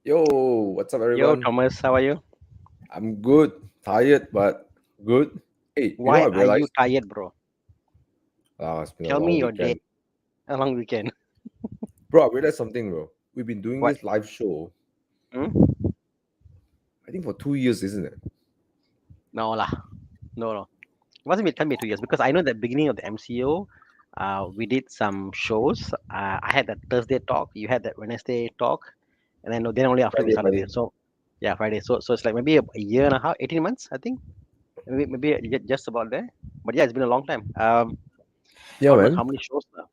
Yo, what's up, Yo, everyone? Thomas, how are you? I'm good, tired, but good. Hey, Why I are you realized? tired, bro? It's been a Tell me long your day. weekend. A long weekend. Bro, I realized something, bro. We've been doing What? this live show, Hmm? I think, for 2 years, isn't it? No lah. No, no. It wasn't me. Tell me 2 years because I know the beginning of the MCO, we did some shows. I had that Thursday talk. You had that Wednesday talk, and then only after we Friday, started Friday. it. So yeah, Friday. So it's like maybe a year and a half, 18 months, I think. Maybe just about there. But yeah, it's been a long time. Yeah, Almost how man. many shows now?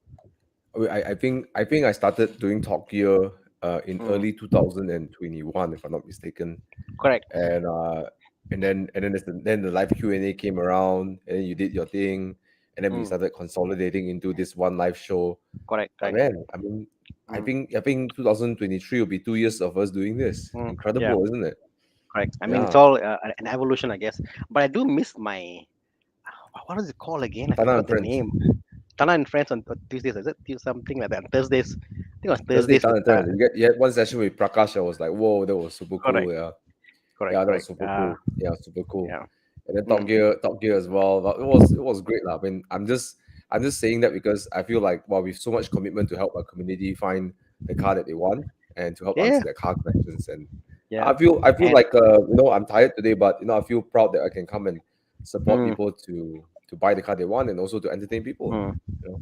I think I started doing Talk Gear in Mm, early 2021, if I'm not mistaken. correct. And then the live Q&A came around, and then you did your thing, and then we Mm, started consolidating into this one live show. correct. But Correct. man, I mean, I Mm, think I think 2023 will be 2 years of us doing this. yeah. Incredible, isn't it? Correct. I mean, it's Yeah. all an evolution, I guess. But I do miss my what is it called again? I Tana forgot and the friends. name. Tana and friends on Tuesdays, is it? Something like that. Thursdays. I think it was Thursday, Thursdays Tana with. and friends. You had one session with Prakash. I was like, whoa, that was super Correct. cool. Yeah. Correct. Yeah, that was Correct. super cool. Yeah, super cool. Yeah. And then Mm, Top Gear as well. But it was great, lah. I mean, I'm just saying that because I feel like, wow, we've so much commitment to help our community find the car that they want and to help yeah. answer their car questions. And Yeah. I feel And like I'm tired today, but I feel proud that I can come and support mm, people to buy the car they want and also to entertain people. mm, You know,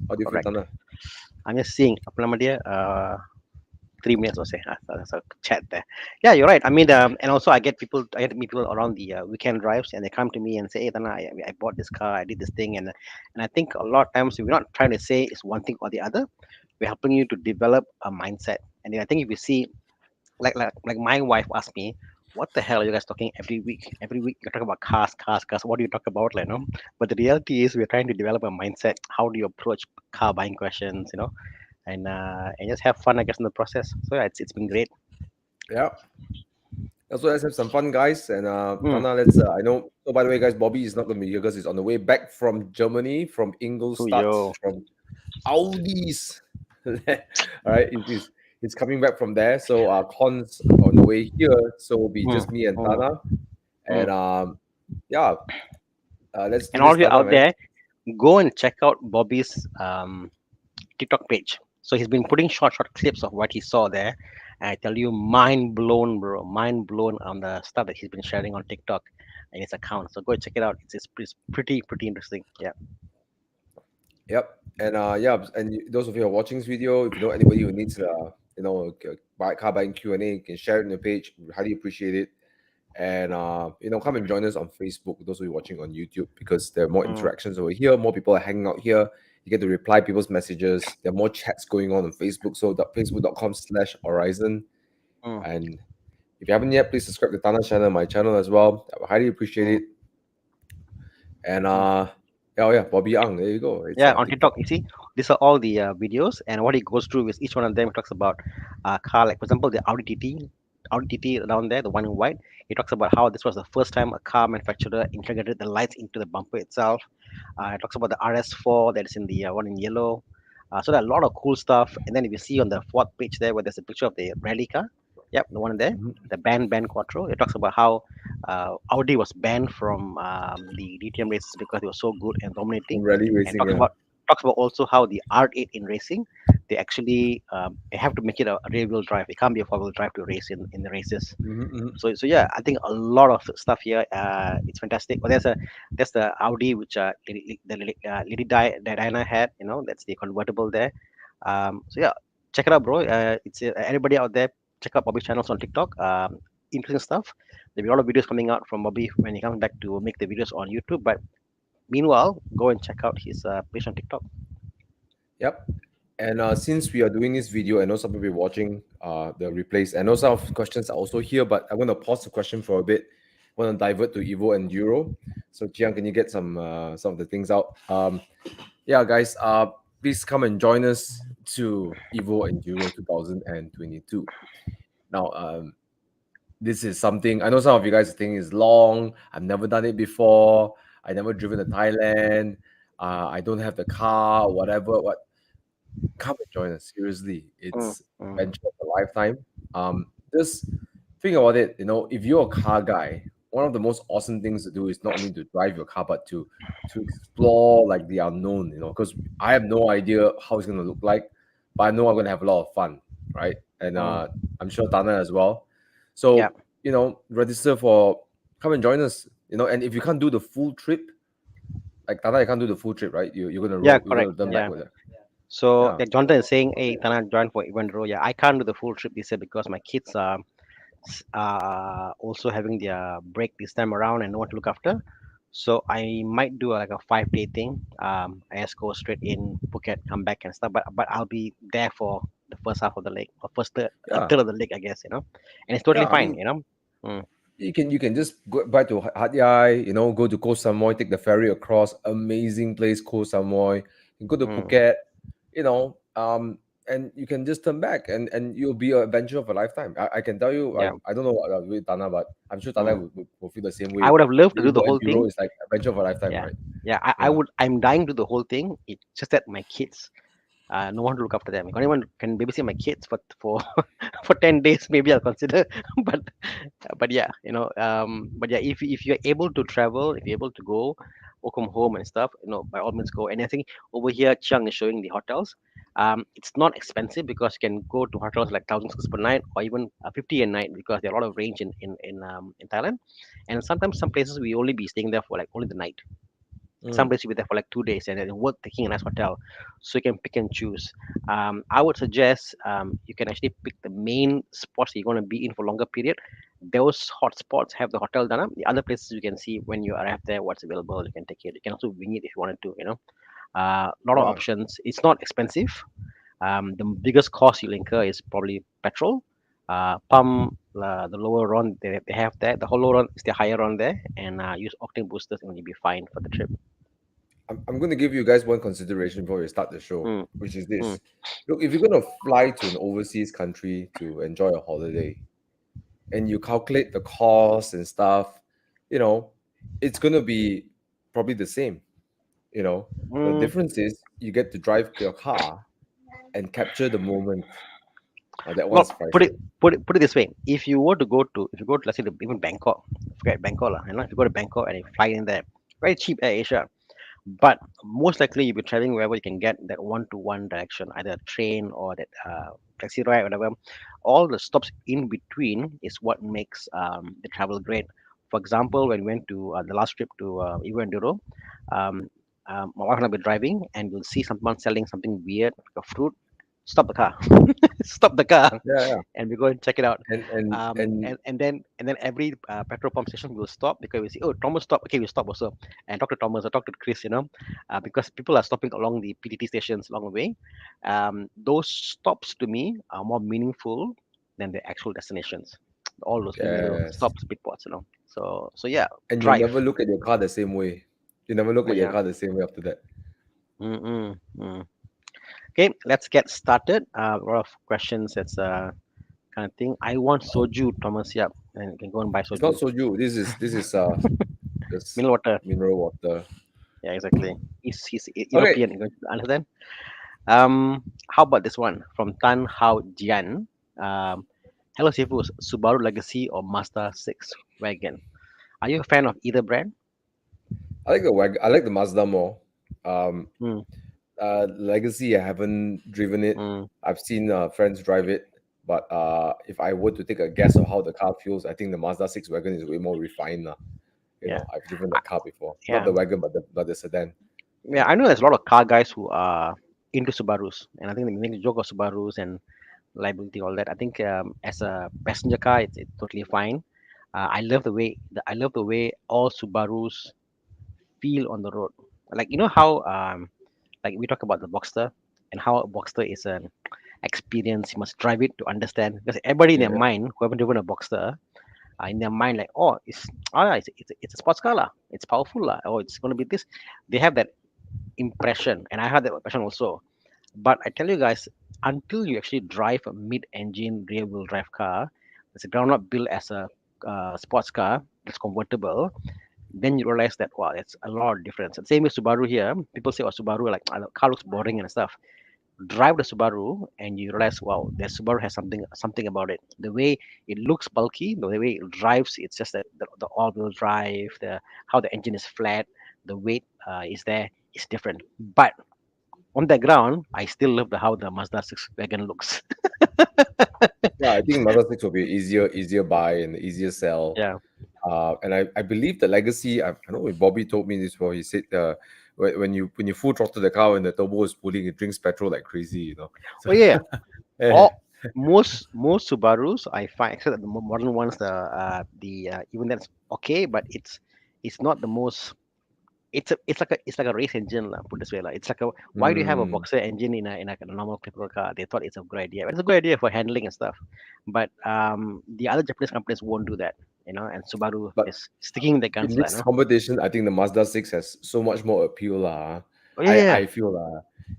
how do you feel, correct. Tana? I'm just seeing. Apa nama dia? 3 minutes or say that's a chat there. Yeah, you're right. I mean, and also I get to meet people around the weekend drives, and they come to me and say, "Hey, Tana, I bought this car, I did this thing," and I think a lot of times we're not trying to say it's one thing or the other. We're helping you to develop a mindset, and then I think if you see, like my wife asked me, "What the hell are you guys talking every week? Every week you're talking about cars, cars, cars. What do you talk about, like, no?" But the reality is, we're trying to develop a mindset. How do you approach car buying questions, and just have fun, I guess, in the process. So yeah, it's been great. Yeah. Also, let's have some fun, guys. And Mm. Tana, let's. I know. So, by the way, guys, Bobby is not going to be here because he's on the way back from Germany, from Oh, Ingolstadt, yo. from Audi's. All right, he's coming back from there. So, Con's on the way here. So, it'll be Mm, just me and mm, Tana. And mm. yeah, let's do And all this, of you Tana, out man. there, go and check out Bobby's TikTok page. So he's been putting short clips of what he saw there. And I tell you, mind blown, bro. Mind blown on the stuff that he's been sharing on TikTok in his account. So go check it out. It's pretty interesting. Yeah. Yep. And yeah, and those of you who are watching this video, if you know anybody who needs buy car buying Q&A, you can share it on your page. We highly appreciate it. And come and join us on Facebook, those of you watching on YouTube, because there are more Mm, interactions over here, more people are hanging out here. You get to reply people's messages. There are more chats going on Facebook. So facebook.com/horizon. mm, And if you haven't yet, please subscribe to Tana's channel, my channel as well. I would highly appreciate mm, it. And mm. oh yeah, Bobby Young, there you go. It's Yeah, on TikTok. TikTok, you see, these are all the videos, and what he goes through is each one of them. He talks about car, like for example, the Audi TT down there, the one in white. He talks about how this was the first time a car manufacturer integrated the lights into the bumper itself. It talks about the RS4 that is in the one in yellow. So there are a lot of cool stuff. And then if you see on the fourth page there, where there's a picture of the rally car, yep, the one there, Mhm. the band Quattro. It talks about how Audi was banned from the DTM races because it was so good and From dominating, rally and racing, yeah. talks about also how the R8 in racing, they have to make it a rear wheel drive. It can't be a four wheel drive to race in the races. Hmm. So yeah, I think a lot of stuff here. It's fantastic. But there's the Audi which Lady Diana had. That's the convertible there. So yeah, check it out, bro. It's anybody out there, check out Bobby's channels on TikTok. Interesting stuff. There'll be a lot of videos coming out from Bobby when he comes back to make the videos on YouTube. But meanwhile, go and check out his page on TikTok. Yep. And since we are doing this video, I know some people are watching the replays. I know some of the questions are also here, but I'm going to pause the question for a bit. I want to divert to Evo Enduro. So, Jiang, can you get some of the things out? Yeah, guys, please come and join us to Evo Enduro 2022. Now, this is something I know some of you guys think is long. I've never done it before. I never driven to Thailand. I don't have the car, whatever. What? Come and join us. Seriously, Mm, it's mm, adventure of a lifetime. just think about it. You know, if you're a car guy, one of the most awesome things to do is not only to drive your car, but to explore like the unknown. You know, because I have no idea how it's gonna look like, but I know I'm gonna have a lot of fun, right? And Mm, I'm sure Tana as well. yeah, So you know, register for come and join us. You know, and if you can't do the full trip, like Tana, you can't do the full trip, right? yeah, You're correct. gonna turn back Yeah. with it. So Yeah. like Jonathan is saying, hey, Tana, join for Evo Enduro. Yeah, I can't do the full trip this year because my kids are also having their break this time around and no one to look after. So I might do like a 5 day thing. I just go straight in Phuket, come back and stuff. But I'll be there for the first half of the leg or first third, a Yeah. third of the leg, I guess. And it's totally Yeah. I fine. mean, Mm, you can just go back to Hat Yai, you know, go to Koh Samui, take the ferry across. Amazing place, Koh Samui. You go to mm, Phuket, you know, and you can just turn back and you'll be an adventure of a lifetime. I can tell you, yeah. I don't know what with Tana, but I'm sure Tana Mm. will feel the same I way. would have loved to The do the Evo whole Enduro thing. is like adventure of a lifetime, Yeah, right? yeah. I Yeah. would. I'm dying to do the whole thing. It's just that my kids, no one to look after them. If anyone can babysit my kids for for 10 days, maybe I'll consider. but but yeah, but yeah, if you're able to travel, if you're able to go, or come home and stuff, by all means go. And I think over here, Chiang is showing the hotels. It's not expensive because you can go to hotels like 1,000 per night or even 50 a night because there are a lot of range in Thailand. And sometimes some places we only be staying there for like only the night. Some Mm. places you'll be there for like 2 days and then worth taking a nice hotel, so you can pick and choose. I would suggest you can actually pick the main spots you're going to be in for longer period. Those hot spots have the hotel done up. The other places you can see when you arrive there what's available. You can take it. You can also wing it if you wanted to. A lot of Wow. options. It's not expensive. The biggest cost you'll incur is probably petrol. Pump the lower run they have there. The whole lower run is the higher run there, and use octane boosters, and you'll be fine for the trip. I'm going to give you guys one consideration before we start the show, Mm, which is mm, this. Look, if you're going to fly to an overseas country to enjoy a holiday, and you calculate the cost and stuff, you know, it's gonna be probably the same. You know, the mm. difference is you get to drive your car and capture the moment. That Well, one's put it priceless. put it this way: if you go to let's say even Bangkok, forget Bangkok lah. If you go to Bangkok and you fly in there, very cheap Air Asia. But most likely you'll be traveling wherever you can get that one-to-one direction, either a train or that taxi ride, whatever. All the stops in between is what makes the travel great. For example, when we went to the last trip to Evo Enduro, um, my wife and I were driving, and we'll see someone selling something weird, like a fruit. Stop the car, stop the car, Yeah, yeah. and we go and check it out. And and and And then every petrol pump station will stop because we see, oh, Thomas stop. Okay, we stop also and talk to Thomas or talk to Chris, because people are stopping along the PTT stations along the way. Those stops to me are more meaningful than the actual destinations. All those little yes, stops, bit spots. So yeah, and you'll drive. never look at your car the same way. You never look Oh at your yeah. car the same way after that. Mm-mm. Okay, let's get started. A lot of questions. That's kind of thing. I want soju, Thomas. Yeah, and you can go and buy It's not soju. soju. This is just Mineral water. mineral water. Yeah, exactly. He's Okay. European. You going to understand? How about this one from Tan Hao Jian? Hello, Sifu. Subaru Legacy or Mazda 6 Wagon? Are you a fan of either brand? I like the Mazda more. Um, Mm, Legacy, I haven't driven it. mm, I've seen friends drive it, but if I were to take a guess of how the car feels, I think the Mazda 6 wagon is way more refined. You yeah. know, I've driven I, that car before. Not yeah. the wagon, but the sedan. Yeah. Yeah. I know there's a lot of car guys who are into Subarus, and I think they make a joke of Subarus and liability, all that. I think as a passenger car, it's totally fine. I love the way all Subarus feel on the road. Like how like we talk about the Boxster and how a Boxster is an experience. You must drive it to understand because everybody in their Yeah. mind who haven't driven a Boxster in their mind like, oh, it's a sports car lah. It's powerful lah. Oh, it's going to be this. They have that impression, and I had that impression also. But I tell you guys, until you actually drive a mid-engine rear-wheel drive car, it's a ground-up built as a sports car that's convertible, then you realize that wow, it's a lot of difference. And same with Subaru here. People say, "Oh, Subaru like the car looks boring and stuff." drive the Subaru and you realize, wow, the Subaru has something about it. The way it looks bulky, the way it drives, it's just the all-wheel drive, the how the engine is flat, the weight is there is different. But on the ground, I still love how the Mazda 6 wagon looks. Yeah, I think Mazda 6 will be easier buy and easier sell. Yeah. And I believe the legacy. I know when Bobby told me this before. He said when you full throttle the car and the turbo is pulling, it drinks petrol like crazy. So Oh yeah. eh, All most Subarus I find, except that the modern ones, even that's okay, but it's not the most. It's like a race engine, lah, put this way. Like, it's like a why do you have a mm, boxer engine in a normal petrol car? They thought it's a good idea. But it's a good idea for handling and stuff. But the other Japanese companies won't do that, and Subaru but is sticking the in guns, this competition, I think the Mazda 6 has so much more appeal, lah. Oh yeah, I yeah. I feel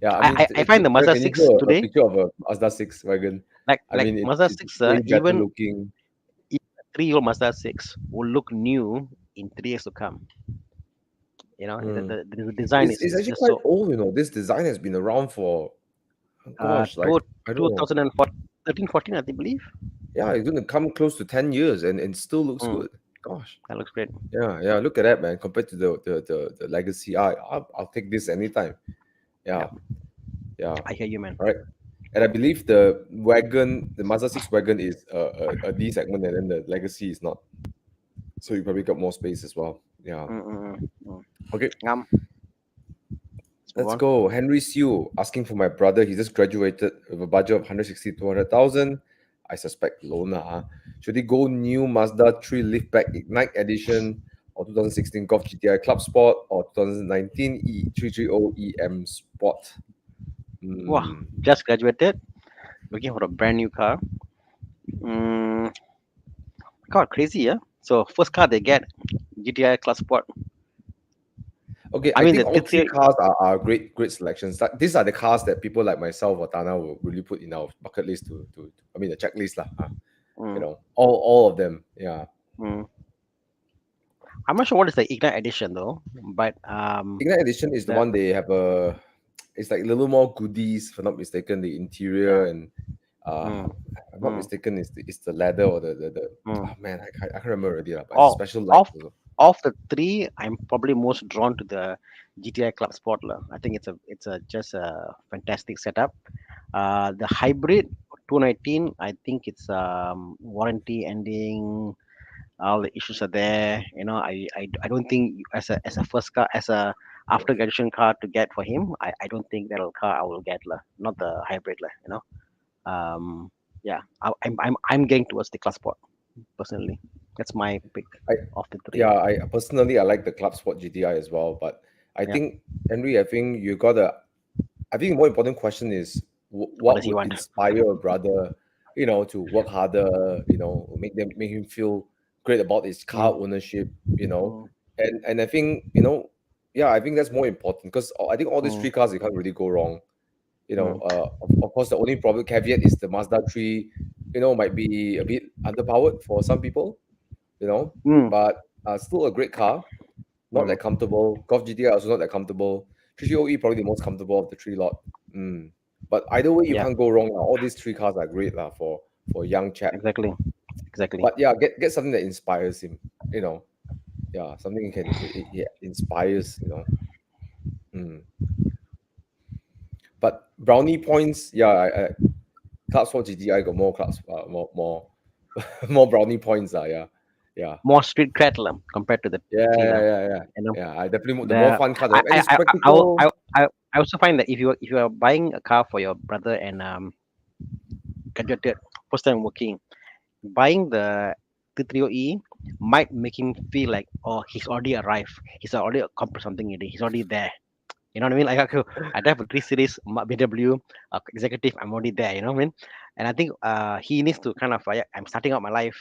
Yeah, I I, mean, I I find the Mazda can you 6 show a today, picture of a Mazda 6 wagon? I like mean, Mazda it's 6, way better even looking. a 3-year-old Mazda 6 will look new in 3 years to come. Mm. The design It's is actually just quite so. old. This design has been around for, gosh, like Two, I don't know. 2014, 13, 14, I think, believe. Yeah, it's gonna come close to 10 years and still looks Mm, good. Gosh. that looks great. Yeah. Look at that, man. Compared to the legacy, I'll take this anytime. Yeah, Yeah, yeah. I hear you, man. All right. And I believe the Mazda 6 wagon is a D segment, and then the legacy is not. So you probably got more space as well. Yeah. Mm, mm, mm, mm. Okay. Let's move Let's on. go. Henry Sue asking for my brother. He just graduated with a budget of 160 200,000. I suspect loan. Should he go new Mazda 3 Liftback Ignite Edition or 2016 Golf GTI Club Sport or 2019 E330 EM Sport? Wow, Hmm. just graduated, looking for a brand new car. Mm, God, crazy, yeah. So first car they get, GTI Class Sport. Okay, I I mean the think all three three three. cars are great selections. These are the cars that people like myself or Tana will really put in our bucket list I mean the checklist lah. Mm, All of them. Yeah. mm. I'm not sure what is the Ignite edition though, but Ignite Edition is the the one they have it's like a little more goodies, if I'm not mistaken, the yeah. interior and Mm, if I'm not mm, mistaken, it's the leather or the mm. oh man, I can't remember already, but it's a All special light of also. of the three, I'm probably most drawn to the GTI Club Sport lah. I think it's a just a fantastic setup. The hybrid 219, I think it's warranty ending. All the issues are there. I don't think as a first car, as a after graduation car to get for him. I don't think that'll car I will get lah. Not the hybrid lah. Yeah, I'm getting towards the Class Sport personally. That's my pick I of the three. Yeah, I personally I like the Club Sport GTI as well, but I Yeah. think Henry, I think the more important question is What what does he would want? inspire a brother, to work harder, make him feel great about his car Mm, ownership, mm, and I think yeah, I think that's more important because I think all these mm, three cars you can't really go wrong. mm, Of course, the only problem caveat is the Mazda 3, might be a bit underpowered for some people, mm, but still a great car, not mm. that comfortable. Golf GTI also not that comfortable. 330E probably the most comfortable of the three lot. Mm. But either way, you Yeah, can't go wrong. Lah. All these three cars are great lah for a young chap. exactly, exactly. But yeah, get something that inspires him. You know, yeah, something it inspires. Mm. But brownie points, yeah, class 4 GTI got more more more brownie points. Yeah, yeah. More street cred lah compared to the Yeah, three yeah, lah. yeah, yeah. You know Yeah, I definitely the more the fun car, I and I it's I I will practical. I also find that if you are buying a car for your brother and graduated first time working, buying the 330E might make him feel like, oh, he's already arrived, he's already accomplished something already, he's already there. You know what I mean? Like, okay, I drive a 3 Series BMW executive, I'm already there. You know what I mean? And I think he needs to kind of, yeah, I'm starting out my life.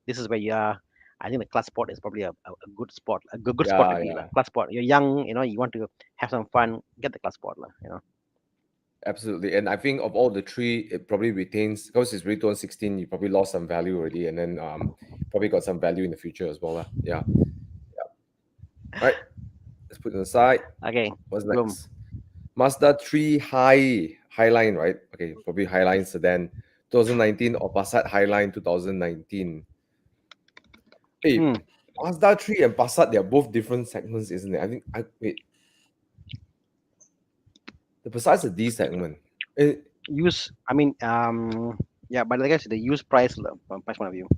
This is where you are. I think the class sport is probably a good sport, a good sport to Yeah, be yeah, like. Class sport. You're young, you want to have some fun, get the class sport, lah. absolutely. And I think of all the three, it probably retains because it's really 2016. You probably lost some value already, and then probably got some value in the future as well. Lah. Yeah. All right. Let's put it aside. Okay, What's boom. next? Mazda 3 Highline, right? Okay, probably Highline Sedan 2019 or Passat Highline 2019. Hey, Hmm. Mazda 3 and Passat, they're both different segments, isn't it? I think wait. The Passat's a D segment. Use, I mean, yeah, but I guess the use price, price point of view.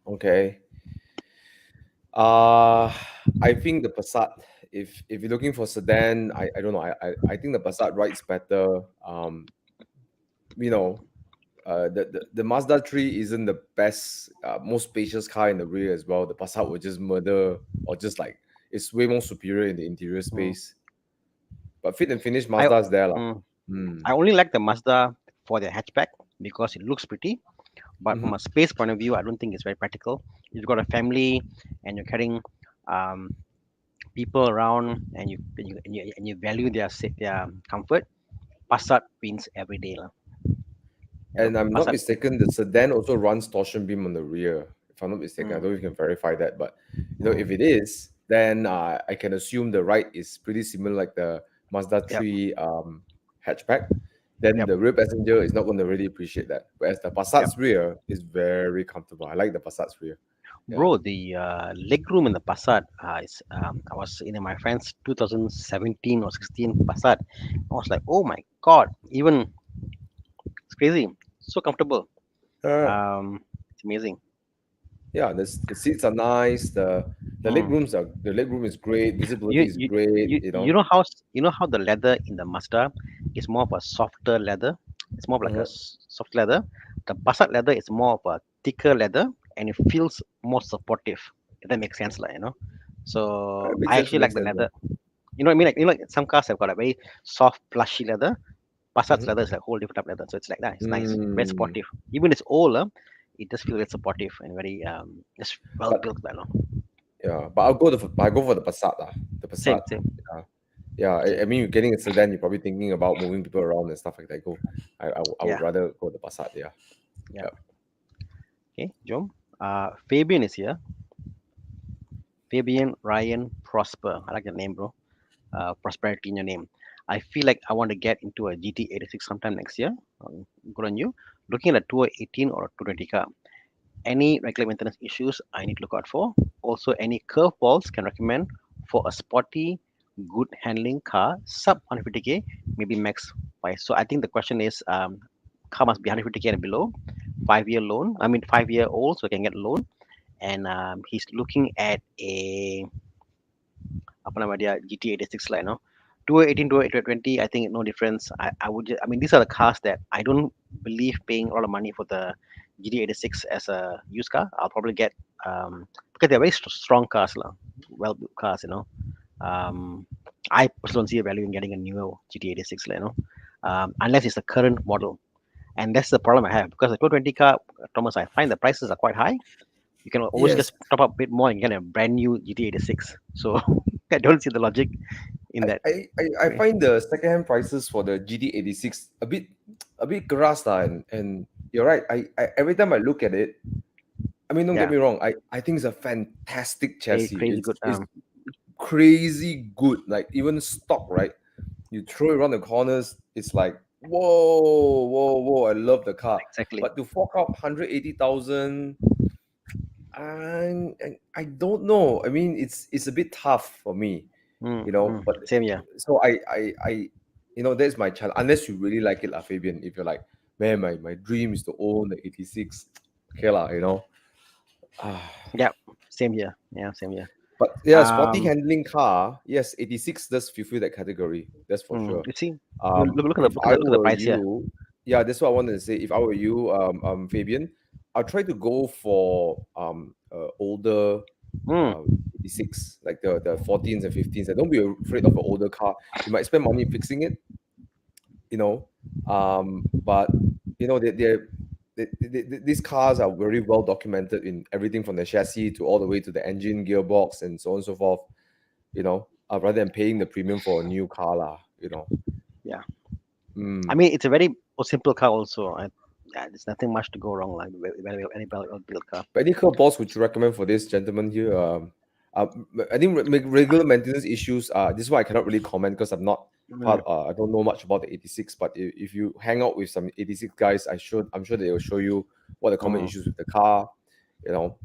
Okay. Uh I think the Passat, if you're looking for sedan, I don't know. I think the Passat rides better. You know, the Mazda 3 isn't the best, most spacious car in the rear as well. The Passat will just murder, or just like it's way more superior in the interior Hmm. space. But fit and finish I Mazda's there, lah. mm, Hmm. I only like the Mazda for the hatchback because it looks pretty. But from Mm-hmm. a space point of view, I don't think it's very practical. You've got a family and you're carrying um, people around, and you value their comfort. Passat wins every day, lah. And I'm not Passat. mistaken, the sedan also runs torsion beam on the rear. If I'm not mistaken, I Mm, don't know if you can verify that, but if it is, then I can assume the ride is pretty similar like the Mazda yep, 3 hatchback. Then yep, the rear passenger is not going to really appreciate that. Whereas the yep. Passat's rear is very comfortable. I like the Passat's rear. Yeah. Bro, the leg room in the Passat is. I was in my friend's 2017 or 16 Passat. I was like, oh my god, even it's crazy, so comfortable. Uh, It's amazing. yeah, the seats are nice. Mm. The leg room is great. You, Visibility is you great. you know how the leather in the Mazda is more of a softer leather. It's more of like a Uh-huh. soft leather. The Passat leather is more of a thicker leather, and it feels more supportive. If that makes sense, like So It makes I sense. It actually like makes the sense. leather. You know what I mean? Like some cars have got a very soft, plushy leather. Passat's Mhm. leather is like a whole different type of leather, so it's like that. It's nice, very Mm. supportive. Even it's older, it just feels very supportive and very just well But built. Like, yeah, but I go for the Passat lah. The Same, Passat. same, Yeah, yeah. I same. mean, you're getting a sedan. You're probably thinking about moving people around and stuff like that. I would Yeah, rather go the Passat. Yeah, yeah. yeah. Okay, Jom. Fabian is here. Fabian Ryan Prosper. I like the name, bro. Prosperity in your name. I feel like I want to get into a GT86 sometime next year. Good on you. Looking at a Tour 18 or a 220 car. Any regular maintenance issues I need to look out for. Also, any curveballs can recommend for a sporty, good handling car, sub 150k, maybe max price. So I think the question is, car must be 150k and below, 5-year loan. I mean, 5-year old, so I can get a loan. And he's looking at a apa nama dia GT86 lah, 218 to 820. I think no difference. I mean, these are the cars that I don't believe paying a lot of money for the GT86 as a used car. I'll probably get because they're very strong cars lah, well built cars. I personally don't see a value in getting a newer GT86 lah, unless it's the current model. And that's the problem I have because the 220 car, Thomas, I find the prices are quite high. You can always Yes, just top up a bit more and get a brand new GT86. So I don't see the logic in that. I find the secondhand prices for the GT86 a bit grass lah, and you're right. Every time I look at it, I mean, don't get Yeah, me wrong. I think it's a fantastic crazy, chassis. crazy good. It's crazy good. Like even stock, right? You throw it around the corners, it's like whoa, whoa, whoa! I love the car, Exactly. but to fork out 180,000, I don't know. I mean, it's a bit tough for me, But Same here. so that's my challenge. Unless you really like it, lah, Fabian. If you're like, man, my dream is to own the 86, okay, lah, Ah, Yeah, same here. Yeah, same here. But yeah, sporty Um, handling car, yes, 86 does fulfill that category. That's for sure. you see, look at the If I look at the were price here. you, yeah, that's what I wanted to say. If I were you, Fabian, I'll try to go for older Mm, uh 86, like the 14s and 15s. And don't be afraid of an older car. You might spend money fixing it, but these cars are very well documented in everything from the chassis to all the way to the engine, gearbox, and so on and so forth. Rather than paying the premium for a new car, yeah. I Mm. mean, it's a very simple car also. Yeah, there's nothing much to go wrong like any well built car. But any curveballs would you recommend for this gentleman here? I think regular maintenance issues. This is why I cannot really comment because I'm not Mm, I don't know much about the 86, but if you hang out with some 86 guys, I'm sure they will show you what the common mm, issues with the car, you know,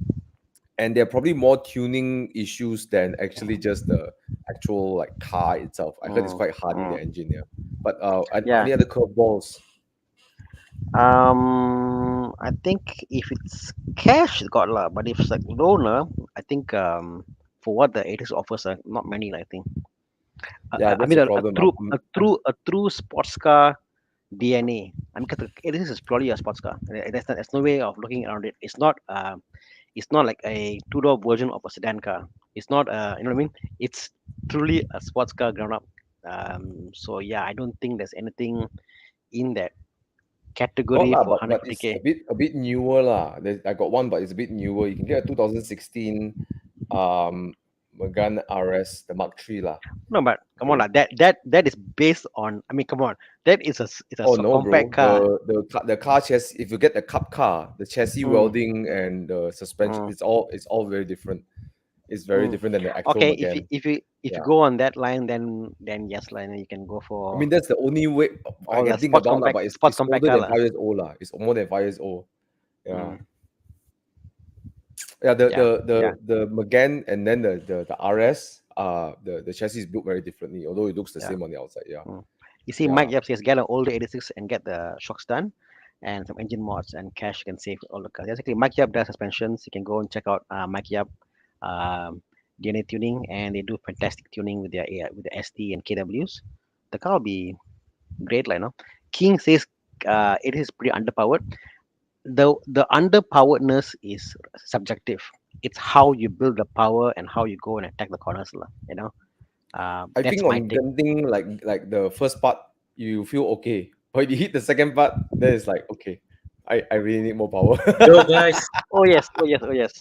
and there are probably more tuning issues than actually just the actual like car itself. I heard it's mm, quite hardy, the mm. engine, yeah. But Yeah. any other curveballs? I think if it's cash, it's got lah. But if it's like loaner, I think for what the 80s offers, not many. I think. Yeah, I that's mean, the a problem. true a true sports car DNA. I mean, 'cause it is purely a sports car. There's no way of looking around it. It's not like a two-door version of a sedan car. It's not you know what I mean. It's truly a sports car ground up. So yeah, I don't think there's anything in that Got category lah, for but it's 150k. a bit newer lah. I got one, but it's a bit newer. You can get a 2016 Megane RS, the Mark III lah. No, but come on, Okay. lah. That is based on. I mean, come on. That is it's a Oh no, compact bro. car. The car chassis. If you get the cup car, the chassis Mm, welding and the suspension, mm, it's all very different. It's very mm. different than the actual Okay, if you Megane. if you if you Yeah. go on that line, then yes, line you can go I for mean, that's the only way I all the can think about lah. But sports it's compact older car than lah. 5 years old lah. It's more than 5 years old. Yeah. Mm, Yeah, yeah, yeah. the Megane and then the RS, the chassis is built very differently, although it looks the Yeah. same on the outside. Yeah, Mm. You see, Mike yeah. Yap says get an older 86 and get the shocks done and some engine mods and cash can save all the cars. Basically, Mike Yap does suspensions. You can go and check out Mike Yap DNA tuning, and they do fantastic tuning with their with the ST and KWs. The car will be great, like, no. King says it is pretty underpowered. The underpoweredness is subjective. It's how you build the power and how you go and attack the corners, lah, you know. I That's think my on take. venting, like the first part, you feel okay, but you hit the second part, then it's like okay, I really need more power. Yo, guys. Oh yes, oh yes, oh yes.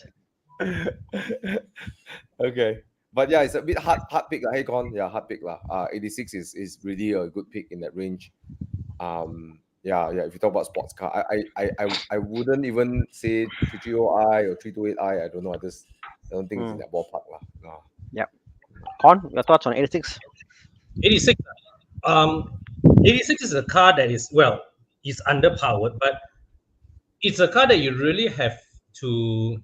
Okay, but yeah, it's a bit hard pick lah. Hey, Con, yeah, hard pick lah. 86 is really a good pick in that range. Yeah, yeah. If you talk about sports car, I wouldn't even say 330i or 328i. I don't know. I don't think it's in Mm, that ballpark lah. No. yep. Con, your thoughts on 86? 86. Um, 86 is a car that is, well, is underpowered, but it's a car that you really have to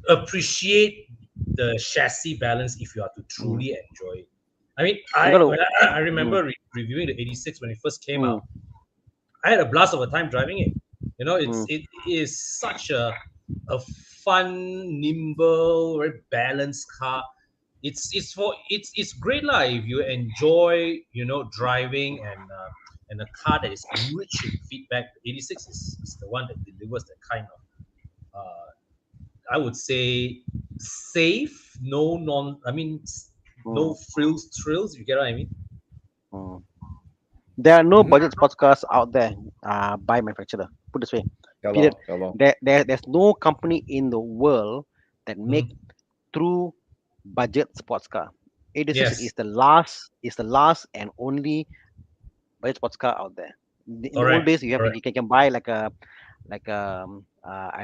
appreciate the chassis balance if you are to Mm. truly enjoy it. I mean, You gotta. I Mm, remember reviewing the 86 when it first came mm, out. I had a blast of a time driving it. You know, mm, it is such a fun, nimble, very balanced car. It's great lah if you enjoy, you know, driving and a car that is rich in feedback. 86 is the one that delivers that kind of I would say safe, no non. I mean, no mm, thrills. You get what I mean? mm. There are no Mhm. budget sports cars out there by manufacturer. Put this way, Yeah, period. lor, yeah, lor. There's no company in the world that make Mhm. true budget sports car. 86 Yes, is the last and only budget sports car out there. In the old correct, days, correct. you can buy like I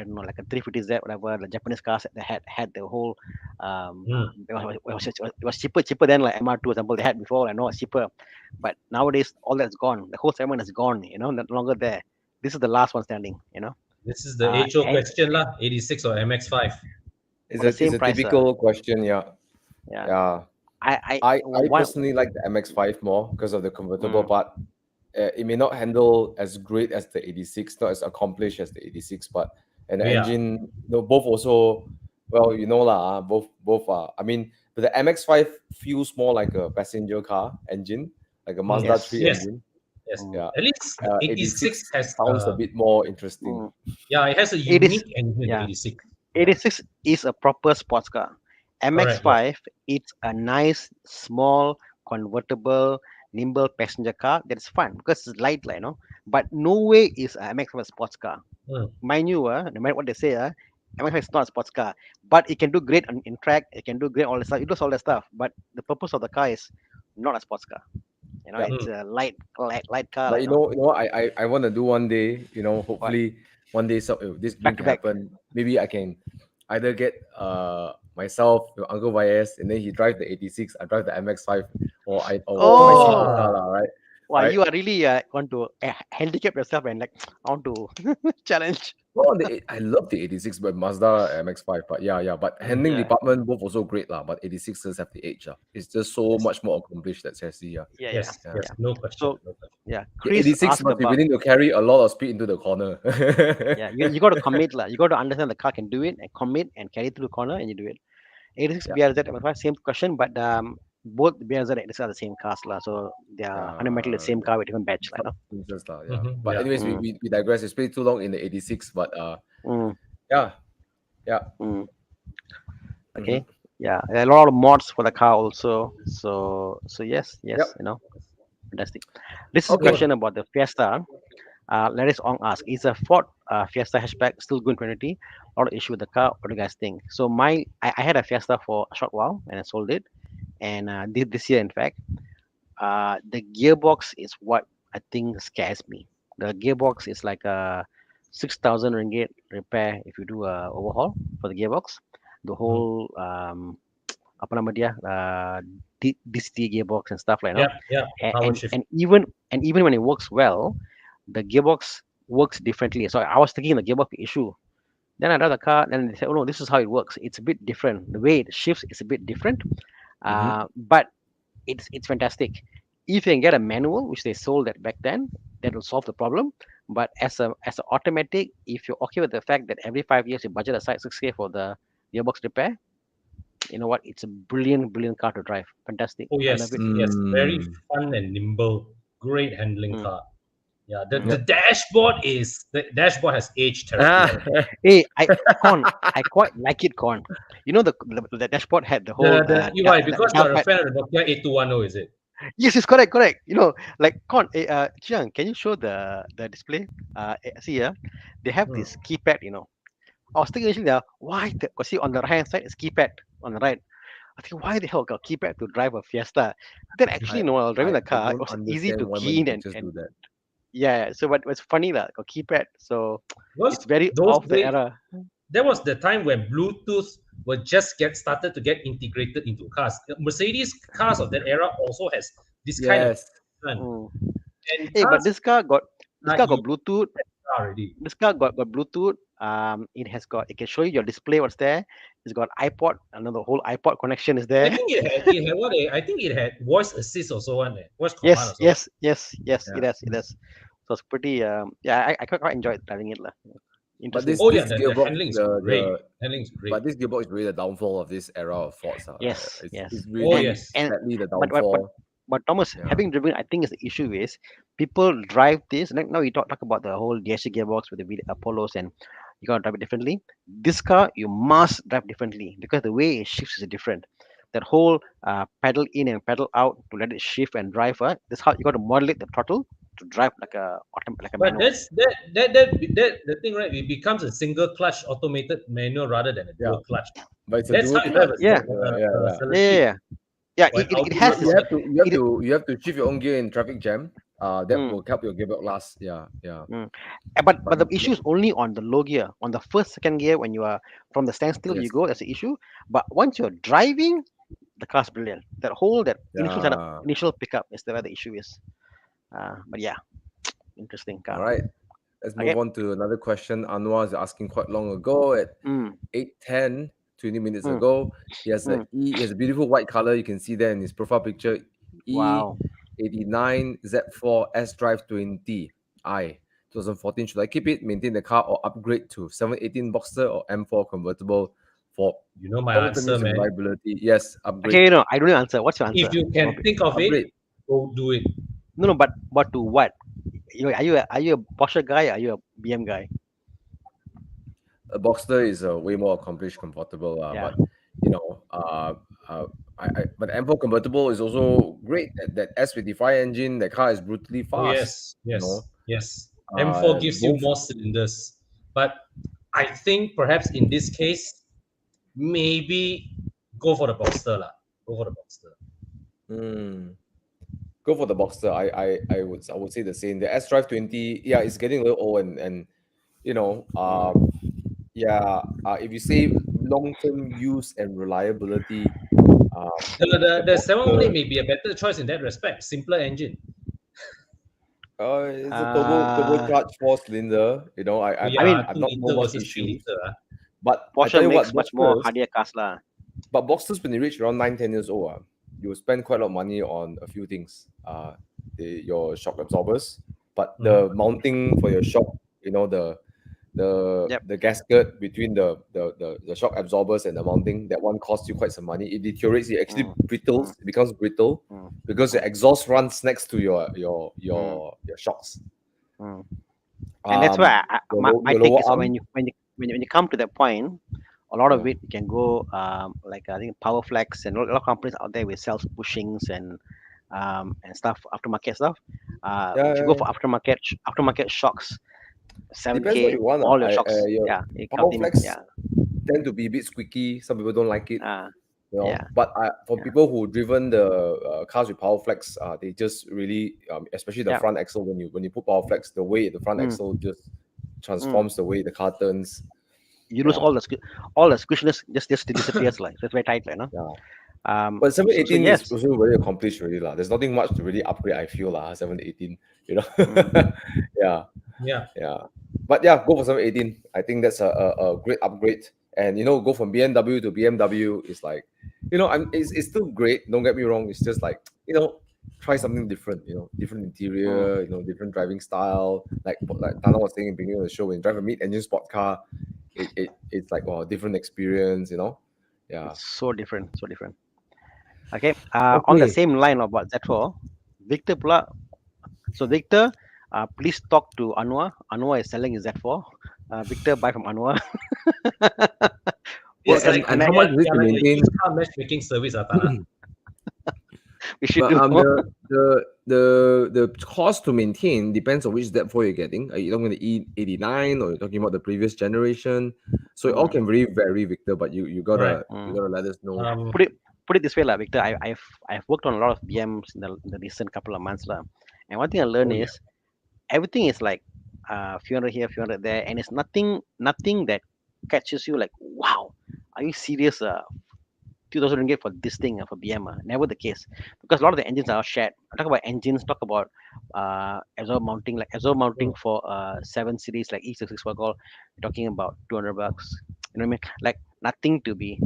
don't know, like a 350Z, whatever, the Japanese cars that had the whole Mm. it was cheaper than like MR2 example they had before. I know it's cheaper, but nowadays all that's gone. The whole segment is gone. You know, no longer there. This is the last one standing. You know, This is the HO and question lah. 86 or MX5. for the It's same a price. typical question. Yeah, Yeah, yeah. I I one. personally like the MX5 more because of the convertible Mm, part. It may not handle as great as the 86, not as accomplished as the 86, but and the Yeah. engine, both also, well, you know lah, both are. I mean, but the MX5 feels more like a passenger car engine, like a Mazda yes. 3 Yes. engine. Yes. Mm, Yeah, At least the 86 86 has sounds a bit more interesting. mm. yeah, it has a It is. unique engine. The Yeah. 86. Yeah. 86 is a proper sports car. Correct. Yes. MX5, it's a nice, small, convertible, nimble passenger car that's fun because it's light, like, you know. But no way is a MX5 a sports car. Mm. Mind you, no matter what they say, MX5 is not a sports car. But it can do great in track, it can do great all the stuff, it does all that stuff. But the purpose of the car is not a sports car. You know, Yeah. it's Mm. a light car, But like, you know. you know, I want to do one day. You know, What? hopefully one day, so if this Back dream to can back. happen. Maybe I can either get myself, your Uncle YS, and then he drive the 86, I drive the MX5, or I Oh. see Mazda lah, right? Wow, Right. you are really want to handicap yourself and like I want to challenge. Well, I love the 86 but Mazda MX5, but yeah, but handling Yeah. department both also great lah, but 86ers have the edge lah. It's just so much more accomplished that chassis. Yeah, Yes, yeah. yes, no question. So- no question. Yeah, The Chris 86 asked must be about. willing to carry a lot of speed into the corner. Yeah, you got to commit lah. You got to understand the car can do it and commit and carry through the corner and you do it. 86 Yeah. BRZ MX5, same question, but both BRZ and 86 are the same cars lah. So they are fundamentally the same car with different badge lah. No? Differences lah, yeah. Mhm, But yeah. anyways, we digress. We played too long in the 86, but Mm, yeah. mm. Okay. Yeah, there are a lot of mods for the car also. So yes, Yep. fantastic. This is Okay. a question about the Fiesta. Larry Ong asked, is a Ford Fiesta hatchback still good in 2020? A lot of issue with the car. What do you guys think? So I had a Fiesta for a short while and I sold it, and this year in fact, the gearbox is what I think scares me. The gearbox is like a 6,000 ringgit repair if you do a overhaul for the gearbox. The whole apa nama dia DCT gearbox and stuff like that. Yeah, power shift. And even when it works well, the gearbox works differently. So I was thinking the gearbox issue. Then I drive the car, and they said, "Oh no, this is how it works. It's a bit different. The way it shifts is a bit different, but it's fantastic. If you can get a manual, which they sold that back then, that will solve the problem. But as an automatic, if you're okay with the fact that every 5 years you budget aside 6K for the gearbox repair, you know what? It's a brilliant car to drive. Fantastic. Oh I yes, love it. yes, very Mm. fun and nimble. Great handling Mm. car. Yeah, the dashboard has aged terribly. Hey, I quite like it, Con. You know the dashboard had the whole Why? Because dial you're a pad. fan of the Nokia 8210, is it? Yes, it's correct. You know, like Con, Chiang, can you show the display? See here, they have this keypad. You know, I was thinking initially, why? Because see on the right hand side is keypad on the right. I think why the hell got keypad to drive a Fiesta? Then actually, no, while driving the car, it was easy to key in and do that. yeah. So but it's funny that got keypad. So Because it's very those off the days- era. There was the time when Bluetooth were just started to get integrated into cars. Mercedes cars of that era also has this kind of Yes. fun. Mm. And Hey, but cars this car got are Bluetooth. already. This car got Bluetooth. It can show you your display what's there. It's got iPod. The whole iPod connection is I there. think it had what? I think it had voice assist also one. Voice command also. Yes. Yeah. It has. So it's pretty. I quite enjoyed driving it lah. But Interesting. this, Oh yeah, this the gearbox, handling is the- great. the- Handling is great. but this gearbox is really the downfall of this era of Fords. Yes, It's, yes. it's Oh really yes. And sadly the but- downfall. But Thomas, Yeah. having driven, I think is the issue is people drive this. Like now we talk about the whole DSG gearbox with the Apollos, and you gotta drive it differently. This car you must drive differently because the way it shifts is different. That whole pedal in and pedal out to let it shift and drive. That's how you got to modulate the throttle to drive like a But manual. that's the thing, right? It becomes a single clutch automated manual rather than a dual clutch. But it's a That's dual how you clutch. have a Yeah. Celestine. Yeah. But It has ultimately- this. You have to shift your own gear in traffic jam. That Mm. will help your gearbox last. Yeah. But the issue is only on the low gear. On the first, second gear, when you are from the standstill, you Yes. go. That's the issue. But once you're driving, the car's brilliant. That initial setup, Yeah. initial pickup is where the issue is. But yeah, interesting car. All right. Let's move Okay. on to another question. Anwar is asking quite long ago at Mm, 8:10, 20 minutes Mm. ago. He has he has a beautiful white color. You can see there in his profile picture. wow. E89 Z4 S Drive 20i 2014. Should I keep it, maintain the car, or upgrade to 718 Boxster or M4 convertible for You know my performance answer, and man. reliability? Yes, upgrade. Okay, no, I don't know answer. What's your answer? If you can think of Upgrade. it, go do it. No, but to what? Are you a Porsche guy? Or are you a BM guy? A Boxster is a way more accomplished, comfortable. Yeah. But you know, but the M4 convertible is also great. That S55 engine, the car is brutally fast. Oh, yes, yes, know. yes. M4 gives you both- more cylinders, but I think perhaps in this case, maybe go for the Boxster lah. Go for the Boxster. Go for the Boxster. I would say the same. The S Drive 20, yeah, it's getting a little old, and you know, if you say long-term use and reliability. The 718 may be a better choice in that respect. Simpler engine. It's a turbocharged 4-cylinder. You know, Oh, I yeah, I've 2 not liter known much versus 3 issues. liter. But I Porsche tell you makes what, much more Boxsters, hardier cars lah. but Boxsters when you reach around 9, 10 years old, you will spend quite a lot of money on a few things. Your shock absorbers, but the mounting for your shock, you know, Yep. the gasket between the shock absorbers and the mounting, that one costs you quite some money. It deteriorates, it actually brittles, it becomes brittle because the exhaust runs next to your shocks. And that's why my your take lower is arm, when you come to that point, a lot of Yeah. it you can go like I think Powerflex and a lot of companies out there with self bushings and stuff, aftermarket stuff. If you go for aftermarket shocks, depends what 7K, you want. all your shocks, Your it comes in, Powerflex tend to be a bit squeaky. Some people don't like it. You know, yeah. but for people who driven the cars with Powerflex, they just really, especially the Yeah. front axle, when you put Powerflex, the way the front axle just transforms the way the car turns. You lose all the squishiness just disappears like, so it's very tight, you know. Yeah. But 718 yes. is also very accomplished already lah. There's nothing much to really upgrade, I feel lah. 718, you know. Yeah. But yeah, go for 718. I think that's a great upgrade. And you know, go from BMW to BMW is like, you know, it's still great. Don't get me wrong. It's just like, you know, try something different. You know, different interior. You know, different driving style. Like Thana was saying in the beginning of the show, when you drive a mid-engine sport car, it's like, wow, different experience. You know, yeah. It's so different. Okay. On the same line about Z4, Victor pula. So Victor, please talk to Anwar. Anwar is selling his Z4. Victor, buy from Anwar. It's Well, like and how much is it to like a maintain? used car matchmaking service, Tana. We should But do more. the cost to maintain depends on which Z4 you're getting. Are you talking about the E89 or you're talking about the previous generation? So it all can vary, Victor. But you gotta Right. you gotta let us know. Put it this way, lah, Victor. I've worked on a lot of BMs in the recent couple of months, lah. And one thing I learned is everything is like few hundred here, few hundred there, and it's nothing that catches you like, wow, are you serious? 2,000 ringgit for this thing for BM. Never the case, because a lot of the engines are shared. I talk about engines, talk about exhaust mounting, like exhaust mounting for 7 series like E66 for call. You're talking about $200. You know what I mean? Like nothing to be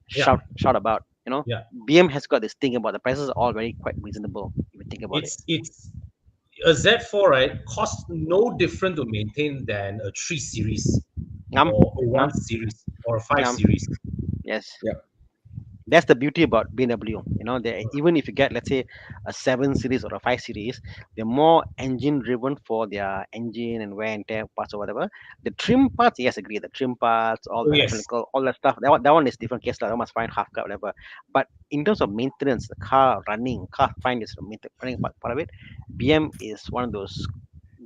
shout about. You know, Yeah. BM has got this thing about the prices are all very quite reasonable if you think about It's a Z4, right? Costs no different to maintain than a 3 series or a 1 series or a 5 series. Yes. Yeah. That's the beauty about BMW. You know, even if you get, let's say, a 7 series or a 5 series, they're more engine driven for their engine and wear and tear parts or whatever. The trim parts, yes, agree. The trim parts, all the mechanical, all that stuff. That one is different case. That must find half cut, whatever. But in terms of maintenance, the car fine is running part of it. BM is one of those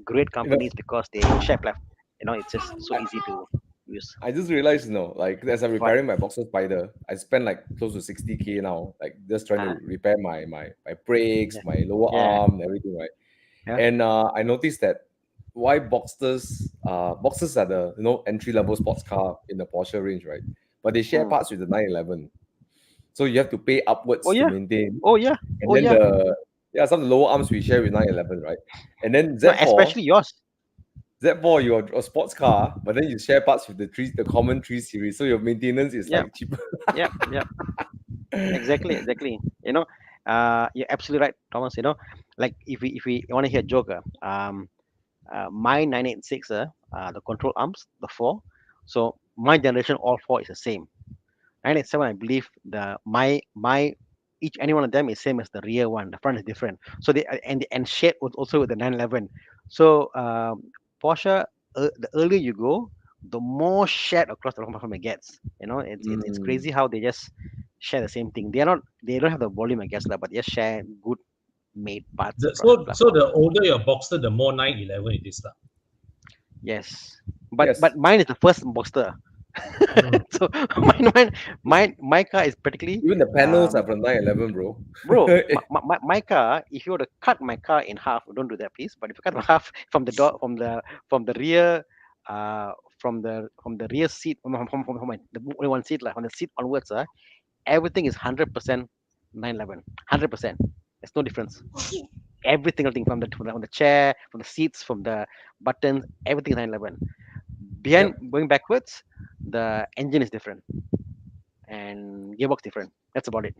great companies because they share platform. You know, it's just so easy to use. I just realized, like as I'm repairing my Boxer Spider, I spend like close to 60K now, like just trying to repair my brakes, my lower arm, everything, right? Yeah. And I noticed that why Boxsters are the entry-level sports car in the Porsche range, right? But they share parts with the 911. So you have to pay upwards to maintain. And then some of the lower arms we share with 911, right? And then Z4, especially yours. Z4, you're a sports car, but then you share parts with the common 3 series. So your maintenance is like cheaper. Yeah. Exactly. You know, you're absolutely right, Thomas. You know, like if we want to hear a joke, my 986, the control arms, the 4. So my generation, all 4 is the same. 987, I believe any one of them is same as the rear one. The front is different. So they and shared also with the 911. So Porsche, the earlier you go, the more shared across the platform it gets. You know, it's crazy how they just share the same thing. They don't have the volume, I guess, but they just share good made parts. So the older your Boxster, the more 911 it is. Yes, but mine is the first Boxster. So my car is practically even the panels are from 911, bro. Bro, my car, if you were to cut my car in half, don't do that, please. But if you cut half from the door, from the rear from the rear seat the only one seat, like from the seat onwards, everything is 100% 911. 100%. There's no difference. Every single thing from the chair, from the seats, from the buttons, everything is 911. Behind Yep. going backwards, the engine is different and gearbox different. That's about it.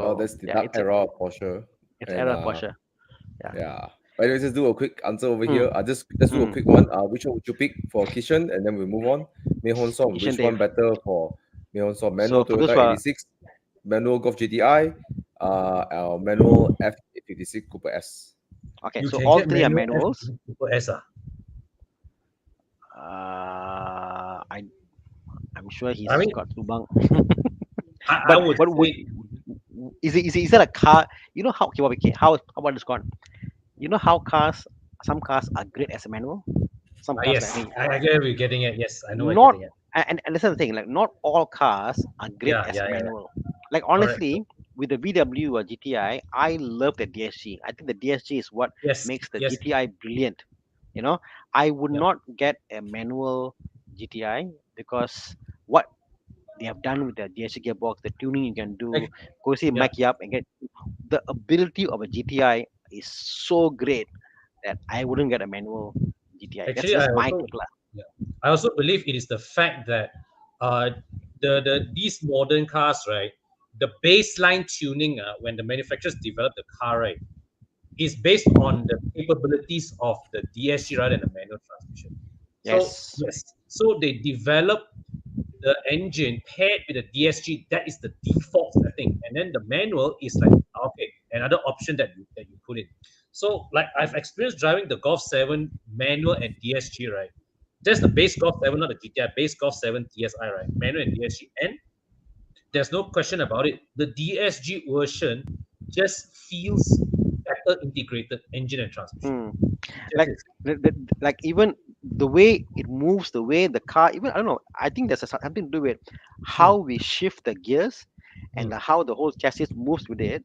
Oh, So that's the yeah, dark era of Porsche. it's And era Porsche. Yeah. yeah. But anyways, just do a quick answer over Mm, here. Just do a mm. quick one. Which one would you pick for Kishan? And then we move on. Mei Hon Som, Kishan which Dave. one better for Mei Hon Som? So Manual for those Toyota who are 86, manual Golf GTI, manual F86 Cooper S. okay, You so can all get three are manual F manuals. Super S. I'm sure he's I mean, got Subang. I but would but would say is that a car? You know how, okay, how about this gone? You know how some cars are great as a manual. Some cars, like, I yes, mean, I get where you're getting at. Yes, I know where you're not getting at. and that's the thing. Like, not all cars are great Yeah, as yeah, yeah, yeah. manual. Like, Correct. honestly, with the VW or GTI, I love the DSG. I think the DSG is what Yes, makes the yes, GTI brilliant. You know, I would yeah. not get a manual GTI because what they have done with the DSG gearbox, the tuning you can do, Like, go see yeah. Mike Yap and get the ability of a GTI is so great that I wouldn't get a manual GTI. That's Actually, just my take lah. yeah, I also believe it is the fact that uh, these modern cars, right, the baseline tuning when the manufacturers develop the car, right, is based on the capabilities of the DSG rather than the manual transmission. So Yes. yes, so they develop the engine paired with the DSG. That is the default setting, and then the manual is like okay, another option that you put in. So like I've experienced driving the Golf 7 manual and DSG, right? Just the base Golf 7, not the GTI, base Golf 7 TSI, right? Manual and DSG, and there's no question about it. The DSG version just feels better integrated engine and transmission. Hmm. It just Like is. like even the way it moves, the way the car, even I don't know. I think there's something to do with Hmm, how we shift the gears and hmm. how the whole chassis moves with it.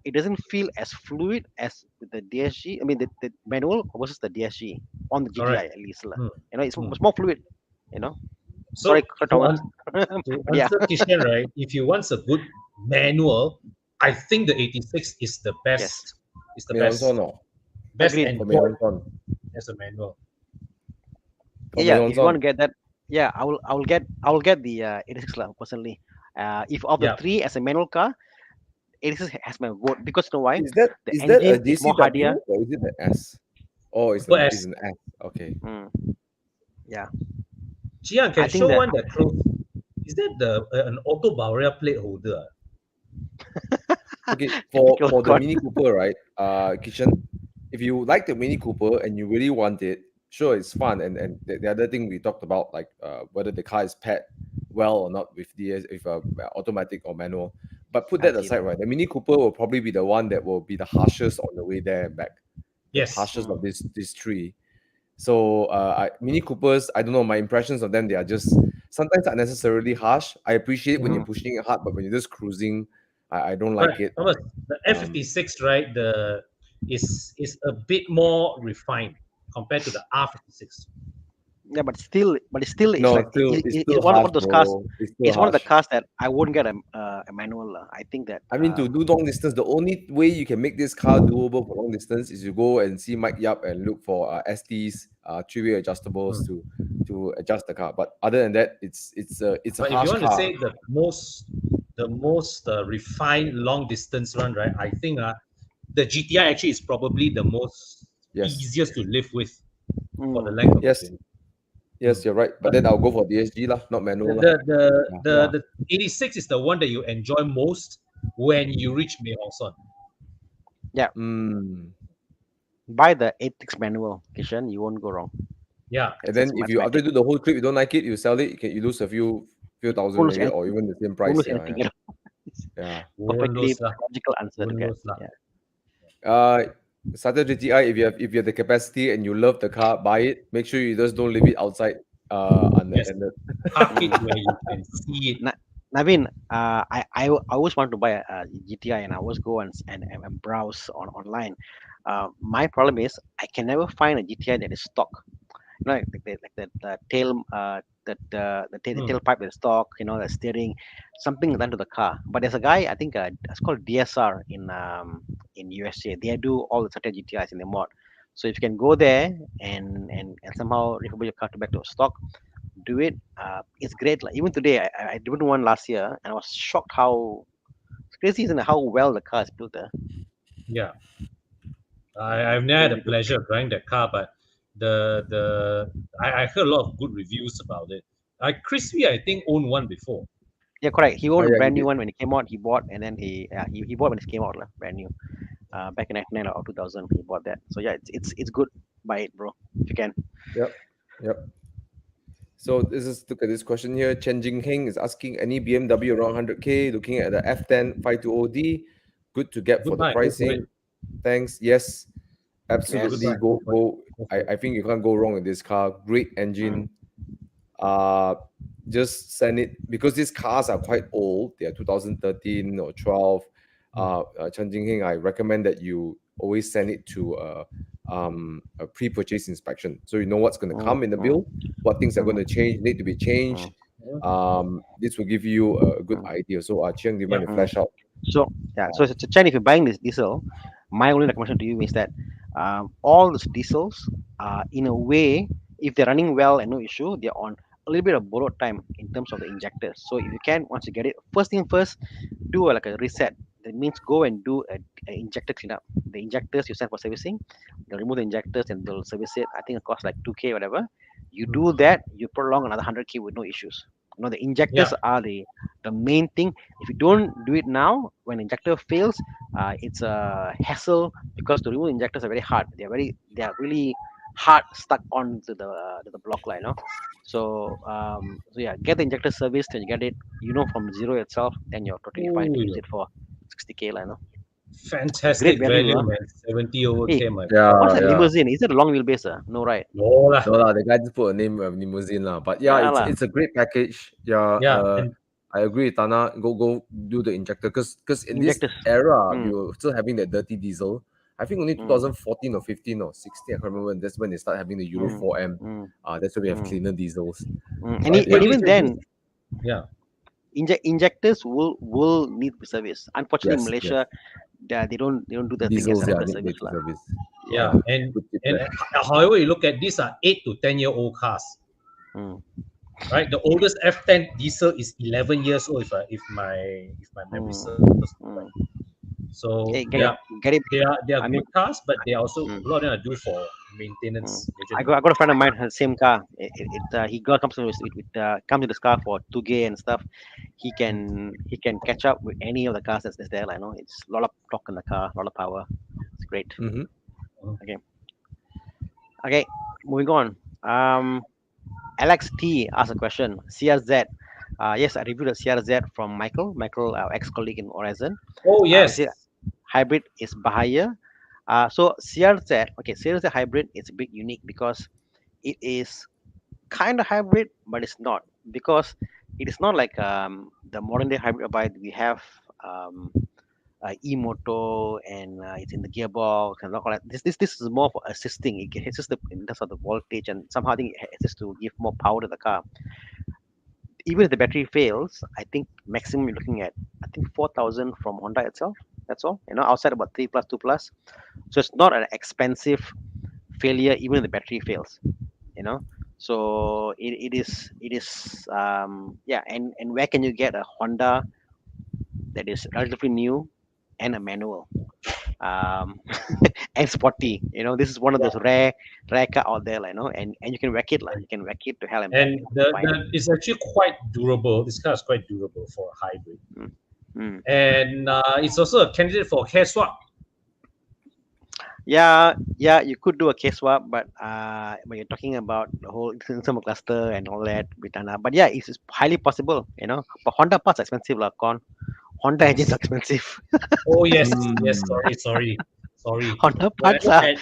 It doesn't feel as fluid as with the DSG. I mean, the manual versus the DSG on the GTI Correct. at least lah. Hmm, You know, hmm. it's more fluid. You know. Sorry, So Thomas. to But yeah, answer Kishan, right? If you want a good manual, I think the 86 is the yes, best. Is the Mei Hon Son, best, no? best agreed. For Mei Hon enjoyed Son. as a manual. For Yeah, Mei yeah. Hon If you want Son. to get that, yeah, I will get the 86 lah personally. If of the Yeah. three as a manual car, 86 has my vote because you know why? Is that The is that a engine is more JCW hardier. or is it an S? Oh, Super it's S. an S. Okay. Mm, yeah, Jian I can think show that one that close. Is that an Auto Bavaria plate holder? Okay. For typical for the God. Mini Cooper, right? Kitchen. If you like the Mini Cooper and you really want it, sure, it's fun. And the other thing we talked about, like whether the car is paired well or not with automatic or manual. But put that LT aside, lah. right? The Mini Cooper will probably be the one that will be the harshest on the way there and back. The Yes. harshest of Mm, these three. So Mini Coopers, I don't know, my impressions of them, they are just sometimes unnecessarily harsh. I appreciate when you're Mhm. pushing it hard, but when you're just cruising, I don't like Correct. it. Thomas, the Um, F56, right? The is a bit more refined compared to the R56. yeah, but it's still it's no, like it's it's still one harsh, of those cars. bro. It's still It's one of the harsh. cars that I wouldn't get a manual lah. I think that I mean, to do long distance, the only way you can make this car doable for long distance is you go and see Mike Yap and look for STs, three-way adjustables Hmm. to adjust the car. But other than that, it's a But if you harsh want to car. say the most refined long distance run, right? I think the GTI actually is probably the most Yes, easiest to live with for the mm, length of the yes, journey. Hmm. yes, you're right. But But then I'll go for DSG lah, not the manual lah. the the, Yeah. the, yeah, the 86 is the one that you enjoy most when you reach Mae Hong Son. yeah. Mm. Buy the 86 manual, Kishan. You won't go wrong. Yeah. And That's then if you after mathematic. you do the whole trip, you don't like it, you sell it, you lose a few thousand Won't lose ringgit or anything. even the same Won't price. lose Yeah, anything. yeah, You know? yeah. Won't Perfectly lose lah. logical answer to Won't get. lose lah. Yeah. Starter GTI, if you have the capacity and you love the car, buy it. Make sure you just don't leave it outside Yes. unattended. Park it Mm. where you can see it. Naveen, I always want to buy a GTI, and I always go and browse online. My problem is I can never find a GTI that is stock. You know, the tail, the Hmm. tailpipe is stock. You know, the steering, something done to the car. But there's a guy, I think, it's called DSR in USA. They do all the certain GTIs in the mod. So if you can go there and somehow refurbish your car to back to stock, do it. It's great. Like even today, I did one last year, and I was shocked how it's crazy, isn't it? How well the car is built there. Yeah, I've never had Really, the really good. pleasure of driving that car, but I heard a lot of good reviews about it. Crispy, I think, owned one before. Yeah, correct. He Oh owned a yeah, he brand new did. one when it came out. He bought, and then he bought when it came out, lah, brand new. Back in 99 or 2000, he bought that. So yeah, it's good. Buy it, bro, if you can. Yep. Yep. So this is look at this question here. Chen Jing Heng is asking any BMW around 100K, looking at the F10 520D, good to get Good for the buy, go for it. pricing. Thanks. Yes, Good Yes. absolutely. buy, go Go for it. go. Go for it. I think you can't go wrong with this car. Great engine. Uh just send it because these cars are quite old. They are 2013 or 12. Chen Jing Heng, I recommend that you always send it to a pre-purchase inspection, so you know what's going to Mm, come in the mm, bill, what things are going mm, to change, need to be changed. mm, Yeah. This will give you a good mm, idea. So, Chiang, do you Yeah. mind to mm. flash out? So yeah, so Chen, if you're buying this diesel, my only recommendation to you is that all these diesels, in a way, if they're running well and no issue, they're on a little bit of borrowed time in terms of the injectors. So if you can, once you get it, first thing first, do like a reset. That means go and do a injector cleanup. The injectors you send for servicing, they'll remove the injectors and they'll service it. I think it costs like 2K whatever. You do that, you prolong another 100K with no issues. You know, the Yeah. injectors are the main thing. If you don't do it now, when injector fails, it's a hassle because to remove injectors are very hard. They are really hard stuck on to the block line. No? So yeah, get the injector serviced and you get it. You know from zero itself, then you're totally fine to use Oh, it for 60K line. No? Great fantastic value. value, man. 70 over Hey, K, my what's Yeah, that friend. yeah. limousine? Is it a long wheelbase? No, right? No lah. No lah, the guy just put a name of limousine lah. But yeah, Yeah it's lah. it's a great package. Yeah, Yeah, and I agree with Tana. Go do the injector because in this Injectors. era we Mm, were still having the dirty diesel. I think only mm, 2014 or 15 or 16. I can't remember. That's when they start having the Euro mm, 4M. mm, That's when we have mm, cleaner diesels. mm. But And yeah, this even this then, yeah. injectors will need service. Unfortunately, in yes, yes. Malaysia, they don't do the thing as Diesels, a yeah, regular need service to lah. service. Yeah. Yeah, Yeah, and good tip and there. however you look at these are 8 to 10 year old cars, Mm, right? The oldest F10 diesel is 11 years old if my memory mm, serves me mm. right. So Hey, yeah, get it. they are I mean, good cars, but they are also mm, a lot of them are due for mm. maintenance, major I got a maintenance. friend of mine has the same car. He got comes with comes with this car for 2K and stuff. He can catch up with any of the cars that's there. Like, it's a lot of torque in the car, a lot of power. It's great. Mm-hmm. Okay, okay, moving on. Alex T asked a question. CRZ. Yes, I reviewed a CRZ from Michael. Michael, our ex-colleague in Horizon. Oh He said yes. hybrid is Bahaya. So CRZ, okay, CRZ hybrid is a bit unique because it is kind of hybrid, but it's not because it is not like the modern day hybrid bike we have. Um, e-moto and it's in the gearbox and all that. This is more for assisting. It can assist in terms of the voltage and somehow I think it assists to give more power to the car. Even if the battery fails, I think maximum you're looking at I think 4,000 from Honda itself. That's all. Outside about 3 plus 2 plus. So it's not an expensive failure even if the battery fails. You know. So it is yeah, and where can you get a Honda that is relatively new and a manual? um and sporty. This is one of Yeah. those rare car out there, like, and you can wreck it, like you can wreck it to hell and back. And Fine. it's actually quite durable. This car is quite durable for a hybrid, Mm, mm. and it's also a candidate for hair swap. Yeah, you could do a case swap, but when you're talking about the whole summer cluster and all that with Hana, but yeah, it's highly possible. But Honda parts are expensive, like Honda engines are expensive. Oh yes, yes. Mm. Sorry. Honda When I parts look are. at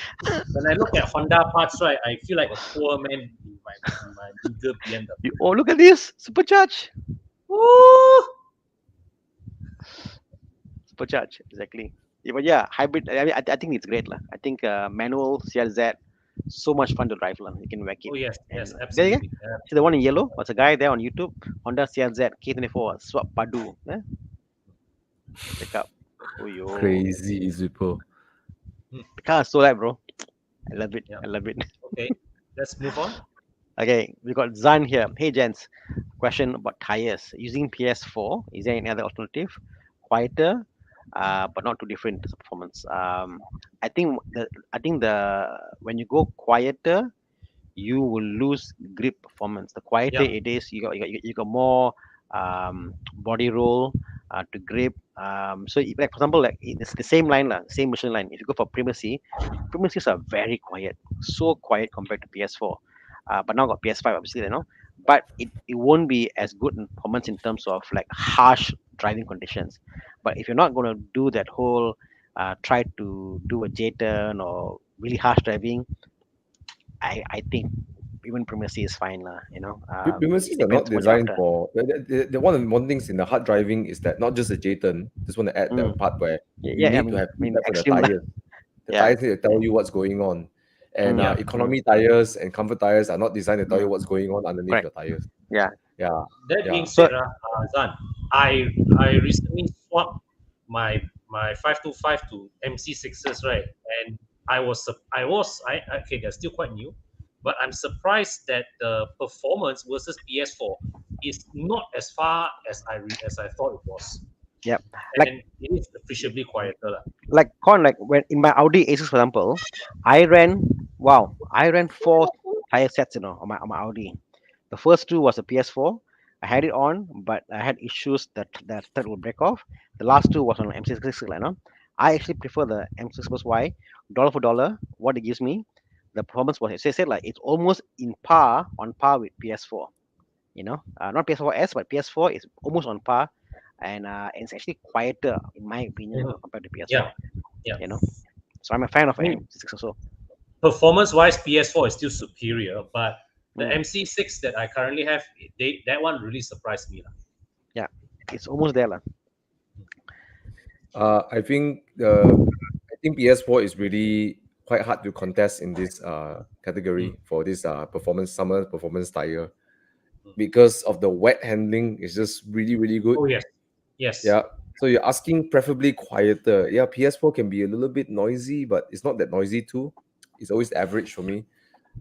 when I look at Honda parts, right, I feel like a poor man in my bigger BMW. Oh, look at this supercharge. Oh, Supercharge, exactly. But yeah, hybrid. I mean, I think it's great, lah. I think manual CLZ, so much fun to drive, lah. You can whack it. Oh yes, And yes, there you go. absolutely. See the one in yellow? What's a guy there on YouTube? Honda CLZ K24 Swap Padu. Eh? Check out. Oh yo, Crazy, super. the car is so light, bro. I love it. Yeah. I love it. Okay, let's move on. Okay, we got Zan here. Hey gents, question about tires. Using PS4, is there any other alternative? Quieter, but not too different in terms of performance. I think the when you go quieter, you will lose grip performance. The quieter Yeah. it is, you got more body roll to grip. Like for example, like it's the same line, same Michelin line. If you go for Primacy, Primacies are very quiet, so quiet compared to PS4. But now got PS5, obviously, But it won't be as good in performance in terms of like harsh driving conditions. But if you're not going to do that whole try to do a J-turn or really harsh driving, I think even Primacy is fine, lah. Premises It are not depends what you're designed after. for the one things in the hard driving is that not just a J-turn. Just want to add Mm. that part where Yeah, you yeah, need to have feedback from the extreme lah. tires. The Yeah. tires need to tell you what's going on. And Yeah. economy tires and comfort tires are not designed to tell you Mm. what's going on underneath Correct. your tires. Yeah. Yeah. That being So- said, Zan, I recently swapped my 525 to MC6s, right? And okay, they're still quite new, but I'm surprised that the performance versus PS4 is not as far as I thought it was. Yep. And it is appreciably quieter, lah. Like when in my Audi A6, for example, I ran 4 tire sets, on my Audi. The first two was a PS4. I had it on, but I had issues that third will break off. The last two was on M66, I actually prefer the M6 Y, dollar for dollar. What it gives me, the performance was, it said like it's almost on par with PS4. Not PS4S, but PS4 is almost on par, and it's actually quieter in my opinion Mhm. compared to PS4. Yeah, yeah. So I'm a fan of I mean, M6 also. Performance-wise, PS4 is still superior, but the Mm. MC6 that I currently have, that one really surprised me, lah. It's almost there, lah. I think PS4 is really quite hard to contest in this category for this summer performance tire because of the wet handling is just really really good. Oh yes, yes. Yeah. So you're asking preferably quieter. Yeah, PS4 can be a little bit noisy, but it's not that noisy too. It's always average for me.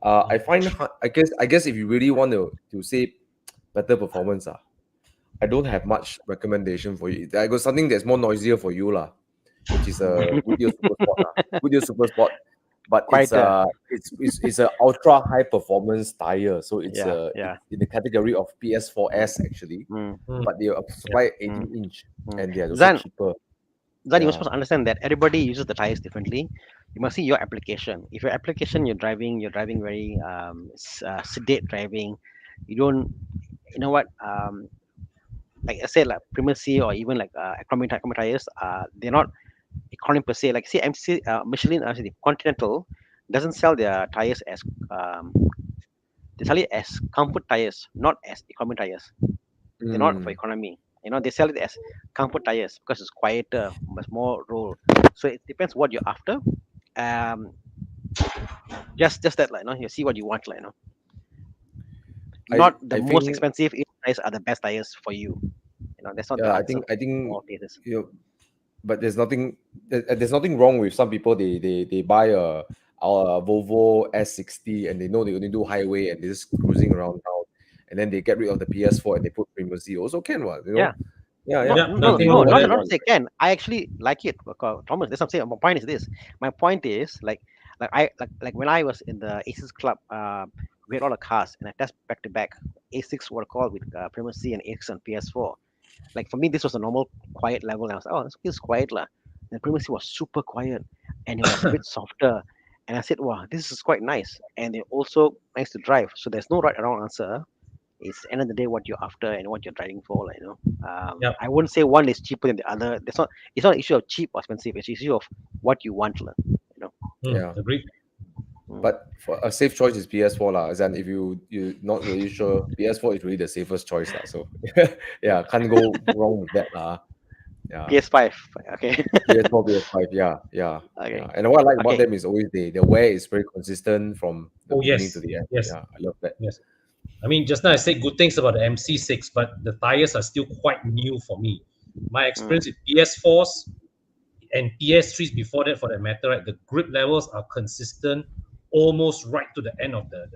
I find I guess if you really want to say better performance, I don't have much recommendation for you. I got something that's more noisier for you, lah, which is a Goodyear Super Sport, Goodyear Super Sport. But Quieter. it's a ultra high performance tire, so it's Yeah, yeah. in the category of PS4S actually. Mm. But they are supply 18-inch and they are also Zan, cheaper. Then you're Yeah. supposed to understand that everybody uses the tires differently. You must see your application. If your application you're driving very sedate driving. You don't, you know what? Like I said, like Primacy or even like economy tires, they're not economy per se. Like see, Michelin, the Continental doesn't sell their tires as they sell it as comfort tires, not as economy tires. They're not for economy. They sell it as comfort tires because it's quieter, much more roll. So it depends what you're after. Just that, like, you see what you want, like, Not the I most think- expensive tires are the best tires for you. That's not the Yeah, I answer think for all cases. but there's nothing wrong with some people. They buy a Volvo S60 and they know they only do highway and they're just cruising around town, and then they get rid of the PS4 and they put Primacy. Also can what, Yeah. yeah. Yeah, No, nothing no, wrong with not that. not to say can. I actually like it, Thomas. That's what I'm saying. My point is this. My point is like when I was in the A6 club, we had all the cars and I test back to back. A6 were called with Primacy and A6 and PS4. Like for me, this was a normal quiet level. And I was like, oh, this feels quiet lah. And Primacy was super quiet and it was a bit softer. And I said, wow, this is quite nice. And they're also nice to drive. So there's no right or wrong answer. It's end of the day what you're after and what you're driving for, like, Yep. I wouldn't say one is cheaper than the other. It's not an issue of cheap or expensive. It's an issue of what you want, like, Yeah. Agreed. But for a safe choice is PS4 lah. As in, if you're not really sure, PS4 is really the safest choice lah. So yeah, can't go wrong with that lah. Yeah. PS5. Okay. PS4, PS5. Yeah, yeah. Okay. Yeah. And what I like about Okay. them is always the wear is very consistent from the Oh beginning to yes, the end. yes, Yeah, I love that. yes. I mean, just now I said good things about the MC6, but the tires are still quite new for me. My experience with PS4s and PS3s before that, for that matter, right, the grip levels are consistent almost right to the end of their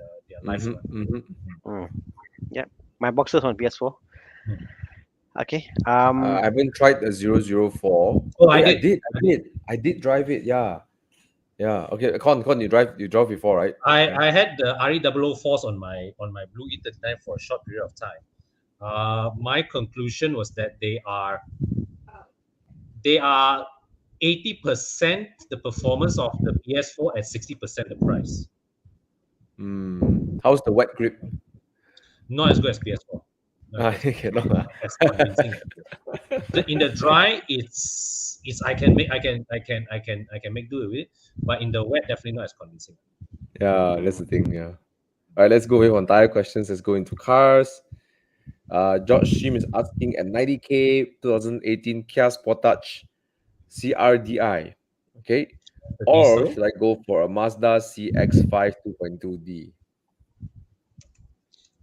life. Yeah. My boxers on PS4. Hmm. Okay. I haven't tried the 004. Oh, I Hey, did. I did drive it. Yeah, yeah. Okay, Con, you drove before, right? Yeah. I had the RE004s on my Blue E39 for a short period of time. My conclusion was that they are 80% the performance of the PS4 at 60% the price. How's the wet grip? Not as good as PS4. Not as good as Cannot. not as convincing as PS4. In the dry, it's I can make do with it, but in the wet, definitely not as convincing. Yeah, that's the thing. Yeah. All right, let's go with on tire questions. Let's go into cars. George Shim is asking at 90K 2018 Kia Sportage CRDI. Okay. The Or diesel. should I go for a Mazda CX-5 2.2D?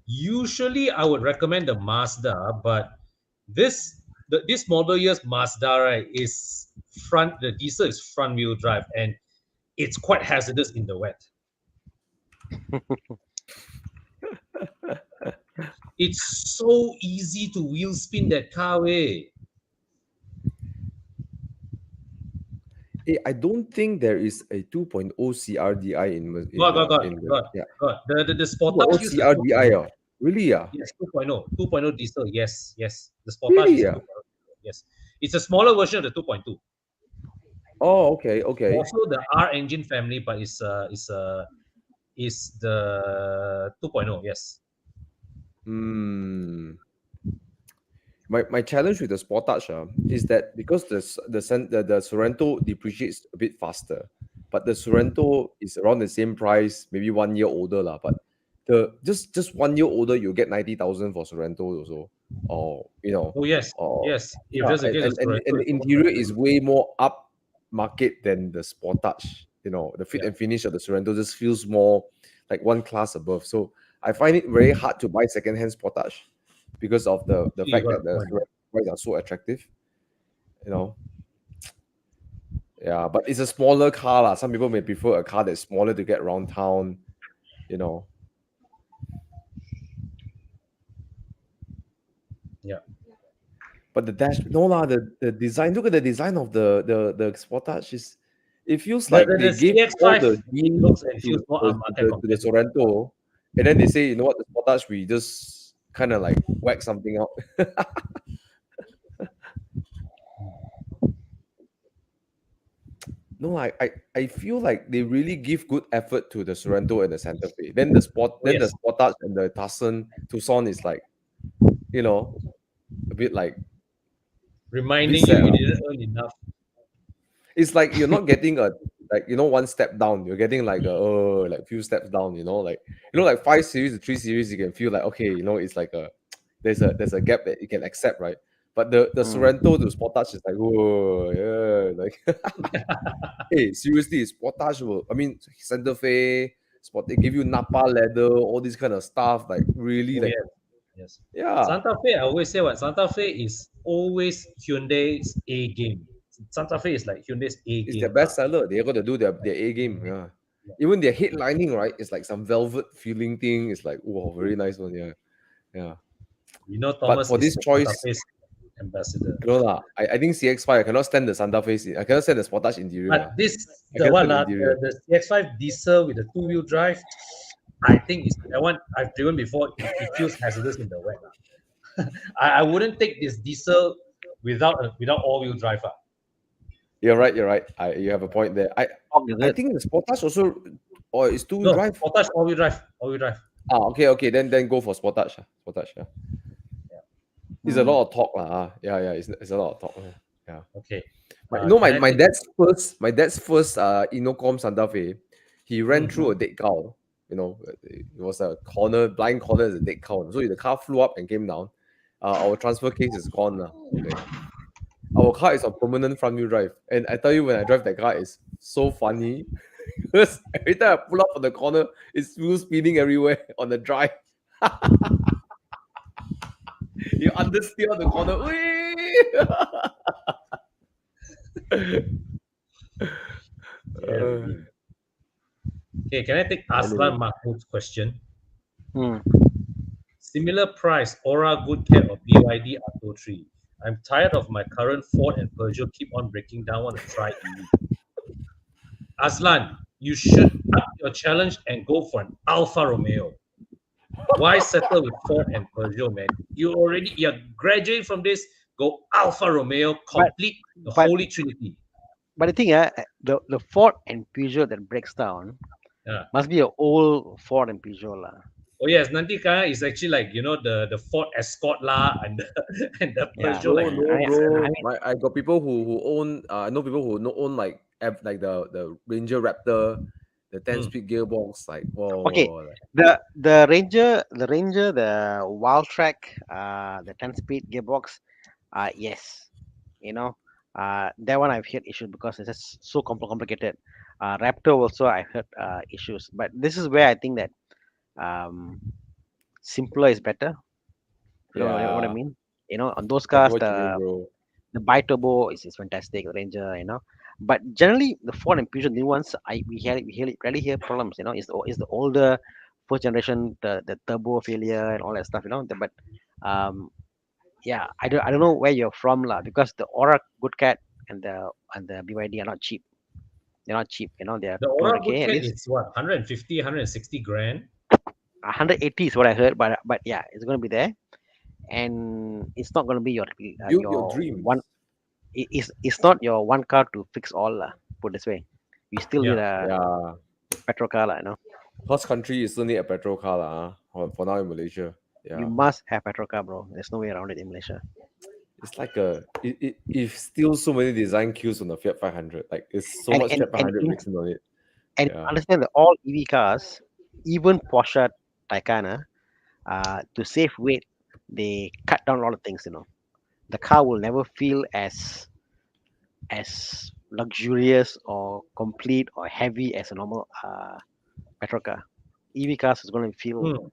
Usually, I would recommend the Mazda, but this model year's Mazda, right, is front. The diesel is front wheel drive, and it's quite hazardous in the wet. It's so easy to wheel spin that car way. Hey, I don't think there is a 2.0 CRDI Got. yeah. The 2.0 Sportage used the CRDI. 2.0. Really? Yeah. Yes, 2.0 diesel. Yes, yes. The Sportage Really? is a Yeah. 2.0. Yes, it's a smaller version of the 2.2. Oh, okay, okay. Also the R engine family, but is the 2.0. Yes. Hmm. My challenge with the Sportage is that because the Sorento depreciates a bit faster, but the Sorento is around the same price, maybe 1 year older lah. But the just 1 year older, you get 90,000 for Sorento also, or Oh yes, or yes. If yeah, that's the case, the and Sorento the is almost interior is identical. way more up market than the Sportage. The fit Yeah. and finish of the Sorento just feels more like one class above. So I find it very hard to buy second-hand Sportage because of the You fact got a that the point. prices are so attractive. You know, yeah, but it's a smaller car lah. Some people may prefer a car that's smaller to get around town. You know, Yeah. but the dash, no lah. The design. Look at the design of the Sportage. It feels like The they gave all CX5, the it genes looks and feels more market to the competitive. Sorento, and then they say, you know what, the Sportage we just kind of like whack something out. No, I feel like they really give good effort to the Sorrento and the Santa Fe. Oh Then the yes. Sportage and the Tucson is like, you know, a bit Reminding you sad. you didn't earn enough. It's like you're not getting a like one step down. You're getting like like few steps down. Like 5 series to 3 series, you can feel like okay, it's like there's a gap that you can accept, right? But the Sorrento to Sportage is like whoa, yeah, like hey, seriously, Sportage will. I mean, Santa Fe, Sport. They give you Napa leather, all this kind of stuff. Like really, Oh like yes. Yes. yeah, Santa Fe, I always say what Santa Fe is always Hyundai's A game. Santa Fe is like Hyundai's A it's their game best car. seller. They got to do their A game. Yeah, even their headlining, right? It's like some velvet feeling thing. It's like wow, very nice one. Yeah, yeah. You know, But Thomas for is this the Santa choice, Fe's ambassador. lah. I think CX-5. I cannot stand the Santa Fe. I cannot stand the Sportage interior. But this I the cannot one stand the interior. the CX5 diesel with the two-wheel drive, I think is that one I've driven before. It feels hazardous in the wet. I wouldn't take this diesel without all-wheel drive. You're right. You're right. You have a point there. Is I it? think the Sportage also, or it's two-wheel No, drive. Sportage all-wheel drive. All-wheel drive. Okay. Then go for Sportage. Sportage. Yeah. It's a lot of talk lah. Yeah. It's a lot of talk. Yeah. Okay. My, Can I my take? dad's first Inocom Santa Fe, he ran through a dead cow. It was a blind corner is a dead cow. So the car flew up and came down. Our transfer case is gone now. Okay. our car is a permanent front wheel drive, and I tell you, when I drive that car, it's so funny because every time I pull up on the corner, it's wheel spinning everywhere on the drive. You understeer on the corner. Yeah. Okay, can I take Anyway. Aslan Mahmood's question? Hmm. Similar price, Aura Good Cat or BYD Atto 3. I'm tired of my current Ford and Peugeot keep on breaking down. Want to try EV. Aslan, you should up your challenge and go for an Alfa Romeo. Why settle with Ford and Peugeot, man? You're graduating from this. Go Alfa Romeo, But complete the but holy trinity. but the thing, the Ford and Peugeot that breaks down Yeah. must be an old Ford and Peugeot lah. Oh yes, nanti kaya is actually like the Ford Escort lah and and the Yeah, Peugeot like No, I bro. mean, I got people who own. I know people who no own like like the Ranger Raptor, the 10-speed gearbox. Like, okay, whoa, like, the Ranger, the Wild Track, the 10-speed gearbox, yes, that one I've heard issues because it's just so complicated. Raptor also I've heard issues, but this is where I think that um, simpler is better. You know what I yeah. mean? On those I get cars, what you mean, bro. the bi-turbo is fantastic, Ranger. But generally, the Ford and Peugeot new ones, we rarely hear problems. Is the older first generation, the turbo failure and all that stuff. But um, yeah, I don't know where you're from lah, because the Aura Good Cat and the BYD are not cheap. They're not cheap. They are the Aura Good 200K at Cat least. is what 150, 160 grand. 180 is what I heard, but yeah, it's gonna be there, and it's not gonna be Build your your dreams. one. It's not your one car to fix all lah. Put this way, you still need Yeah. a Yeah. petrol car lah. Cross country, you still need a petrol car, for now in Malaysia. You Yeah. must have petrol car, bro. There's no way around it in Malaysia. It's like it steals so many design cues on the Fiat 500. Like, it's so And much and Fiat and 500 in, written on it. and Yeah. understand that all EV cars, even Porsche Taycan, to save weight, they cut down a lot of things. The car will never feel as luxurious or complete or heavy as a normal petrol car. EV cars is going to feel Hmm.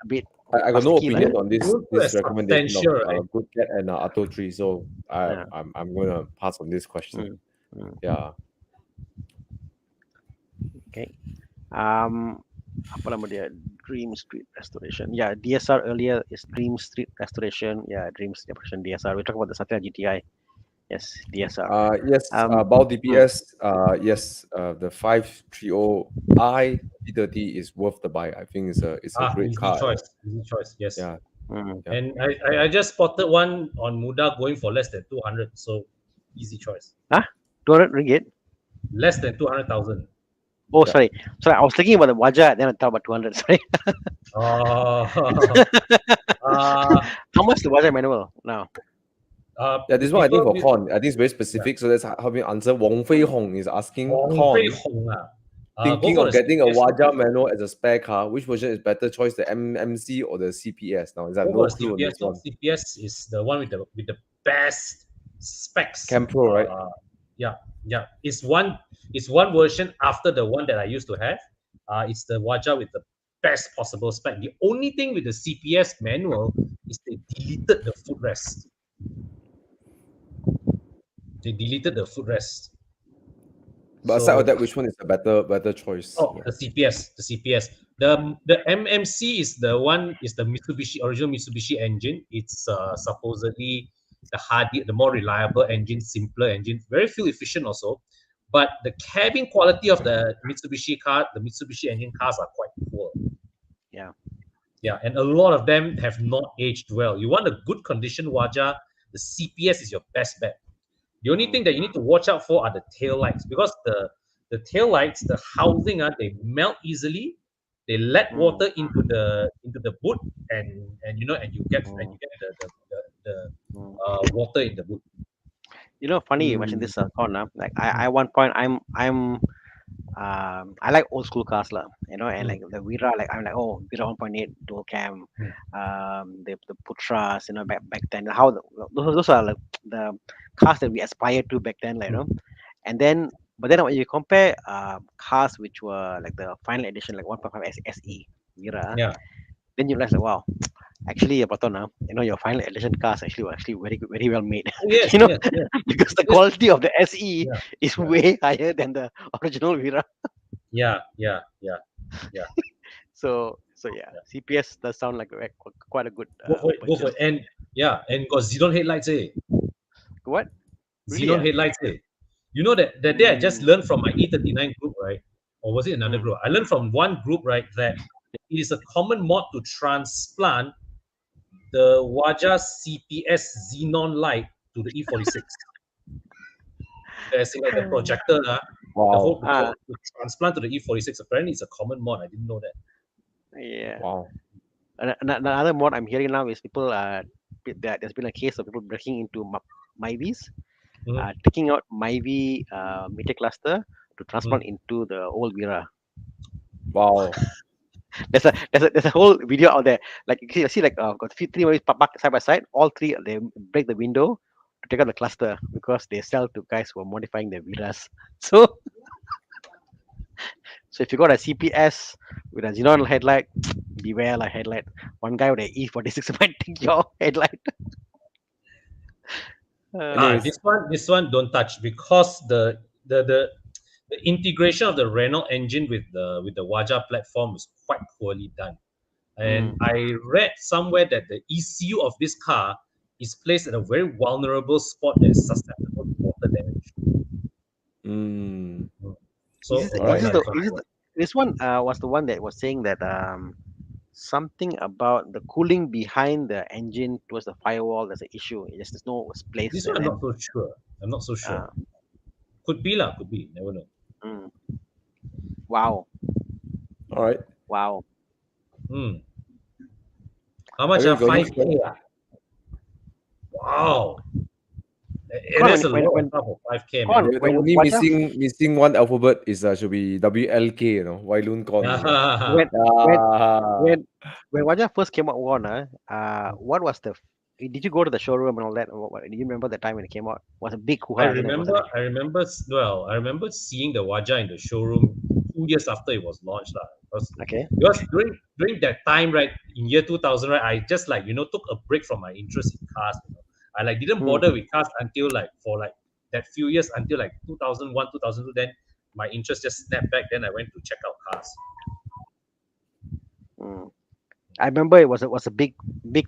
a bit I got no plasticky, I like. opinion mean, on it will feel this as recommendation of substantial, right? Good Cat and Atto 3, so Yeah. I'm gonna pass on this question. Mm. Yeah. Okay. Apa nama dia? Dream Street Restoration. Yeah, DSR earlier is Dream Street Restoration. Yeah, Dream Street Restoration DSR. We talk about the Satya GTI. Yes, DSR. Yes, Bao DPS, yes, the 530i P30 is worth the buy. I think it's a great Easy car. choice. Easy choice. Yes. Yeah. Mm. Yeah. And I just spotted one on Muda going for less than 200. So easy choice. 200 ringgit. Less than 200,000. Oh, Yeah. sorry. I was thinking about the Waja, then I thought about 200. Sorry. Oh. How much the Waja manual now? Yeah, this one I think for people- Con, I think it's very specific. So that's how we answer. Wong Fei Hong is asking Wong Con, Fei Hong thinking go for of the getting a CPS. Waja manual as a spare car. Which version is better choice, the MMC or the CPS? Now, is that Go no for clue on CPS. this one? CPS is the one with the best specs. Cam Pro, right? Yeah. It's one version after the one that I used to have. It's the Waja with the best possible spec. The only thing with the CPS manual is they deleted the footrest. They deleted the footrest. But aside of that, which one is the better choice? Oh, the CPS. The MMC is the Mitsubishi original Mitsubishi engine. It's supposedly the more reliable engine, simpler engine, very fuel efficient also. But the cabin quality of the Mitsubishi engine cars are quite poor. Yeah. Yeah, and a lot of them have not aged well. You want a good condition Waja, the CPS is your best bet. The only thing that you need to watch out for are the tail lights, because the tail lights, the housing, they melt easily. They let water into the boot, and you get the water in the boot. Funny you mentioned this, Con. Like I at one point I'm I like old school cars lah, and Mm. like the Vira, like I'm like, oh, Vira 1.8 dual cam, Mm. the Putras, back then, how those are like the cars that we aspired to back then, like, and then but then when you compare cars which were like the final edition, like 1.5 SE Vira, Yeah. then you realize like, wow, actually, Proton, your final edition cars actually were actually very good, very well made. Oh, yes, you know, yes, yes. because the Yes. quality of the SE Yeah. is Yeah. way higher than the original Vira. Yeah. Yeah. Yeah. So yeah, Yeah. CPS does sound like quite a good Go for it. Go for purchase. it. And yeah, and got xenon headlights. What? Really? Xenon headlights. You know that day I just Mm, learned from my E39 group, right? Or was it another mm. group? I learned from one group, right, that it is a common mod to transplant the Waja CPS xenon light to the E46. As in like the projector, the whole Wow. to transplant to the E46. Apparently, it's a common mod. I didn't know that. Yeah. Wow. Another mod I'm hearing now is people there's been a case of people breaking into Myvis, Mhm. taking out Myvi meter cluster to transplant Mm. into the old Vira. Wow. There's a whole video out there. Like you see like got three Myvis parked side by side. All three they break the window to take out the cluster because they sell to guys who are modifying their Viras. So if you got a CPS with a xenon headlight, beware like headlight. One guy with a E46 might take your headlight. Anyways, This one don't touch because the integration of the Renault engine with the Waja platform is quite poorly done. And Mm. I read somewhere that the ECU of this car is placed at a very vulnerable spot that is susceptible to water damage. mm, Mm. Is So this, all is right. this the is this, the, this one was the one that was saying that something about the cooling behind the engine towards the firewall. There's an issue. There's no place, this one and I'm then not so sure. I'm not so sure. uh, Could be lah, could be. Never know. mm, wow, All right. wow. Hmm. How much Anyway, are we got any 5K? Wow. Come on, That's a lot of when stuff for 5K, come on, man. the when only Waja missing one alphabet is should be WLK, Wailun Con, when when Ah, when Waja first came out, what was the? Did you go to the showroom and all that? Do you remember the time when it came out? Was a big I hoo-ha, isn't it? remember, Wasn't it? I remember seeing the Waja in the showroom 2 years after it was launched, lah. Okay. Because during that time, right, in year 2000, right, I just like took a break from my interest in cars. I like didn't Mm, bother with cars until like for like that few years until like 2001, 2002. Then my interest just snapped back. Then I went to check out cars. mm. I remember it was a big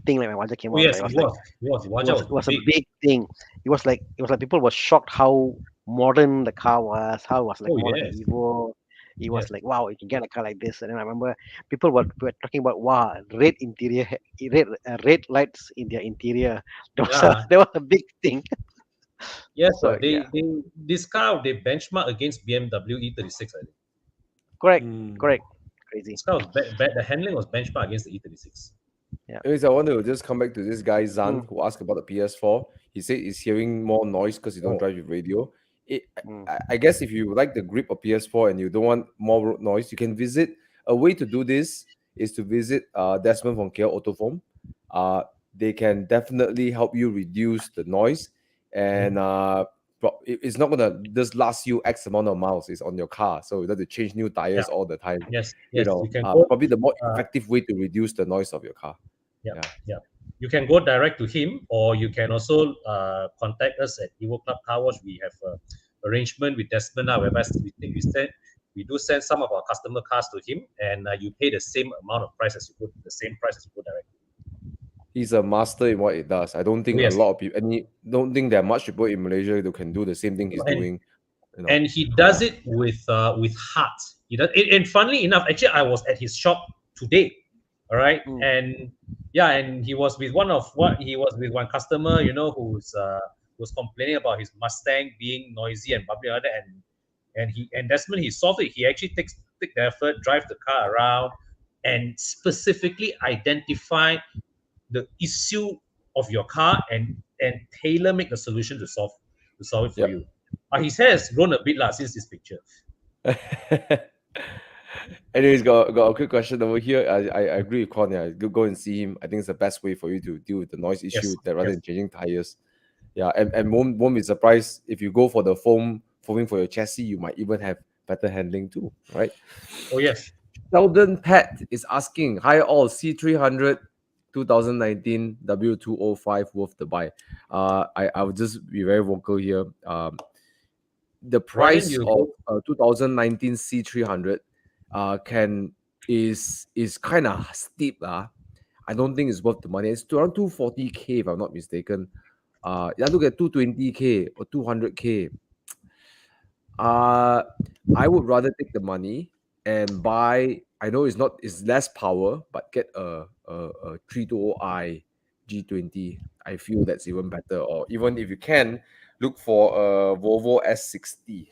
thing like when Waja came Oh out. yes, Like, it it was like was. It was. Waja was it was a big. big thing. It was like people were shocked how modern the car was, how it was like Oh more like an yes, Evo. It was yes. like wow, you can get a car like this. And then I remember people were talking about wow, red lights in their interior. There was a Yeah. there was a big thing. Yes, So but yeah, they this car they benchmark against BMW E36. I think correct, mm. correct, crazy. this car was the handling was benchmarked against the E36. Yeah. Anyways, I want to just come back to this guy Zan Mm, who asked about the PS4. He said he's hearing more noise because you don't Oh, drive with radio. It, mm, I guess if you like the grip of PS4 and you don't want more road noise, you can visit. A way to do this is to visit Desmond from KL Autofoam. They can definitely help you reduce the noise, and it's not gonna just last you X amount of miles. It's on your car, so you have to change new yeah, tires all the time. yes, yes. You can go. Probably the more Uh, effective way to reduce the noise of your car. yeah, Yeah. yeah. You can go direct to him, or you can also contact us at Evo Club Car Wash. We have a arrangement with Desmond now, whereby we do send some of our customer cars to him, and you pay the same amount of price as you go the same price as you go direct. He's a master in what it does. I don't Oh, think a yes, lot of people, don't think there are much people in Malaysia who can do the same thing he's and doing. and he does it with heart. He does, and funnily enough, actually, I was at his shop today. All right, mm, and yeah, and he was with one customer, who's was complaining about his Mustang being noisy and bubbly like that, and Desmond he solved it. He actually take the effort, drive the car around, and specifically identify the issue of your car and tailor make the solution to solve it for Yep. you. His hair has grown a bit since this picture. Anyways, got a quick question over here. I agree with Con. Yeah, go and see him. I think it's the best way for you to deal with the noise issue Yes, that rather yes. than changing tires. Yeah, and won't be surprised if you go for the foaming for your chassis, you might even have better handling too, right? Oh yes. Sheldon Pat is asking, hi all, C300 2019 W205 worth the buy. I will just be very vocal here. The Why don't price you of go? 2019 C300 is kind of steep. I don't think it's worth the money. It's around 240K if I'm not mistaken. Yeah, look at 220K or 200K. I would rather take the money and buy. I know it's less power, but get a 320i G20. I feel that's even better. Or even if you can, look for a Volvo S60.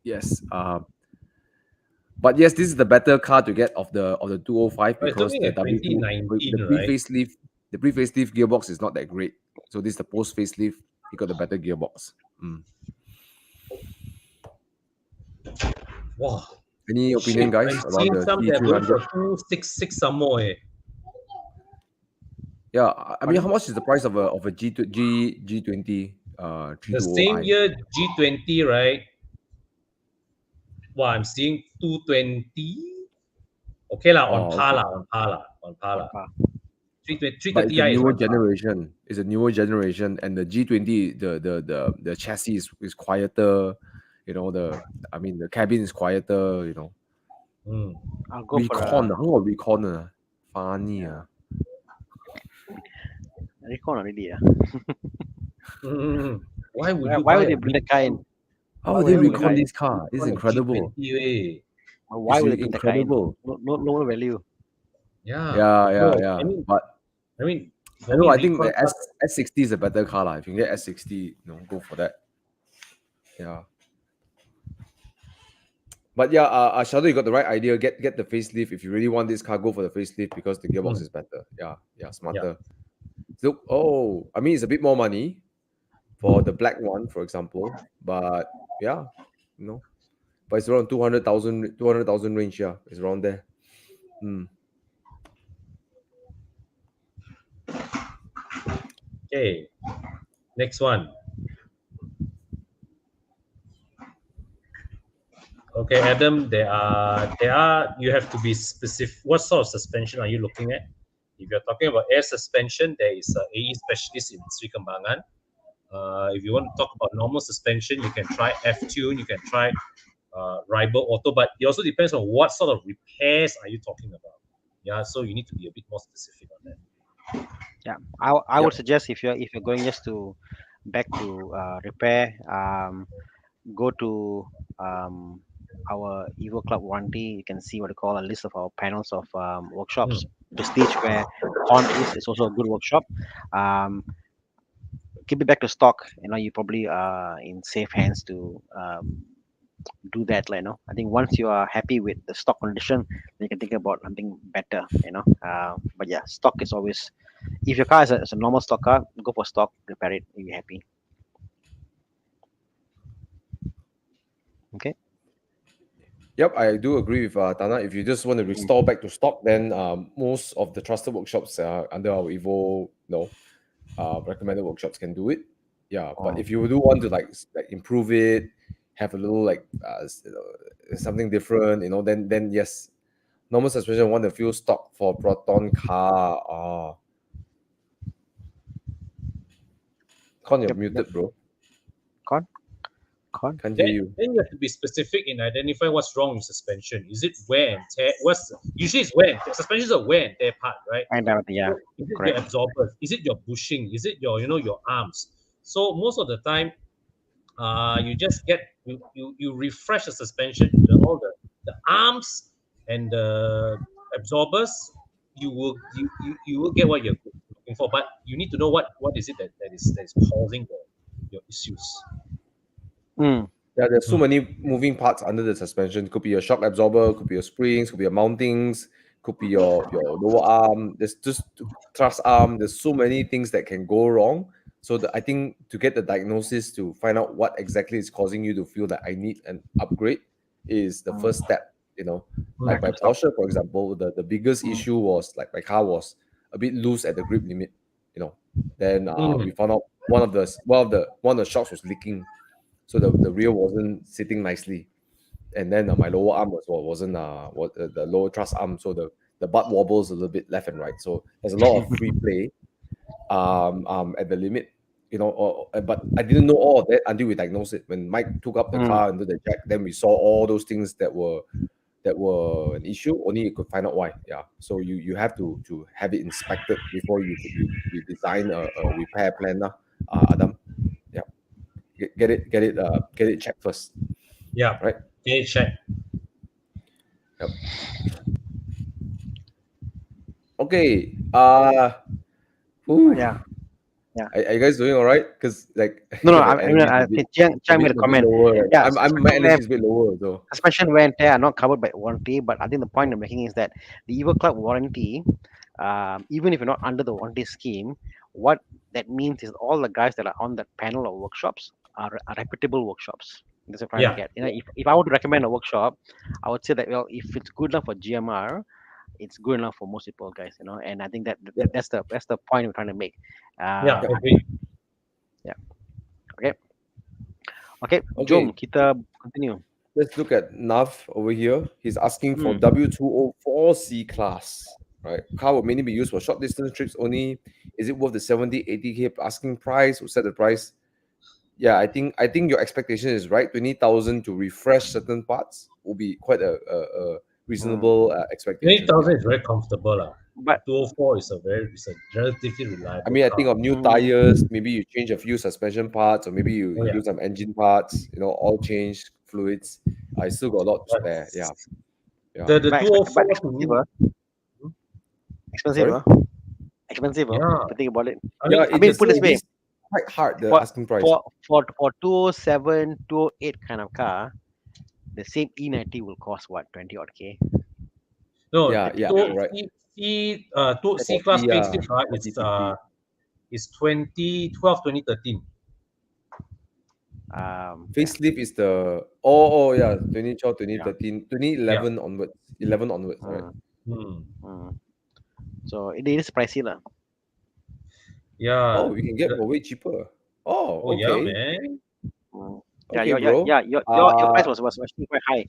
Yes. But yes, this is the better car to get of the 205 It's because looking the at W2 2019, the right? pre-facelift gearbox is not that great. So this is the post facelift. You got the better gearbox. Wow. Any opinion, Shit, I'm guys, about seeing the some that are going for C300? 266 some more. Yeah, I mean, how much is the price of a G20 The same 320i? year G20, right? Wow, I'm seeing 220. Okay lah, on Oh, par okay. lah, on par lah, on par On lah. par. But it's 320i is on par. It's a newer generation, and the G20, the chassis is quieter. You know, I mean, the cabin is quieter. You know, Hmm. I'll go for recon, a how about recon? Funny. yeah, Recon already. Yeah. Hmm. Why would you Why buy would a they bring the car in? How Why would would they they why bring would the you car recon in? this car? It's want a incredible. G20 way? Why It's would they bring the car in? incredible. No value. Yeah. Yeah, No, yeah. But I mean, I for know. me, I think recon the S60 is a better car, lah. If you can get S60, go for that. Yeah. But yeah, Shadow, you got the right idea. Get the facelift. If you really want this car, go for the facelift because the gearbox Hmm. is better. Yeah, Yeah. smarter. So, I mean, it's a bit more money for the black one, for example. But yeah, but it's around 200,000 range. Yeah, it's around there. Hmm. Okay. Next one. Okay, Adam. There are. You have to be specific. What sort of suspension are you looking at? If you're talking about air suspension, there is a AE specialist in Sri Kembangan. If you want to talk about normal suspension, you can try F-Tune, you can try Rival Auto, but it also depends on what sort of repairs are you talking about. Yeah, so you need to be a bit more specific on that. Yeah, I would Yep. suggest if you're going just to back to repair, go to our Evo Club warranty. You can see what they call a list of our panels of workshops. Hmm. Prestige, where Horn is also a good workshop. Um, Keep it back to stock. You probably are in safe hands to do that. I think once you are happy with the stock condition, then you can think about something better. But yeah, stock is always. If your car is a normal stock car, go for stock, repair it, you'll be happy. Okay. Yep, I do agree with Tana. If you just want to Mm. restore back to stock, then most of the trusted workshops under our Evo, recommended workshops can do it. Yeah, but Oh, if you do want to like improve it, have a little something different, then yes, normal suspension want to feel stock for Proton car. Con, you're yep. muted, bro. Con, con. Can't hear Then, you. then you have to be specific in identifying what's wrong with suspension. Is it wear and tear? Usually it's wear and tear. Suspension is a wear and tear part, right? And yeah, So is it your correct. absorbers? Is it your bushing? Is it your arms? So most of the time, you just get you refresh the suspension, all the arms and the absorbers. You will get what you're looking for, but you need to know what is it that is causing your issues. Mm. Yeah, there's so Hmm. many moving parts under the suspension. Could be a shock absorber, could be your springs, could be your mountings, could be your lower arm. There's just thrust arm. There's so many things that can go wrong. So I think to get the diagnosis to find out what exactly is causing you to feel that I need an upgrade, is the first step. Like by Porsche, for example, the biggest issue was like my car was a bit loose at the grip limit. Then we found out one of the shocks was leaking, so the rear wasn't sitting nicely, and then my lower arm wasn't the lower truss arm, so the butt wobbles a little bit left and right. So there's a lot of free play at the limit, but I didn't know all of that until we diagnosed it. When Mike took up the car and did the jack, then we saw all those things that were an issue. Only you could find out why. Yeah. So you have to have it inspected before you design a repair plan, Adam. Yeah. Get it checked first. Yeah. Right. Get it checked. Yep. Okay. Yeah. Are you guys doing all right? Because like No, I think Chiang made a comment. Lower, right? Yeah, my energy is a bit lower, so suspension wear and tear are not covered by warranty, but I think the point I'm making is that the Evo Club warranty, even if you're not under the warranty scheme, what that means is all the guys that are on that panel of workshops are reputable workshops. That's what I'm trying to get. If I were to recommend a workshop, I would say that, well, if it's good enough for GMR, it's good enough for most people, guys. And I think that's the point we're trying to make. Agree. Okay, jom kita continue. Let's look at Nav over here. He's asking for W204 C class. Right, car will mainly be used for short distance trips only. Is it worth the 70-80K asking price? We'll set the price. Yeah, I think your expectation is right. 20,000 to refresh certain parts will be quite a reasonable expectation. 20,000 is very comfortable. But 204 is a relatively reliable. I mean, I think car. of new tires. Maybe you change a few suspension parts, or maybe you do some engine parts. All change fluids. I still got a lot to spare. Yeah. The 204 expensive. Expensive. Yeah. To think about it. I mean, put it this way. Quite hard, the asking price. For 207, 208 kind of car, the same E90 will cost what, 20 odd K? No, right. C class facelift, right? It's 2012, 2013. Facelift is the 2012, 2013, 2011 onwards. 11 onwards, right? So it is pricey lah. Yeah. Oh, we can get for way cheaper. Oh, okay. Yeah, man. Okay, your price was actually quite high.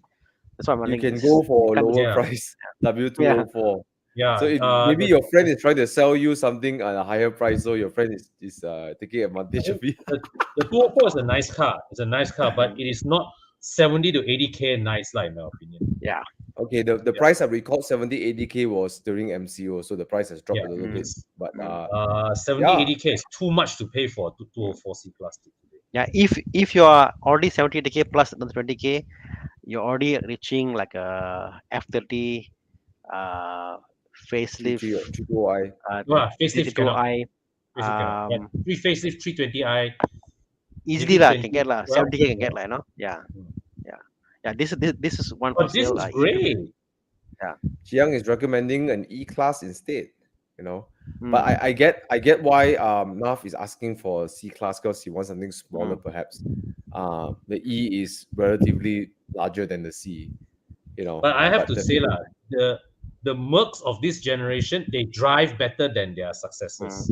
That's why I'm you wondering. can go for lower price W204. Yeah. So if maybe your friend is trying to sell you something at a higher price, so your friend is taking advantage of it. The 204 is a nice car. It's a nice car, but it is not 70 to 80K nice, in my opinion. Yeah. Okay, the price I recall 70-80K was during MCO, so the price has dropped a little bit. But 70-80K is too much to pay for 204 C class today. Yeah, if you are already 70K plus another 20K, you're already reaching like a F30 facelift. 320i. Facelift 320i. Three facelift 320i. Easily lah, can get lah. 70K can get lah, Yeah. This is one for this sale. is great. Yeah. Chiang is recommending an E class instead. But I get why Nav is asking for C class because he wants something smaller, perhaps. The E is relatively larger than the C. But I have to say the Mercs of this generation, they drive better than their successors.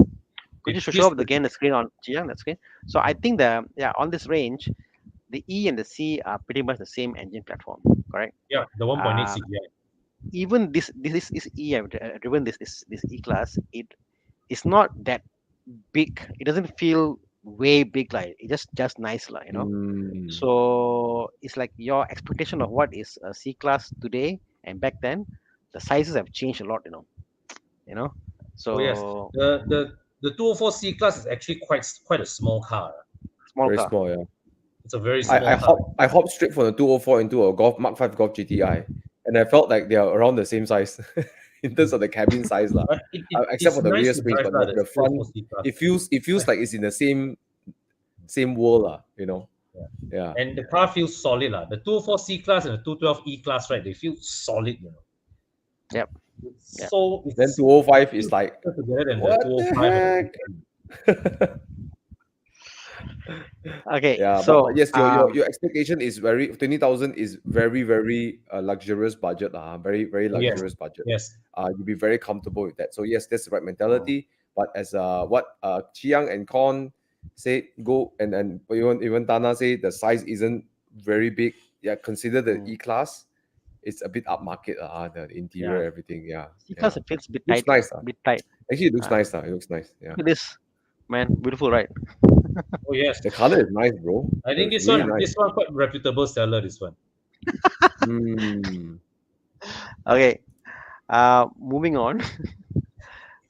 Could you show up again the screen on Chiang, that screen? So I think on this range, the E and the C are pretty much the same engine platform, correct? Yeah, the 1.8 CGI. Even this E, I've driven this E class, it's not that big. It doesn't feel way big, like it's just nice, So it's like your expectation of what is a C class today and back then, the sizes have changed a lot, So yes, the 204 C class is actually quite a small car. Very small, yeah. It's a very small car. I hopped straight from the 204 into a Mark 5 Golf GTI, and I felt like they are around the same size in terms of the cabin size, except for the rear space, but the front, it feels like it's in the same world, Yeah. And the car feels solid, The 204 C class and the 212 E class, right? They feel solid, Yep. So then 205 is like together than what the 205. Okay, Yeah, so but yes, your expectation is very 20,000 is very luxurious budget, very Oh, yes, luxurious budget. yes. You'll be very comfortable with that. So yes, that's the right mm, mentality. But as what Chiang and Con say, go and even Tana say the size isn't very big. Yeah, consider the mm, E class. It's a bit upmarket, the yeah, interior, everything. Yeah, because yeah. it feels a bit Looks tight, nice, bit tight. Actually, it looks Uh, nice, It looks nice. Yeah. look at this, man, beautiful, right? Oh, yes. The color is nice, bro. I think It's really nice. this one quite reputable seller. This one. Mm. Okay, moving on.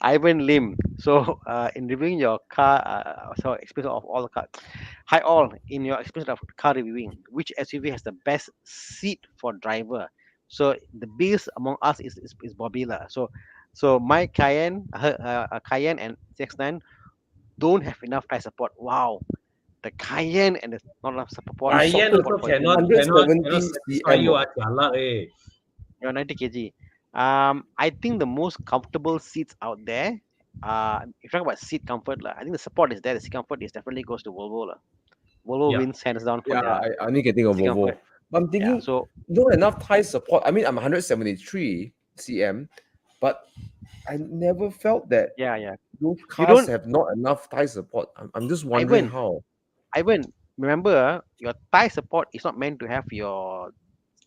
Ivan Lim. So, in reviewing your car, so experience of all the car, hi all. In your experience of car reviewing, which SUV has the best seat for driver? So the biggest among us is Bobby lah. So my Cayenne, Cayenne and CX-9 don't have enough tire support. Wow, the Cayenne and the not enough support. The Cayenne shortest also For you. cannot 170 satisfy cm. you, Jalak, eh. You're 90 kg. I think the most comfortable seats out there. If you talk about seat comfort, I think the support is there. The seat comfort is definitely goes to Volvo. Volvo Yeah. wins hands down for Yeah, their I only can think of seat Volvo. comfort. But I'm Yeah. thinking So not enough thigh support. I mean, I'm 173 cm, but I never felt that yeah. those You cars don't, have not enough thigh support. I'm just wondering Ivan. how. Ivan. Remember, your thigh support is not meant to have your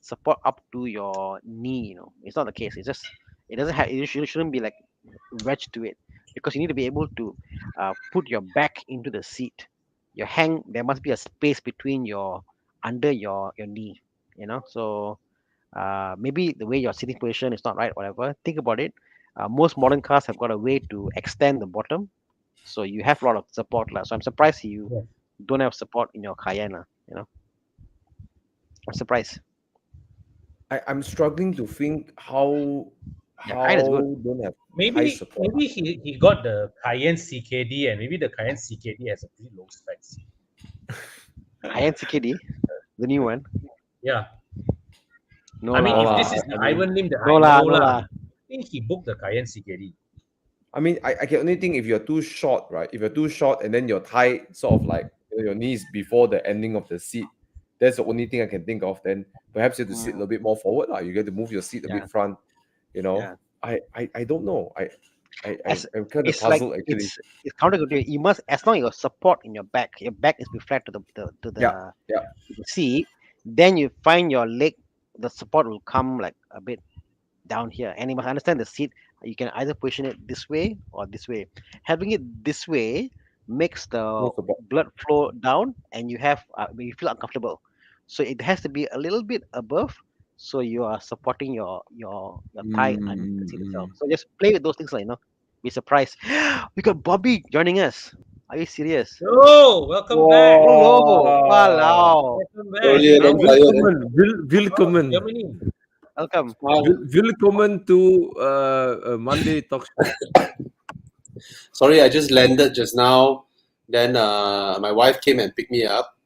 support up to your knee. It's not the case. It's just it doesn't have. It shouldn't be like wedged to it because you need to be able to put your back into the seat. Your hang there must be a space between your under your knee. So maybe the way your sitting position is not right. Whatever. Think about it. Most modern cars have got a way to extend the bottom, so you have a lot of support lah. So I'm surprised you Yeah. don't have support in your Cayenne lah. I'm surprised. I'm struggling to think how Yeah, Cayenne is good. don't have high Maybe support. he got the Cayenne CKD, and maybe the Cayenne CKD has a pretty low specs. Cayenne CKD, the new one. Yeah. No I mean, lah. if this is the I mean, Ivan Lim that No I lah, know no lah, lah. I think he booked the Cayenne CKD. I mean, I can only think if you're too short, right? If you're too short and then your thigh sort of like your knees before the ending of the seat, that's the only thing I can think of. Then perhaps you have to sit a little bit more forward. You get to move your seat a Yeah. bit front. Yeah. I don't know. As- I'm kind of It's like puzzled actually. it's counterintuitive. You must, as long as your support in your back is be flat to the Yeah. to the seat, then you find your leg, the support will come like a bit down here. And you must understand the seat. You can either position it this way or this way. Having it this way makes the No support. blood flow down, and you you feel uncomfortable. So it has to be a little bit above, so you are supporting your thigh and the seat itself. So just play with those things, be surprised. We got Bobby joining us. Are you serious? Oh, welcome back. Hello, wow, Welcome back. Sorry, I don't How- tired. Willkommen. Germany. welcome. Willkommen to Monday Talk Show. Sorry, I just landed just now. Then my wife came and picked me up.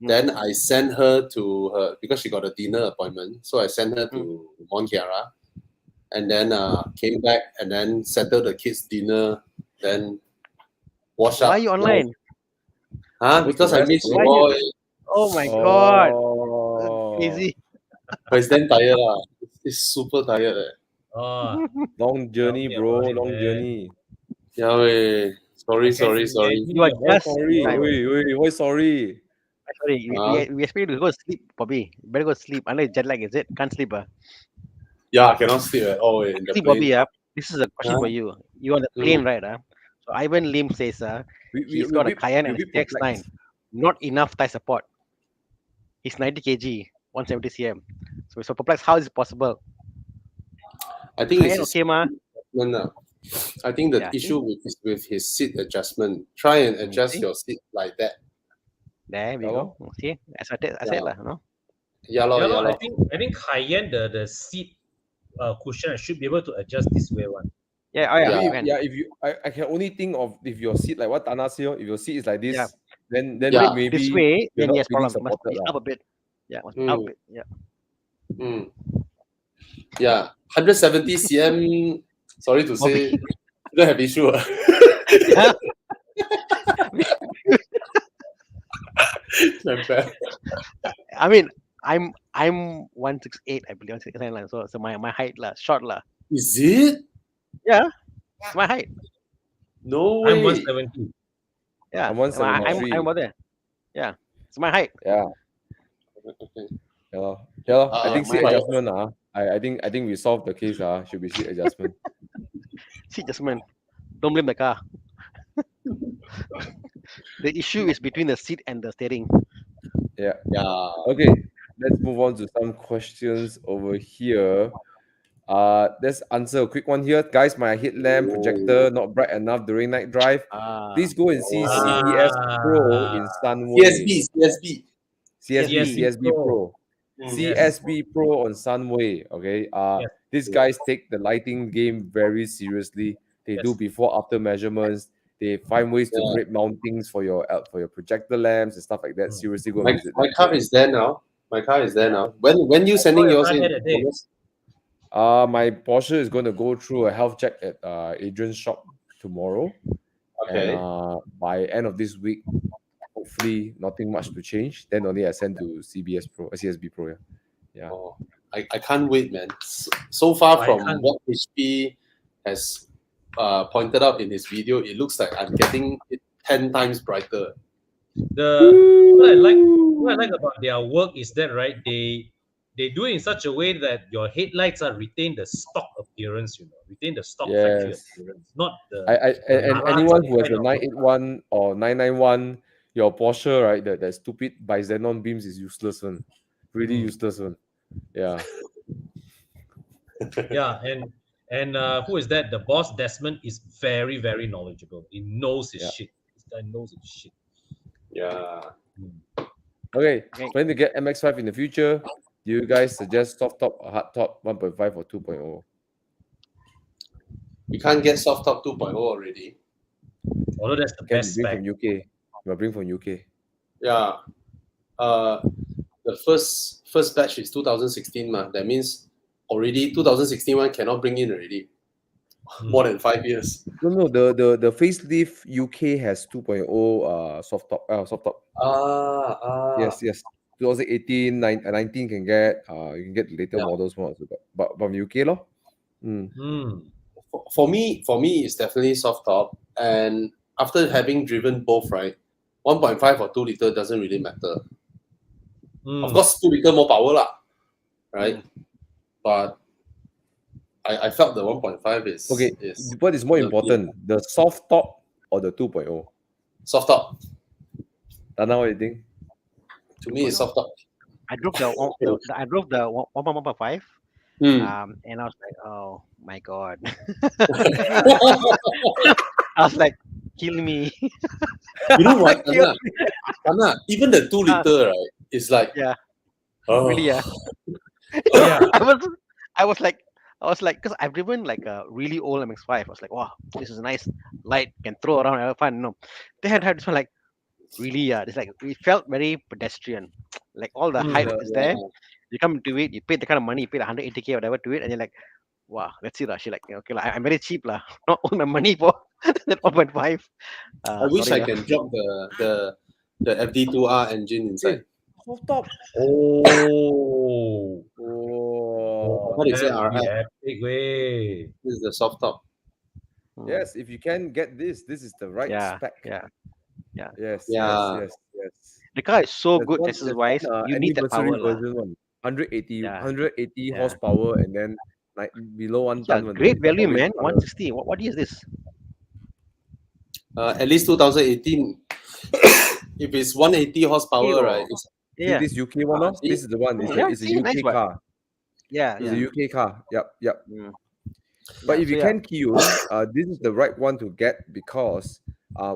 Then I sent her to her because she got a dinner appointment. So I sent her to Mont Kiara, and then came back and then settled the kids' dinner. Then wash up. Why are you online? Because I miss you Why all. Oh my god, Oh, crazy. But it's damn tired lah. It's super tired. Oh, long journey, Tell me bro. about it, Long man. journey. Yeah, weh. Sorry. You are Why just sorry? right. Why sorry? Sorry, we expect you to go sleep, Bobby. Better go sleep. Unless jet lag, is it? Can't sleep. Yeah, I cannot sleep at all in the Sleep, plane. Bobby. This is a question for you. You on the plane, right? So Ivan Lim says, he's got a Cayenne and a CX-9. Not enough thigh support. He's 90 kg, 170 cm. So we're so perplexed. How is it possible? I think Cayenne, it's okay, ma? I think the Yeah. issue is with his seat adjustment. Try and adjust see? your seat like that. There we Yeah, go. See, I said lah, no? Yeah, lor. I think Cayenne the seat cushion should be able to adjust this way one. Yeah, oh yeah, Yeah. you can. If you, I can only think of if your seat like what Tana said, if your seat is like this, Yeah. then Yeah. maybe This way, you're then not yes, feeling problem. Must supported be lah. up a bit. Yeah, must be up a bit. Yeah. Yeah, 170 cm. Sorry to say, don't have issue. Yeah. I mean, I'm 168, I believe, 169 lah. So my height lah, short lah. Is it? Yeah, it's my height. No I'm way. 170. Yeah, I'm 173. I'm about there. Yeah, it's my height. Yeah. Okay. Yeah, lor. I think my seat height. adjustment. I think we solved the case. Should be seat adjustment. Seat adjustment. Don't blame the car. The issue is between the seat and the steering. Yeah. Yeah. Okay, let's move on to some questions over here. Let's answer a quick one here. Guys, my headlamp projector not bright enough during night drive. Please go and see CBS Pro in Sunway. CSB. CSB Pro. CSB Pro on Sunway. Okay. These guys take the lighting game very seriously. They do before after measurements. They find ways to create mountings for your projector lamps and stuff like that. Seriously, go and visit My them. car is there now. When you sending yours in? Thomas? My Porsche is going to go through a health check at Adrian's shop tomorrow. Okay. And by end of this week, hopefully nothing much to change. Then only I send to CSB Pro. Yeah. Oh, I can't wait, man. So far I from can't. what HP has pointed out in his video, it looks like I'm getting it 10 times brighter. What I like about their work is that they do it in such a way that your headlights retain the stock appearance, retain the stock factory Yes. appearance, not the. And Malas anyone who has kind a of 981 or 991, your Porsche, right? That stupid bi-xenon beams is useless one. Really useless one. Yeah. Yeah, and who is that? The boss Desmond is very, very knowledgeable. He knows his shit. This guy knows his shit. Yeah. Okay. When to get MX5 in the future, do you guys suggest soft top or hard top 1.5 or 2.0? You can't get soft top 2.0 already. Although that's the Can best bring spec. from UK. We'll bring from UK. Yeah. The first batch is 2016, ma. That means already 2016 one cannot bring in already. More than 5 years. No. The facelift UK has 2.0 soft top. Yes. 2018, 19 can get. You can get the later models more also, but from UK lor. For me, it's definitely soft top. And after having driven both, right, 1.5 or 2 liter doesn't really matter. Of course, 2 liter more power lah, right? But I felt the 1.5 is Okay. is What is more important, the soft top or the 2.0? soft top. Thana, what do you think? To me, it's soft top. I drove the 1.5. And I was like, oh my god. I was like, kill me. You know what, Anna, even the 2 liter, right, is like, Yeah. oh. Really, yeah. Yeah. I was like, because I've driven like a really old MX5. I was like, wow, this is a nice light, can throw around, have fun. No, they had this one like, really, it's like it felt very pedestrian. Like all the hype is there. You come to it, you pay the kind of money, you pay 180k or whatever to it, and you're like, wow, that's it. She like, okay, like, I'm very cheap lah. Not all my money for that 1.5. I wish I can drop the FD2R engine inside. Soft top. Oh. What is it? That'd be RF? epic way. This is the soft top. Yes, if you can get this is the right spec. Yes. The car is so There's good. one- This is there's why one, you need that anniversary power lah. version one. 180 Yeah. horsepower and then like below 1 Yeah, ton. one. great value, Orange man. colour. 160. What year is this? At least 2018. If it's 180 horsepower, Evo. right? It's, Yeah. This UK one, no? This is the one. It's a see, UK nice one. car. Yeah. It's a UK car. Yep. Mm. But Yeah, if you so yeah. can Kiyun, this is the right one to get because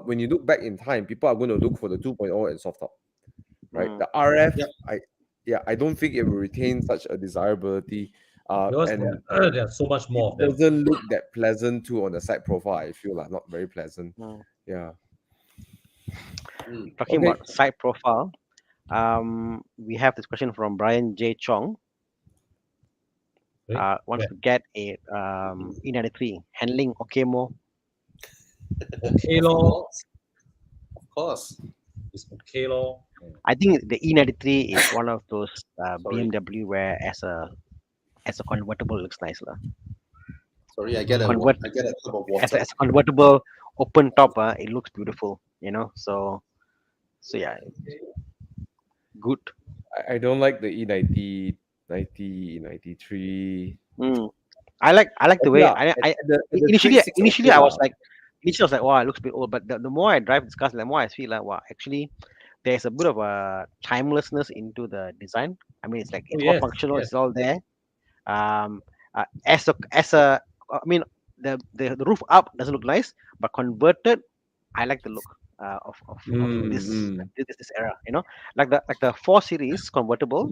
when you look back in time, people are going to look for the 2.0 and soft top, right? The RF, I don't think it will retain such a desirability. Because And there's so much more of it them. doesn't look that pleasant too on the side profile. I feel like not very pleasant. Yeah. Talking Okay. about side profile, we have this question from Brian J. Chong. Wants to get a E93 handling okay more. Okay, lor. of course. It's okay, lor. I think the E93 is one of those BMW where as a convertible looks nice lah. Sorry, I get a Convert I get a cup of as water. a convertible open top, it looks beautiful, So yeah, good. I don't like the E90, 90, E93. I like the way Yeah, I the initially 36 initially okay I was lah. like wow, it looks a bit old, but the more I drive this car, the more I feel like wow, actually there's a bit of a timelessness into the design. I mean, it's like it's all yes, functional, yes. it's all there. I mean, the roof up doesn't look nice, but converted, I like the look of this, this era. Like the 4 Series convertible,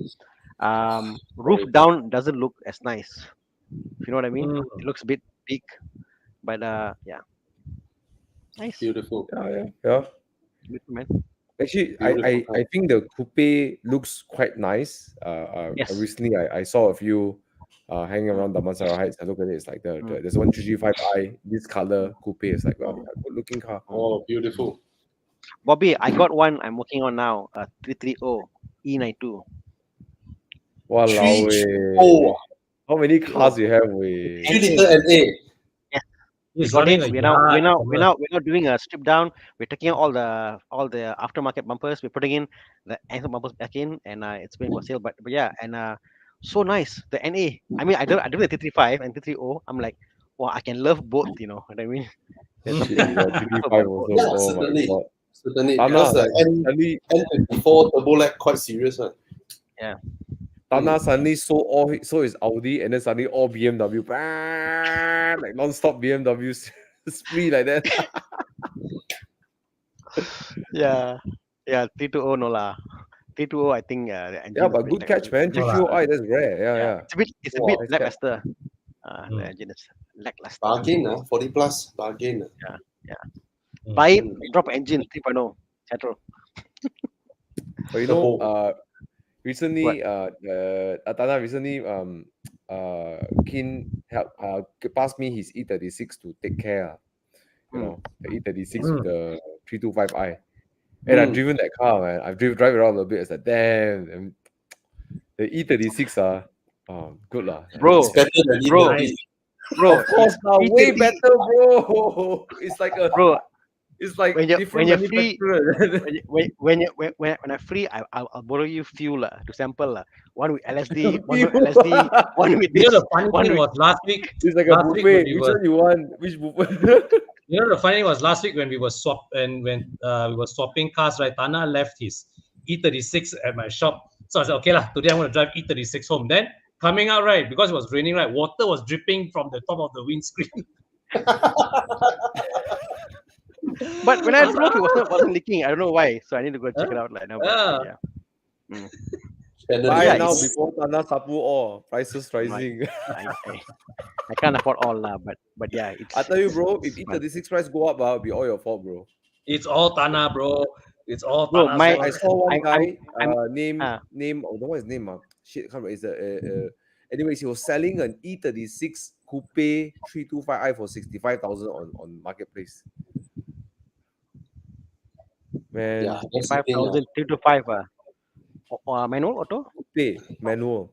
roof down doesn't look as nice. If you know what I mean, it looks a bit big, but yeah, nice, Beautiful. Yeah. beautiful, man. Actually, Beautiful I think the coupe looks quite nice. Yes. Recently I saw a few hanging around Damansara Heights. I look at it, it's like there's one 335i, this color coupe is like, wow, good looking car. Oh, beautiful. Bobby, I got one I'm working on now, 330 E92. Walao Oh, how many cars you have? We 3 liter NA. We He's got running it. a We're yard. now doing a strip down. We're taking out all the aftermarket bumpers. We're putting in the anchor bumpers back in, and it's been for sale. But yeah, and so nice. The NA. I mean, I do the 335 and 330. I'm like, well, I can love both. You know what I mean? There's shit, something you got 335 also. Yeah, Oh certainly. my god. Certainly. Tana, Because the suddenly N54 turbo lag quite serious one. Tana suddenly so is Audi, and then suddenly all BMW, like non-stop BMW spree like that. yeah, 320 no lah. 320, I think the engine. Yeah, is a but bit good like- catch, man. No lah. 330i, that's rare. Yeah. It's a Wow, bit nice catch. lackluster. Mm. The engine is lackluster. Bargain, 40 plus. Bargain. Buy it, drop engine 3.0. Settle. But you The know, whole- recently, Tana recently, Kin passed me his E36 to take care. You know, the E36 with the 325i. And I've driven that car, man. I've drive around a bit. It's like, damn, and the E36 good lah. Bro, It's better than bro, E30. bro, Of course, now way better, bro. It's like bro. it's like When different you're free, manufacturer. when I'm free, I'll borrow you fuel to sample one with LSD, one with Fuel. LSD, one with You this. know the funny one thing with- was last week. It's like a Last week when buffet. we Which were- one you want? Which buffet? You know the funny thing was last week when we were when we were swapping cars, right? Tana left his E36 at my shop, so I said, okay lah, today I'm gonna drive E36 home. Then coming out, right, because it was raining, right, water was dripping from the top of the windscreen. But when I drove, it wasn't leaking. I don't know why, so I need to go check it out like now. But, Yeah. Standard Buy Yeah, now price. before Tana Sapu all prices rising. I can't afford all lah. But yeah, it's. I tell you, bro, if it's fun. E36 price go up, it'll be all your fault, bro. It's all Tana, bro. It's all Bro, Tana's my- fault. I saw one guy I'm- name ah. oh, don't know what his name shit, I can't remember. It's anyways, he was selling an E36 coupe 325i for 65,000 on marketplace. Man, Yeah, that's the thing, 5,000 3 to 5 manual auto. coupe manual.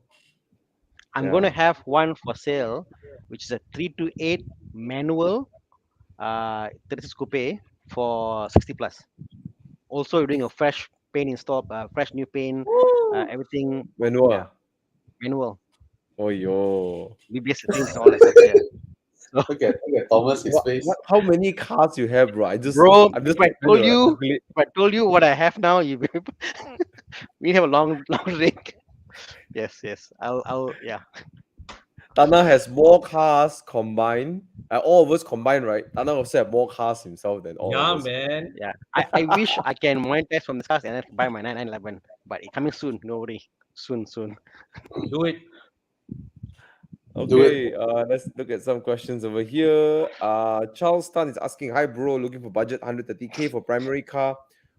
I'm Yeah. gonna have one for sale, which is a 328 manual 36 coupe for 60 plus. Also, you're doing a fresh paint install, fresh new paint, everything Manual. Yeah. manual. Oh yo. BBS things all that stuff there. Look at Thomas' face. How many cars you have, bro? I'm just If I trying told to you, calculate. if I told you what I have now, we have a long rig. Yes. I'll yeah. Tana has more cars combined. All of us combined, right? Tana also have more cars himself than all Yeah, of us. man. Yeah, I wish I can monetize from the cars and then buy my 9911, but it's coming soon. No worry, soon. Do it. Okay, let's look at some questions over here. Charles Tan is asking, hi bro, looking for budget 130k for primary car.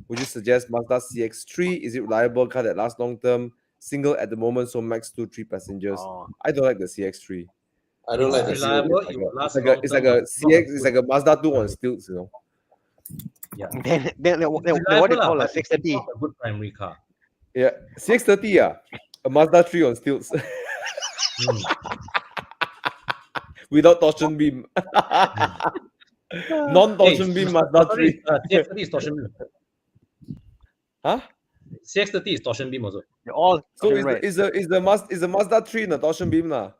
Would you suggest Mazda CX-3? Is it reliable car that lasts long term? Single at the moment, so max 2-3 passengers. Oh, I don't like the CX-3. I don't like It's the reliable. It's It will last like a long term, CX. It's like a Mazda 2 on stilts, you know. Yeah. Then what Reliable they call lah, a but it's 630. not a good primary car. Yeah, CX-30 a Mazda 3 on stilts Mm. without torsion beam. Non-torsion beam Mazda 3. CX-30 is torsion beam. Huh? CX-30 is torsion beam also. They're all So right. is the Mazda 3 in the torsion beam lah?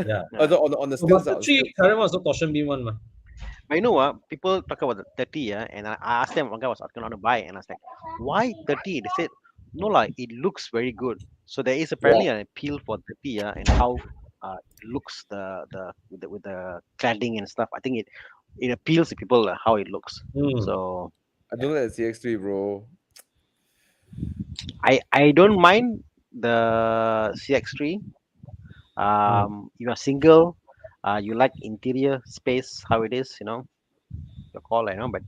Yeah. On the So stills. Mazda 3 current one also torsion beam one. But you know what? People talk about the 30, and I asked them, one guy was asking on to buy, and I was like, why 30? They said, no, like it looks very good. So there is apparently an appeal for 30, and how it looks with the cladding and stuff. I think it appeals to people how it looks. Mm. So I don't like the CX-3, bro. I don't mind the CX3. You are single, you like interior space, how it is, your call, I know, but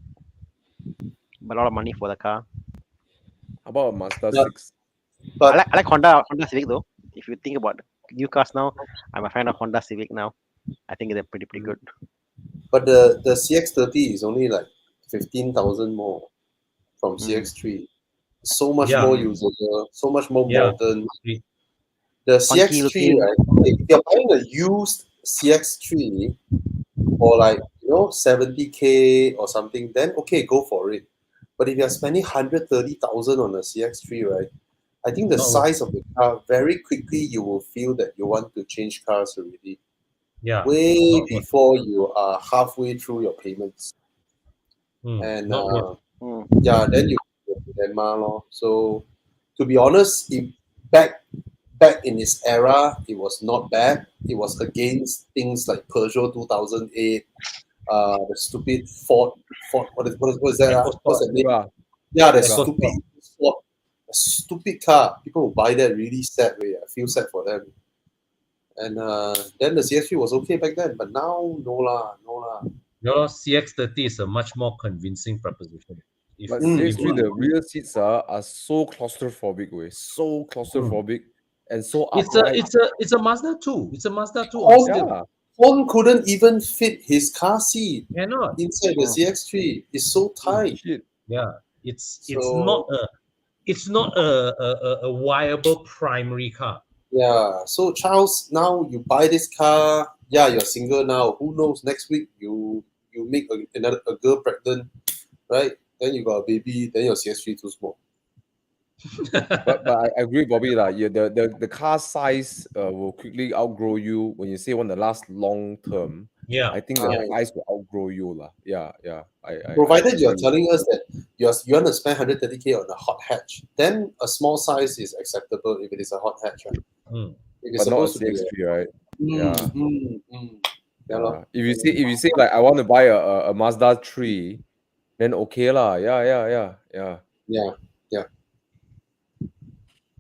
a lot of money for the car. How about a Mazda Yeah. 6? But I like Honda Civic though. If you think about new cars now, I'm a fan of Honda Civic now. I think they're pretty good. but the CX-30 is only like 15,000 more from CX-3. So much Yeah. more usable, so much more Yeah. modern. Agree. The Funky CX3, looking. right? If you're buying a used CX3 for like 70K or something, then okay, go for it. But if you're spending 130,000 on a CX3, right? I think the Not size of the car, very quickly you will feel that you want to change cars already. Yeah. Way Not worth. before you are halfway through your payments. And Not worth. yeah, then you dilemma lor. So to be honest, back in its era, it was not bad. It was against things like Peugeot 2008, the stupid Ford. What is that? What's that name? Touran. Yeah, the Eco stupid Ford, a stupid car. People who buy that really sad way. I feel sad for them. And then the CX3 was okay back then, but now no lah. Your CX-30 is a much more convincing proposition. If But Mm. CX-3, the rear seats are so claustrophobic, way. So claustrophobic and so upright. it's a Mazda 2. It's a Mazda 2 on still. Yeah. Horn couldn't even fit his car seat Cannot. inside the CX3. It's so tight. Shit. Yeah. It's So- not a viable primary car. Yeah. So Charles, now you buy this car. Yeah, you're single now. Who knows? Next week you make a girl pregnant, right? Then you got a baby. Then your CX3 too small. But I agree, Bobby. Yeah, the car size will quickly outgrow you when you say want to last long term. Yeah. I think the size will outgrow you. Yeah. Provided you're agree. telling us that you want to spend 130K on a hot hatch, then a small size is acceptable if it is a hot hatch, right? Mm. If it's But not a supposed to be CX3, right? Yeah, lor. If you say like I want to buy a Mazda 3, then okay lah. Yeah. Yeah.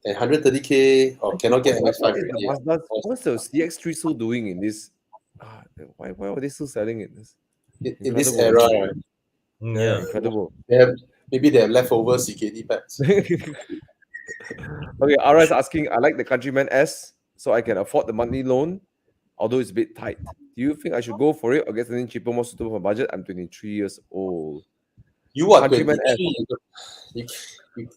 And 130K or cannot get What MX5 is the already. Mazda? What's the CX3 still doing in this? Why are they still selling it? In this era, Incredible. right? Yeah. Incredible. Maybe they have leftover CKD packs. Okay, RS is asking, I like the Countryman S, so I can afford the monthly loan, although it's a bit tight. Do you think I should go for it or get something cheaper, more suitable for budget? I'm 23 years old. You are Countryman 23. You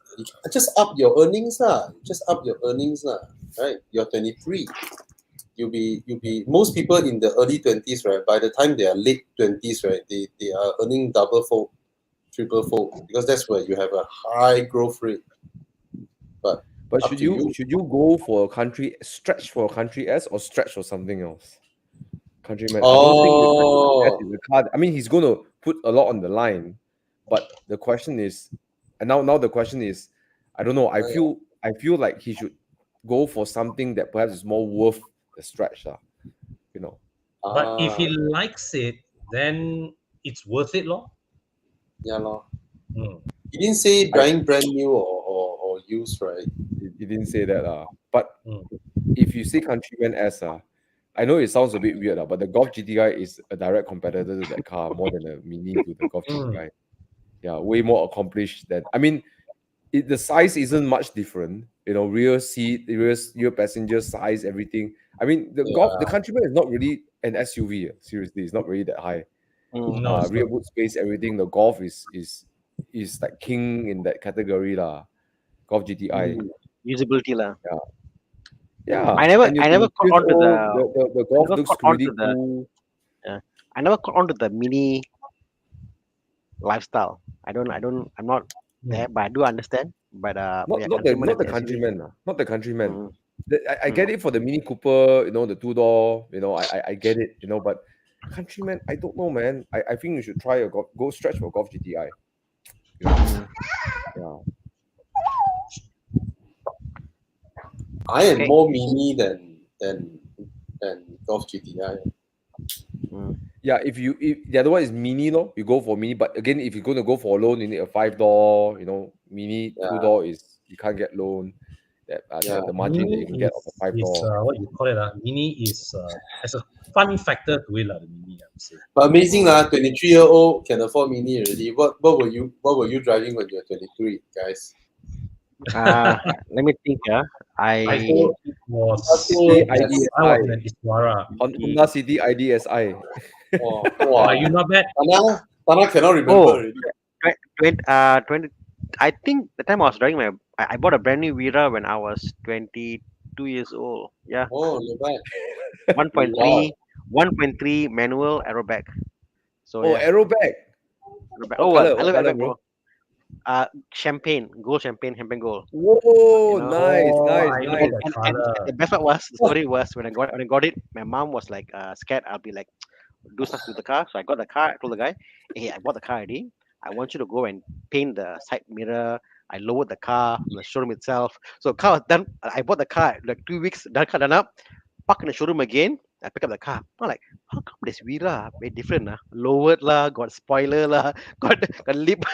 just up your earnings lah. Just up your earnings lah. Right? You're 23. You'll be most people in the early 20s, right? By the time they are late 20s, right? They are earning double fold, triple fold, because that's where you have a high growth rate. But should you go for stretch for a country S or stretch for something else? Countryman. I don't think the Countryman S is a car. I mean, he's going to put a lot on the line, but the question is, and now the question is, I don't know. I feel like he should go for something that perhaps is more worth the stretch, But if he likes it, then it's worth it, lor. yeah, lor. Mm. He didn't say buying brand new or used, right? He didn't say that, but Mm. if you say Countryman S, I know it sounds a bit weird, but the Golf GTI is a direct competitor to that car more than a Mini to the Golf GTI. Yeah, way more accomplished than. I mean, the size isn't much different. Rear seat, rear passenger size, everything. I mean, the Countryman is not really an SUV. Seriously, it's not really that high. No, it's Rear not. boot space, everything. The Golf is is like king in that category lah. Golf GTI. Usability lah. Yeah. I never and you caught feel, on to the golf never looks caught on really to the- cool. I never caught on to the mini lifestyle. I'm not there, but I do understand. But Not, yeah, not the Countryman not the and SUV. countryman, not the countryman. Mm. I get it for the Mini Cooper, the 2-door, I get it, but countryman, I don't know, man. I think you should try a go stretch for Golf GTI. Mm. Yeah. I am Okay. more mini than Golf GTI. Yeah, if the other one is mini, no, you go for mini. But again, if you're going to go for a loan, you need a 5-door. Mini Yeah. 2-door is you can't get loan. That Yeah. the margin that you can get of a 5-door. what you call it? Mini is as a fun factor to it, the mini, I would say. But amazing lah, 23-year-old can afford mini already. What were you driving when you were 23, guys? Let me think. I thought it was IDSI. I was in an Iswara. Honda City IDSI. Oh, Are you not bad? Tana cannot remember Oh. already. 20. I think the time I was driving I bought a brand new Vira when I was 22 years old. Yeah, Oh, not bad. 1.3, 1.3 manual aerobac. So Oh, yeah, aerobac. aerobac. What Oh, colour? I What love colour, aerobac, bro? bro. Champagne gold. Whoa, You know? nice, Oh, nice, I know nice. the And colour. the best part was the story was when I got it, my mom was like scared I'll be like do stuff with the car. So I got the car. I told the guy, hey, I bought the car already. I want you to go and paint the side mirror. I lowered the car from the showroom itself. So car was done. I bought the car like 2 weeks. Car done up. Park in the showroom again. I pick up the car. I'm like, how come this Vira very different? Lowered lah, got spoiler lah, got lip.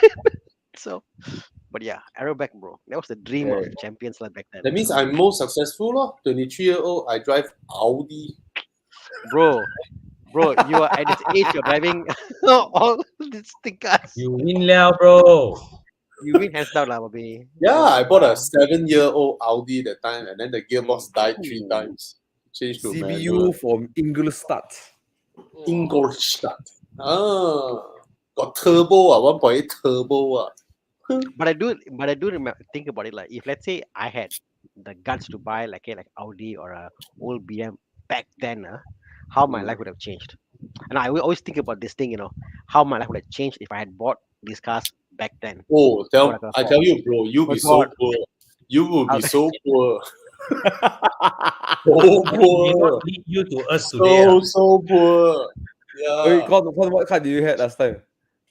So, but yeah, aerobac, bro. That was the dream of Yeah. champions like back then. That means I'm more successful, lor. 23-year-old, I drive Audi. Bro, you are at this age. You're driving all these stickers. You win liao, bro. You win hands down, lah, baby. Yeah, I bought a 7-year-old Audi that time, and then the gearbox died 3 Ooh. times. Changed to CBU from Ingolstadt. Ingolstadt. Got turbo, 1.8 turbo. But I do remember, think about it. Like, if let's say I had the guts to buy like Audi or a old BM back then, how my life would have changed. And I will always think about this thing, how my life would have changed if I had bought these cars back then. Oh, What I I tell you, bro, you'll Oh, be so God. poor. You will be so poor. So It may poor. not lead you to us today. So poor. Yeah. Wait, Con, what car did you have last time?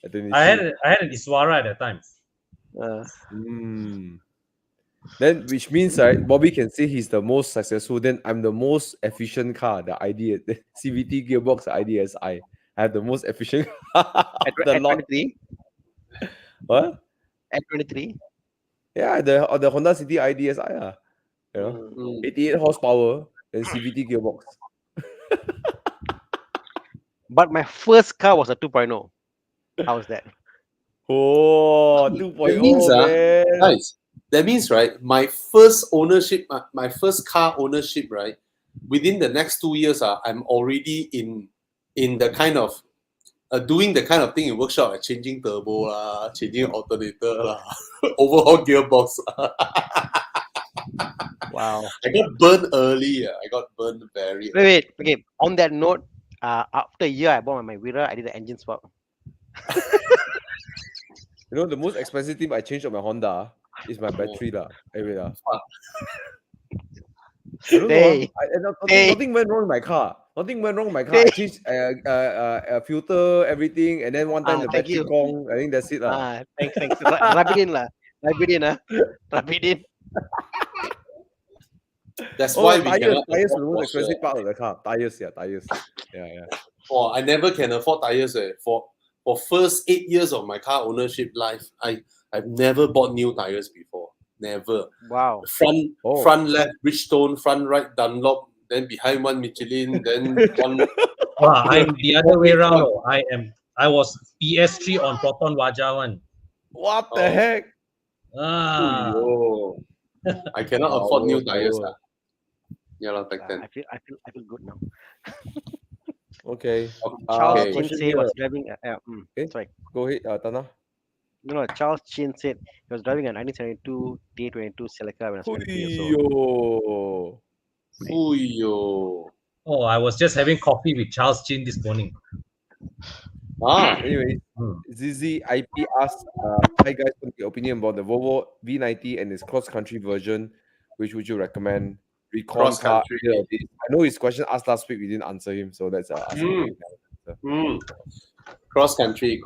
At 23? I had an Iswara at that time. Then, which means, right, Bobby can say he's the most successful. Then I'm the most efficient car, the the CVT gearbox, the IDSI. I have the most efficient car of At the lot. 23? What? At 23? Yeah, the Honda City IDSI. Mm. 88 horsepower and CVT gearbox. But my first car was a 2.0. How was that? Oh, That 2.0, means, man. guys, that means, right, my first ownership, my first car ownership, right, within the next 2 years, I'm already in the kind of doing the kind of thing in workshop, like changing turbo, changing alternator, overhaul gearbox. Wow. I got burned early. I got burned very early. Wait. Okay. On that note, after a year I bought my Vira, I did the engine swap. The most expensive thing I changed on my Honda is my battery. I don't Hey. know. Hey. Nothing went wrong with my car. I changed filter, everything, and then one time the Thank battery you. gone. I think that's it. Thanks. Rub it in, lah. Rub it in. That's why we tires cannot are the afford most washer. expensive part of the car. Tires. Yeah. Oh, I never can afford tires. For first 8 years of my car ownership life, I've never bought new tires before. Never. Wow. Front left Bridgestone, front right Dunlop, then behind one Michelin, then one. Wow, I'm the other way around. I was PS3 on Proton Waja one. What the heck? Yo. I cannot afford new tires. Yeah, back then. I feel good now. Okay. Charles question Kinsey here. was driving. Okay. Sorry. Go ahead, Tana. No, Charles Chin said he was driving a 1972 T22 Celica when I was 23 years old. Yo. Fuyo. Oh, I was just having coffee with Charles Chin this morning. Ah, Anyway, Hmm. ZZ IP asked, hi guys, what's your opinion about the Volvo V90 and its cross-country version? Which would you recommend? Recon car. Cross-country. Yeah, I know his question asked last week, we didn't answer him, so that's asking. Cross country.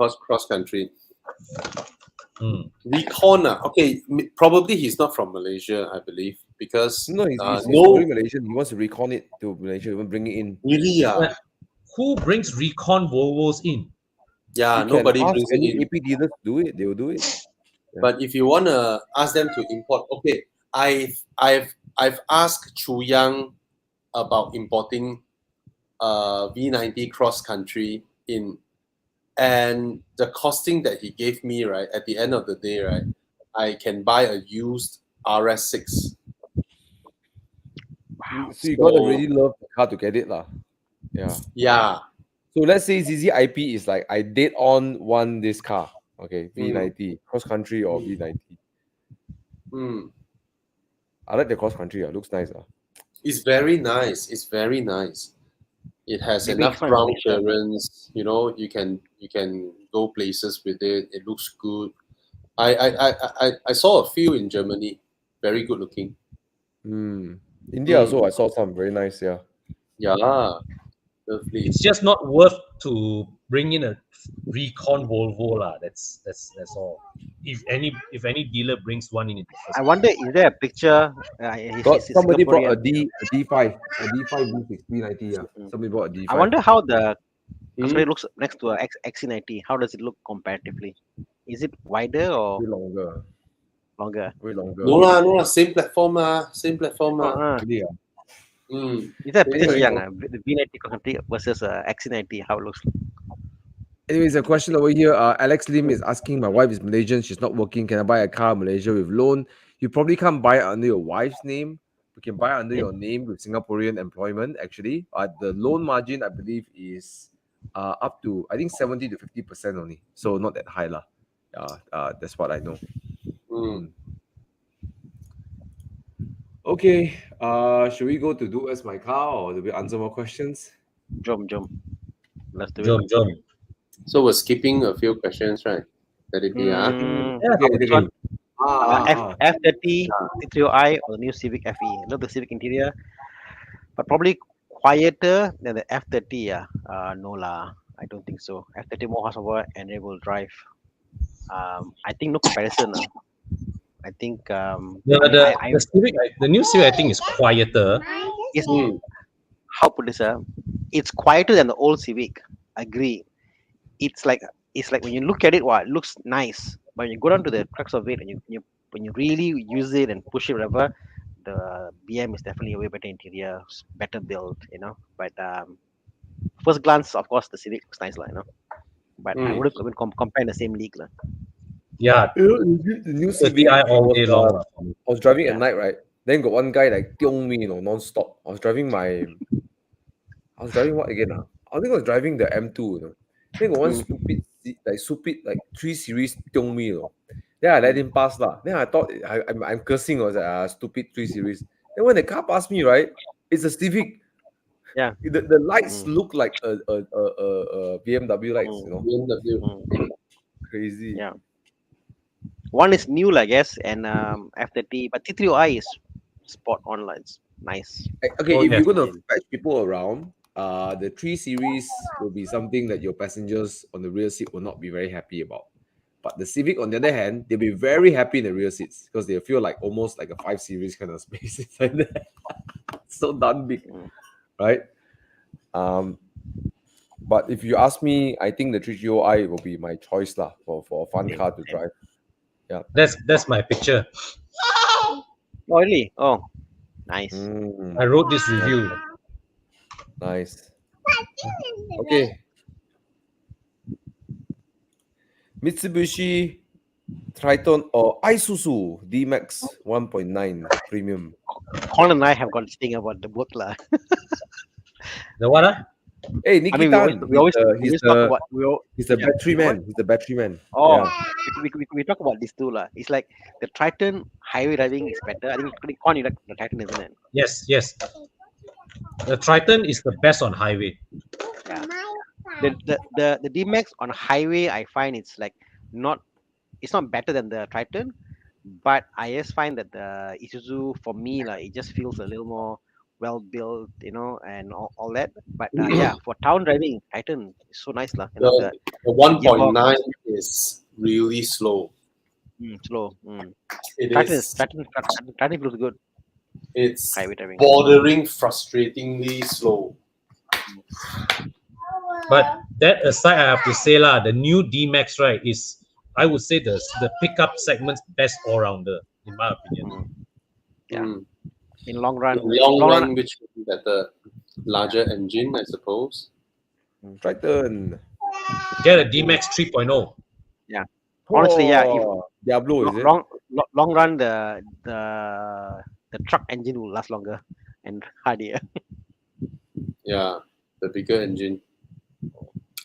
Hmm. Recon. Okay, probably he's not from Malaysia, I believe, because No, he's no, only Malaysian. He wants to recon it to Malaysia, even bring it in. really, But who brings recon Volvos in? yeah, You nobody can ask brings it any in. AP dealers to do it, they will do it. But if you want to ask them to import, okay, I've asked Chu Yang about importing V90 cross country in, and the costing that he gave me, right, at the end of the day, right, I can buy a used RS6. So you gotta So- really love the car to get it, lah. Yeah. Yeah. So let's say ZZIP is like I date on one this car, okay, V90 cross country or V90. Mm. I like the cross country. Looks nice. It's very nice. It's very nice. It has Maybe enough it's fine, ground Malaysia. clearance. You know, you can go places with it. It looks good. I saw a few in Germany. Very good looking. India also I saw some very nice. Yeah. Yeah, lovely. It's just not worth to bring in a recon Volvo lah. That's all. If any dealer brings one in the first I wonder, is there a picture? Got somebody brought a Singaporean. D5 V6 V90. Yeah. Somebody brought a D5. I wonder how the Hmm? Somebody looks next to a XC90. How does it look comparatively? Is it wider or Way longer. longer? Way longer. No lah. Same platform Same platform Really, Is that a picture Anyway. young? The V90 country versus XC90? How it looks? Anyways, a question over here. Alex Lim is asking, my wife is Malaysian. She's not working. Can I buy a car in Malaysia with loan? You probably can't buy it under your wife's name. You can buy it under your name with Singaporean employment, actually. The loan margin, I believe, is up to, I think, 70 to 50% only. So not that high. That's what I know. Okay. Should we go to Do As My Car or do we answer more questions? Jom. Let's do it. Jom. So we're skipping a few questions, right? Let it be. This one. Ah. F30 T3i or the new Civic FE. I love the Civic interior, but probably quieter than the F30. No lah, I don't think so. F30 more horsepower and it will drive. I think no comparison. I think The Civic, the new Civic, I think is quieter. it's how put this it's quieter than the old Civic. Agree. It's like when you look at it, it looks nice, but when you go down to the crux of it and you when you really use it and push it, whatever, the BM is definitely a way better interior, better build, But first glance, of course, the Civic looks nice, But I wouldn't compare in the same league, Yeah, The new Civic, I all day long. I was driving at night, right? Then got one guy like tiong me, non-stop. I was driving what again? I think I was driving the M2, Then got one stupid 3 Series tiong me, Then I let him pass lah. Then I thought I'm cursing. I was like, stupid 3 Series. Then when the car passed me, right, it's a Civic. Yeah. The lights look like a BMW lights, BMW. Crazy. Yeah. One is new, I guess, and F30, but T3i is spot on lines. Nice. Okay, Oh, if yeah. you're gonna fetch people around, the 3 Series will be something that your passengers on the rear seat will not be very happy about. But the Civic, on the other hand, they'll be very happy in the rear seats because they feel like almost like a 5 Series kind of space inside there. So darn big, right? But if you ask me, I think the 3GOI will be my choice for a fun car to drive. Yeah. That's my picture. Oh, really? Oh, nice. I wrote this review. Nice. Okay. Mitsubishi Triton or Isuzu D-Max 1.9 Premium. Colin and I have got this thing about the book. The what? Hey, I Nicky mean, Tan. we always He's talk the about he's the yeah, battery what? man. He's the battery man. Oh, Yeah. we talk about this too lah. It's like the Triton highway driving is better. I think Con you like the Triton, isn't it? Yes, yes. The Triton is the best on highway. Yeah. The D-Max on highway, I find it's like not it's not better than the Triton, but I just find that the Isuzu for me like it just feels a little more well built, and all that. But yeah, for town driving, Titan is so nice lah. The, the gearbox 1.9 is really slow. slow. It Titan is. Titan feels good. It's Highway driving. bordering frustratingly slow. But that aside, I have to say lah, the new D-Max, right, is, I would say, the pickup segment's best all-rounder, in my opinion. Yeah. Mm. In long run, In long run, which would be better? Larger engine, I suppose. Triton. Get a D-Max 3.0. Honestly, yeah, if Diablo, is it? long run, the truck engine will last longer and hardier. Yeah, the bigger engine.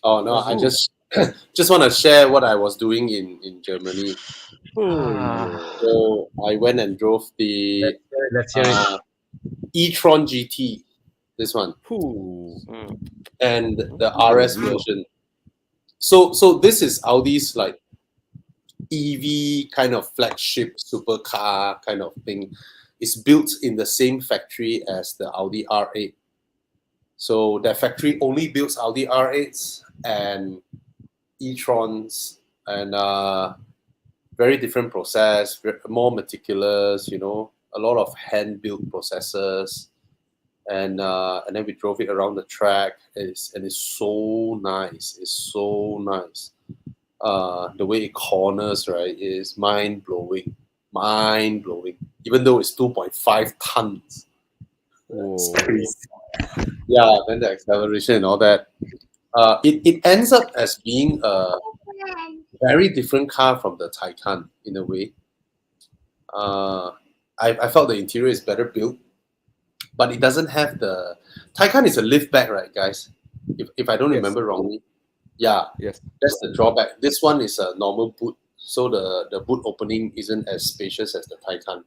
Oh no, I just want to share what I was doing in Germany. So I went and drove the Let's hear it. E-tron GT, this one, and the RS version. So this is Audi's like EV kind of flagship supercar kind of thing. It's built in the same factory as the Audi R8. So that factory only builds Audi R8s and e-trons, and very different process, more meticulous, a lot of hand-built processes, and then we drove it around the track, and it's so nice. It's so nice. The way it corners, right, is mind-blowing. Even though it's 2.5 tons. It's crazy. Yeah, then the acceleration and all that. It ends up as being a very different car from the Taycan in a way. I felt the interior is better built, but it doesn't have the Taycan is a liftback, right, guys? If I don't remember wrongly, yeah, Yes. that's the drawback. This one is a normal boot, so the boot opening isn't as spacious as the Taycan.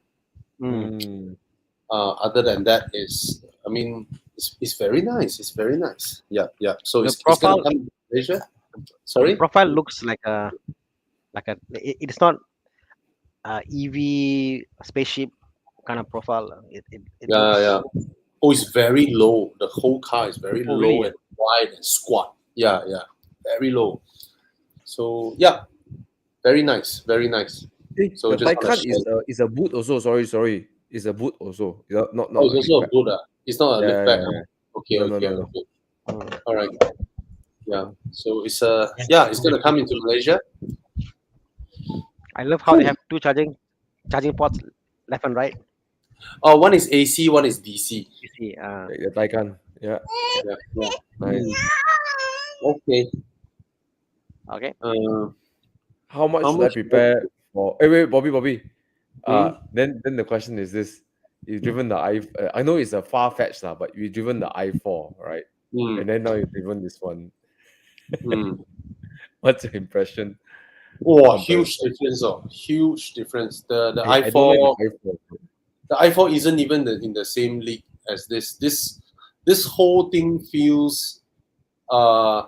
Other than that, it's very nice. It's very nice. Yeah. So The it's profile- gonna come to Malaysia. Sorry. Profile looks like it's not EV spaceship kind of profile. It looks, Yeah. Oh, it's very low. The whole car is very Oh, low really? and wide and squat. Yeah. Very low. So yeah, very nice. Very nice. So the just wanna Taycan is a boot also. Sorry. It's a boot also. Not Oh, it's also a liftback. boot. It's not a Yeah, liftback. yeah, Okay. No. All right. Yeah. So it's it's gonna come into Malaysia. I love how they have two charging ports left and right. Oh, one is AC, one is DC. You see, The Taycan. Yeah. Yeah. Nice. Okay. okay. How much How should I much- prepare for? Hey, wait, Bobby. Hmm? Then the question is this: you've driven the I know it's a far fetch now, but you've driven the i4, right? Mm, And then now you've driven this one. mm. What's your impression? Oh, huge difference! Huge difference. The I i4, don't like the i4. the i4 isn't even in the same league as this. This whole thing feels.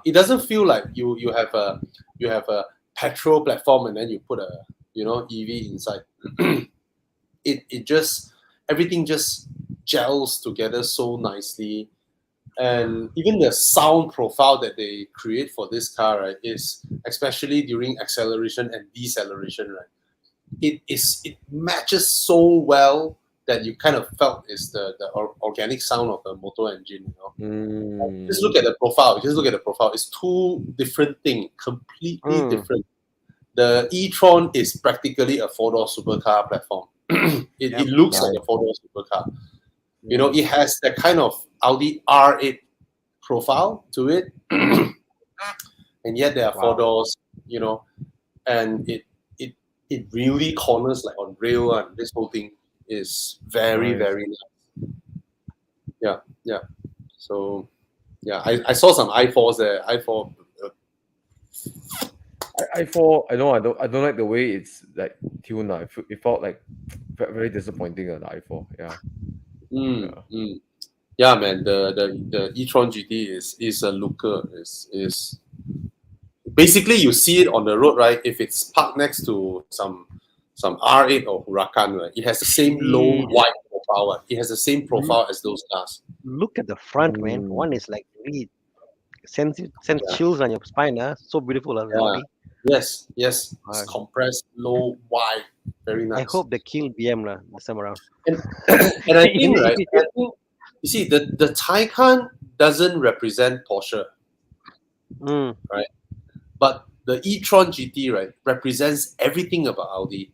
It doesn't feel like you have a petrol platform and then you put a EV inside. it just everything just gels together so nicely, and even the sound profile that they create for this car, right, is especially during acceleration and deceleration, right, it matches so well that you kind of felt it's the organic sound of the motor engine. Just look at the profile. It's two different things, completely different. The e-tron is practically a four-door supercar platform. It looks like a four-door supercar. It has that kind of Audi R8 profile to it, and yet there are four doors. And it really corners like on rail, and this whole thing is very Nice. very nice. Yeah. So Yeah, I saw some i4s there. i4. I4, I know I don't like the way it's like tuned. It felt like very disappointing. The i4, yeah. Yeah, man. The E-tron GT is a looker. Is basically you see it on the road, right? If it's parked next to some R8 or Huracan, right? It has the same low wide profile. It has the same profile as those cars. Look at the front, man. One is like really sends chills on your spine. So beautiful, the body. Yes. It's compressed, low, wide, very nice. I hope they kill BM this time around. And I think, right? You see, the Taycan doesn't represent Porsche, right? But the E-tron GT, right, represents everything about Audi.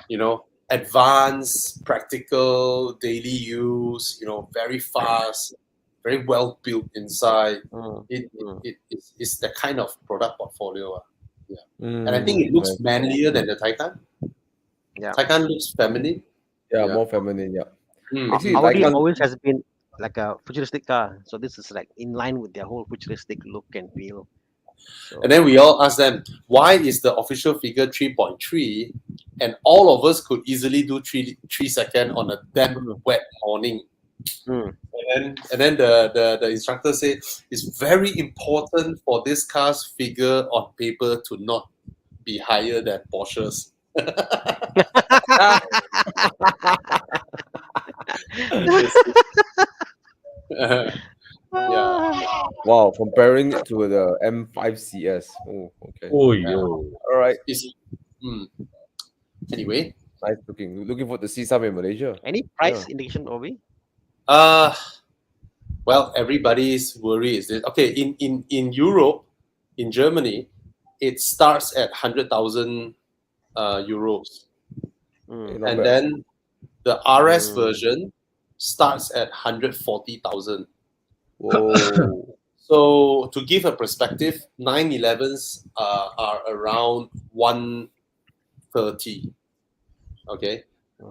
You know, advanced, practical, daily use. You know, very fast, very well built inside. It's the kind of product portfolio. And I think it looks manlier than the Taycan. Yeah, Taycan looks feminine. Yeah, more feminine. Yeah. Actually, Audi Taycan always has been like a futuristic car, so this is like in line with their whole futuristic look and feel. So, And then we all ask them, why is the official figure 3.3? And all of us could easily do 3 seconds on a damp wet morning. And then the instructor said it's very important for this car's figure on paper to not be higher than Porsche's. Wow, comparing it to the M5 CS. Oh, okay. Oh, yo. All right. Anyway, Nice looking. Looking forward to see some in Malaysia. any price indication, Obi? well, everybody's worry is this. Okay, in Europe, in Germany, it starts at 100,000 euros, Not and bad. then the RS version starts at 140,000. Whoa. So to give a perspective, 911s are around 130. Okay,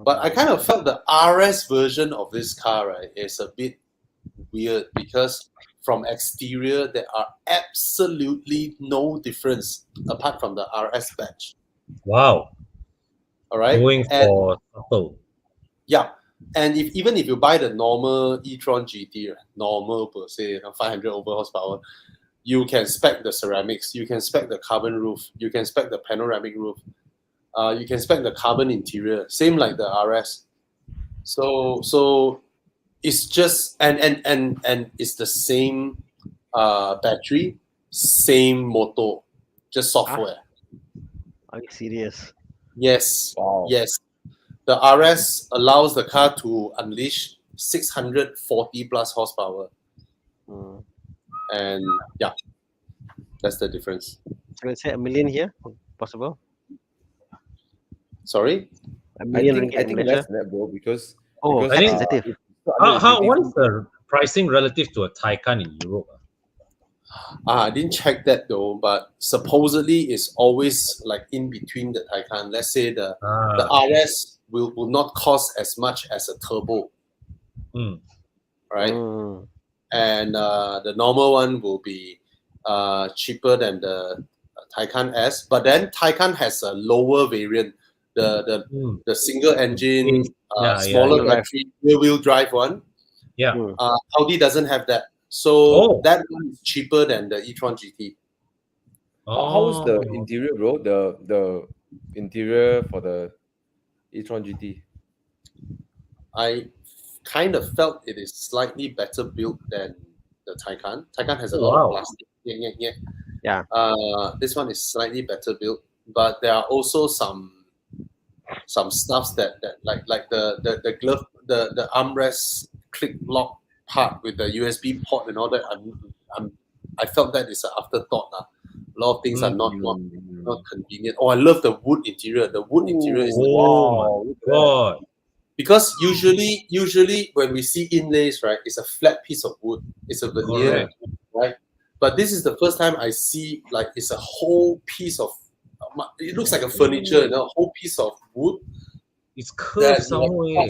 but I kind of felt the RS version of this car, right, is a bit weird because from exterior there are absolutely no difference apart from the RS badge. Wow. All right, Going and for subtle. yeah, and even if you buy the normal E-tron GT, right, normal per se, 500 over horsepower, you can spec the ceramics, you can spec the carbon roof, you can spec the panoramic roof, you can spec the carbon interior, same like the RS. So it's just and it's the same battery, same motor, just software. Are you serious? Yes. Wow. Yes. The RS allows the car to unleash 640 plus horsepower. And yeah, that's the difference. So let's say $1 million here, possible? Sorry? $1 I million think ringgit in less Malaysia? than that, bro, because Oh, I think- sensitive. it's What is the pricing relative to a Taycan in Europe? I didn't check that though, but supposedly it's always like in between the Taycan. Let's say the RS will not cost as much as a turbo, right? And the normal one will be cheaper than the Taycan S. But then Taycan has a lower variant, the single engine, smaller battery, rear-wheel drive one. Yeah. Audi doesn't have that. So that one is cheaper than the E-tron GT. How's the interior, bro? The interior for the E-tron GT. I kind of felt it is slightly better built than the Taycan. Taycan has a lot of plastic. Yeah. This one is slightly better built, but there are also some stuffs that like the glove, the armrest click lock part with the USB port and all that. I felt that is an afterthought. A lot of things are not convenient. Oh, I love the wood interior. The wood interior is Oh my god. because usually when we see inlays, right, it's a flat piece of wood. It's a veneer, right? But this is the first time I see like it's a whole piece of. It looks like a furniture, a whole piece of wood. It's curved some way.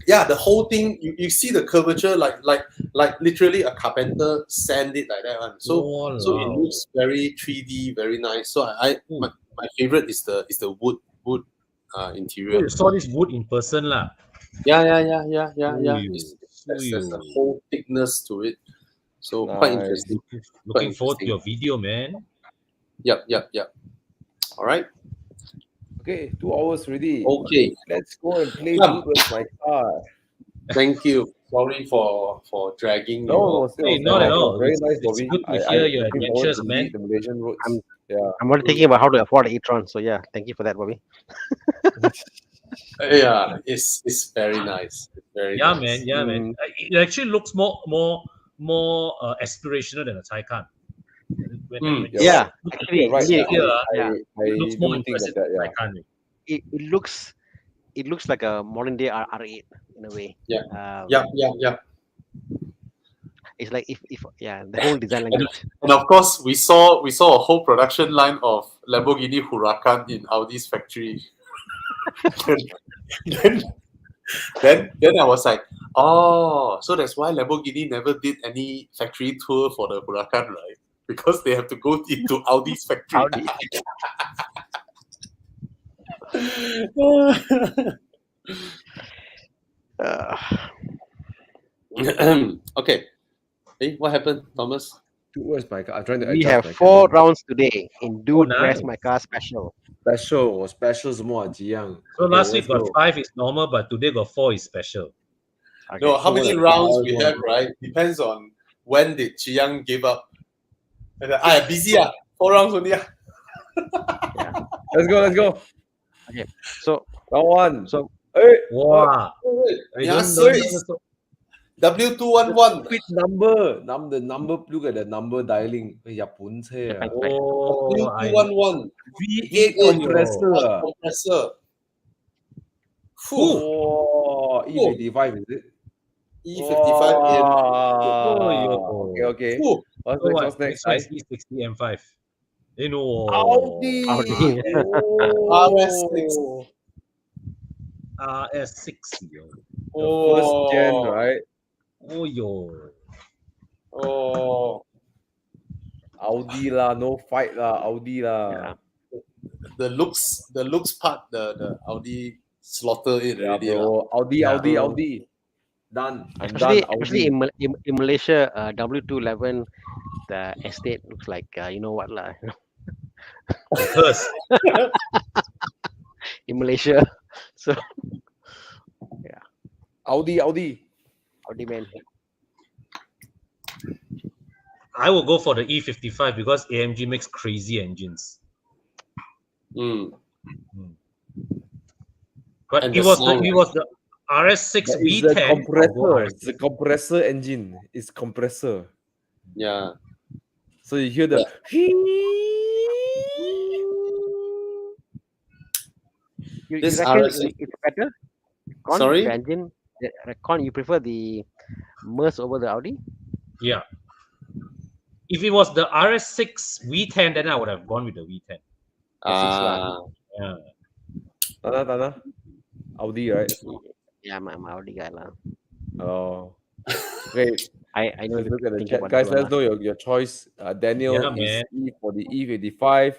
yeah, the whole thing, you see the curvature like literally a carpenter sand it like that one. So it Walao. looks very 3D, very nice. So my favorite is the wood Oh, interior. you saw this wood in person lah. Yeah. Ooh, There's a ooh. whole thickness to it. So quite Nice. interesting. Looking forward to interesting. your video, man. Yep. All right. Okay, 2 hours already. Okay. Let's go and play Come. Dude Where's My Car. Thank you. Sorry for dragging you. No, all. it was Not at it was all. very It's- nice, it's Bobby. good to I hear your looking forward adventures, to man. meet the Malaysian roads. Yeah. I'm already thinking about how to afford an e-tron. So yeah, thank you for that, Bobby. Yeah, it's very nice. It's very Yeah, nice. man. Yeah, man. It actually looks more aspirational than a Taycan. When you Yeah, look actually, right. see it yeah, here, I it looks more do think of impressive that. than Yeah. Taycan. it looks like a modern day R8 in a way. Yeah. Um, Yeah. It's like if the whole design language. And of course, we saw a whole production line of Lamborghini Huracan in Audi's factory. then I was like, oh, so that's why Lamborghini never did any factory tour for the Huracan, right? Because they have to go into Audi's factory. Audi. Okay. Hey, what happened, Thomas? Dude Where's My Car? I'm trying to We adjust have my 4 camera. rounds today in Dude Where's nice. My Car special. Special 什么啊几样 So Okay, last week let's got go. 5 is normal, but today got 4 is special. Okay. No, how so many what are the rounds hours we one? have, right? Depends on when did Chi Yang give up. Busy 4 rounds only. Let's go. So Round one. so Hey, Wow. Hey, Yeah, don't- W211. stupid number. The number. Look at the number dialing. 日本車啊 Oh, I W211. V8 compressor. Compressor. Oh, E55 is it? E55 in. Wow. Okay. Whew. So what? What's next? Next one is E60 M5. You know. Audi. Audi. Oh. RS6. Yo. The first gen, right? Oh, yo. Oh, Audi lah, no fight lah, Audi lah. Yeah. the looks part, the Audi slaughter it Yeah, already. lah. bro. Audi, Yeah. Audi. Done. I'm Especially done. especially Audi. in Malaysia, W211, the estate looks like you know what lah. First. In Malaysia, so Audi. Audi man. I will go for the E55 because AMG makes crazy engines. But And it the was sound. the RS6 But it's V10. a I'll go compressor. RS6. It's a compressor engine. It's compressor. Yeah. So you hear the. You This reckon RS6 it's better? Con, Sorry? the engine. Con, you prefer the Merc over the Audi? Yeah. If it was the RS6 V10, then I would have gone with the V10. lah. Yeah. Tana. Audi, right? Yeah, I'm Audi guy lah. Oh. Okay. I know. Let's look at the think chat. about Guys, that let us know your choice. Daniel Yeah, is man. E for the E55.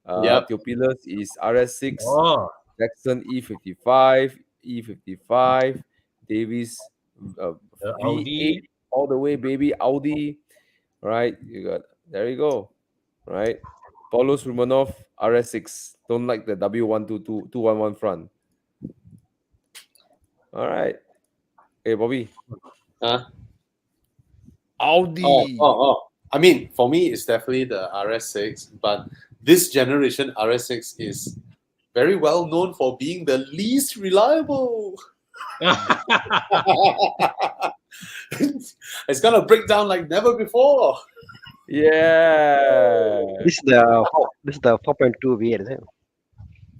Yep. Teopilas is RS6. Oh, Jackson E55. E55. Davis the V8 Audi. all the way, baby. Audi. Right? There you go. Right? Paulos Romanov RS6. Don't like the W122 211 front. All right. Hey, Bobby. Huh? Audi. I mean, for me, it's definitely the RS6, but this generation RS6 is very well known for being the least reliable. It's gonna break down like never before. Yeah. This is the 4.2 V8, is it?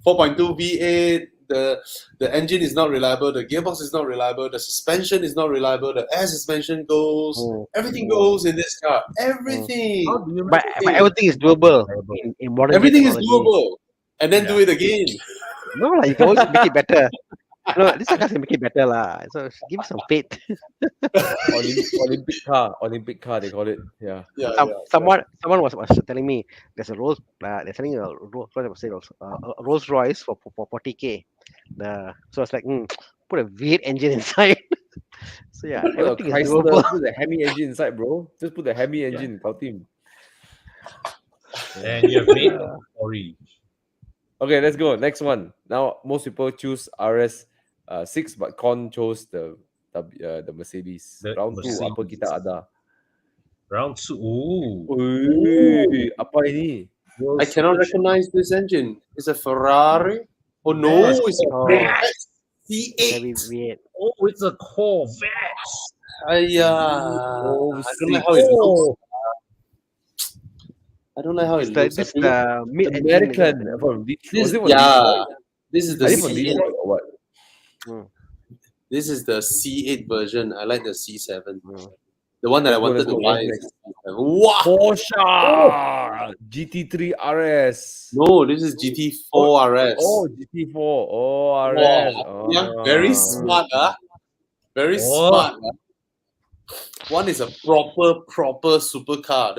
4.2 V8. The engine is not reliable. The gearbox is not reliable. The suspension is not reliable. The air suspension goes. Everything goes in this car. Everything. How do you But make everything is doable in modern Everything is technology. doable. And then do it again. No, like, you can always make it better. No, this car can make it better lah. So give me some faith. Olympic car, they call it. Yeah. Someone was telling me there's a Rolls, they're selling a Rolls Royce for 40K. So it's like put a V8 engine inside. So yeah, Put a everything is Chrysler, doable. put the Hemi engine inside, bro. Just put the Hemi engine, got him. And you have made a story. Okay, let's go. Next one. Now, most people choose RS 6, but Con chose the Mercedes. The Round 2, apa Mercedes. kita ada? Round 2. Ooh. Ui, apa ini? I cannot recognize this engine. It's a Ferrari? Oh no, Yes. it's a Oh. Corvette Heavy V8. V8. Oh, it's a Corvette. Oh, I don't like how it looks. I don't like how it looks. This I feel- the mid American from Detroit. This, Was it from yeah, Detroit? this is the Are they from C8. Detroit or what? This is the C8 version. I like the C7. The one that I wanted Let's to go, buy let's is C7. Wow! Porsche GT3 RS. No, this is GT4 RS. Oh, GT4. Oh, RS. Wow. Yeah, very smart, Very Oh. smart. One is a proper supercar.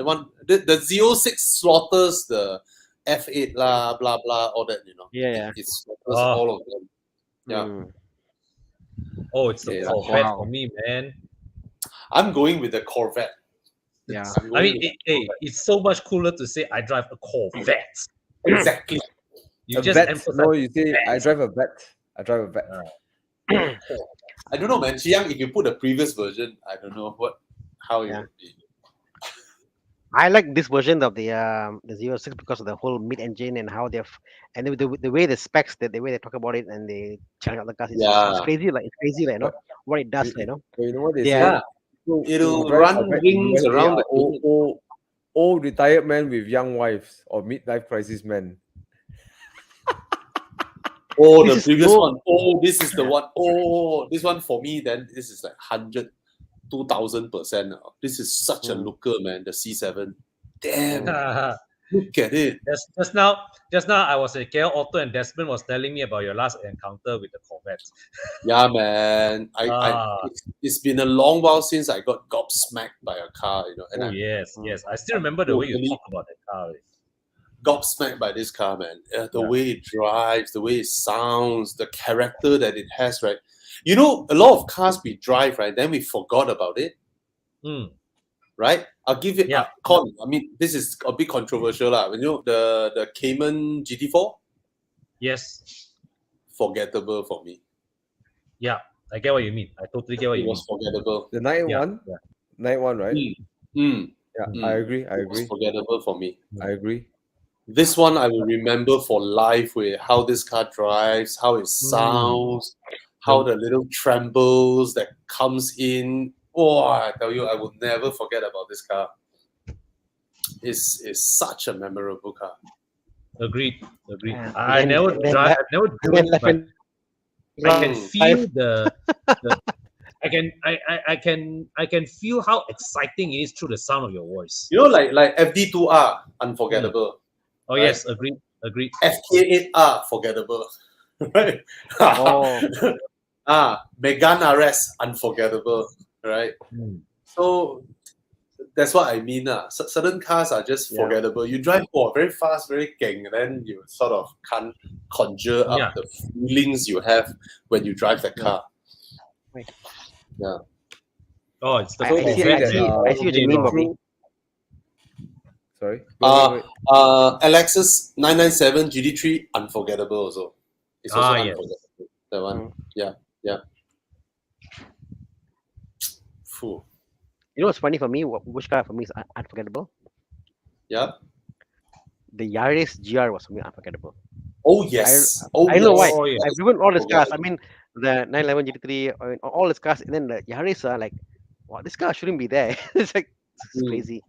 The Z06 slaughters the F8 blah blah all that, Yeah. It slaughters all of them. Yeah. Oh, it's the Yeah. Corvette Wow. for me, man. I'm going with the Corvette. Yeah. I'm I going mean, it's so much cooler to say I drive a Corvette. with- exactly. You A just vet. emphasize. No, you say I drive a vet. I drive a vet. I don't know, man. Chiang, if you put the previous version, I don't know how it Yeah. would be. I like this version of the 06 because of the whole mid-engine and how they've and the way the specs, the way they talk about it and they challenge out the cars. It's Yeah. crazy, like what it does, You know what they Yeah. say? People It'll who drive a run vet in rings USA around are the engine. old retired men with young wives or midlife crisis men. Oh, This the is previous so- one. Oh, this is the one. Oh, this one for me, then this is like 100, 2000%. This is such a looker, man. The C7. Damn, look at it. just now, I was at KL Auto and Desmond was telling me about your last encounter with the Corvette. Yeah, man. Ah. It's been a long while since I got gobsmacked by a car, and Oh I yes. I still remember the way you Totally. talk about that car. gobsmacked by this car, man. The Yeah. way it drives, the way it sounds, the character that it has, right? A lot of cars we drive, right? Then we forgot about it, Mm. right? I'll give it Yeah. I mean, this is a bit controversial, lah. The Cayman GT4, Yes. forgettable for me. Yeah. I get what you mean. I totally get what It you was forgettable. The night Yeah, one, yeah. night one, right? Mm, Yeah, Mm. I agree. it was forgettable for me. I agree. This one I will remember for life with how this car drives, how it sounds, how the little trembles that comes in. Oh, I tell you, I will never forget about this car. It's such a memorable car. Agreed. Yeah. I Then- never then drive. that- I've never then driven, left but hand I can Mm. feel the I can feel how exciting it is through the sound of your voice. Like FD2R, unforgettable. Oh Right. yes, agreed. FK8R, forgettable. Right? Oh. Megane RS, unforgettable. Right? Mm. So that's what I mean. Certain cars are just Yeah. forgettable. You drive very fast, very gang, and then you sort of can't conjure up Yeah. the feelings you have when you drive the car. Oh, it's the I they see- say Corvette, that, man. I see what you mean, Bobby. Sorry. Uh, Alexis 997 GT3, unforgettable also. It's also Yes. unforgettable. That one. Yeah. Phew. You know what's funny for me? Which car for me is unforgettable? Yeah. The Yaris GR was for me unforgettable. Oh yes. I don't know why. Oh, yes. I've driven all these cars. I Unforgettable. mean, the 911 GT3, all these cars, and then the Yaris are like, wow, this car shouldn't be there. It's like it's Mm. crazy.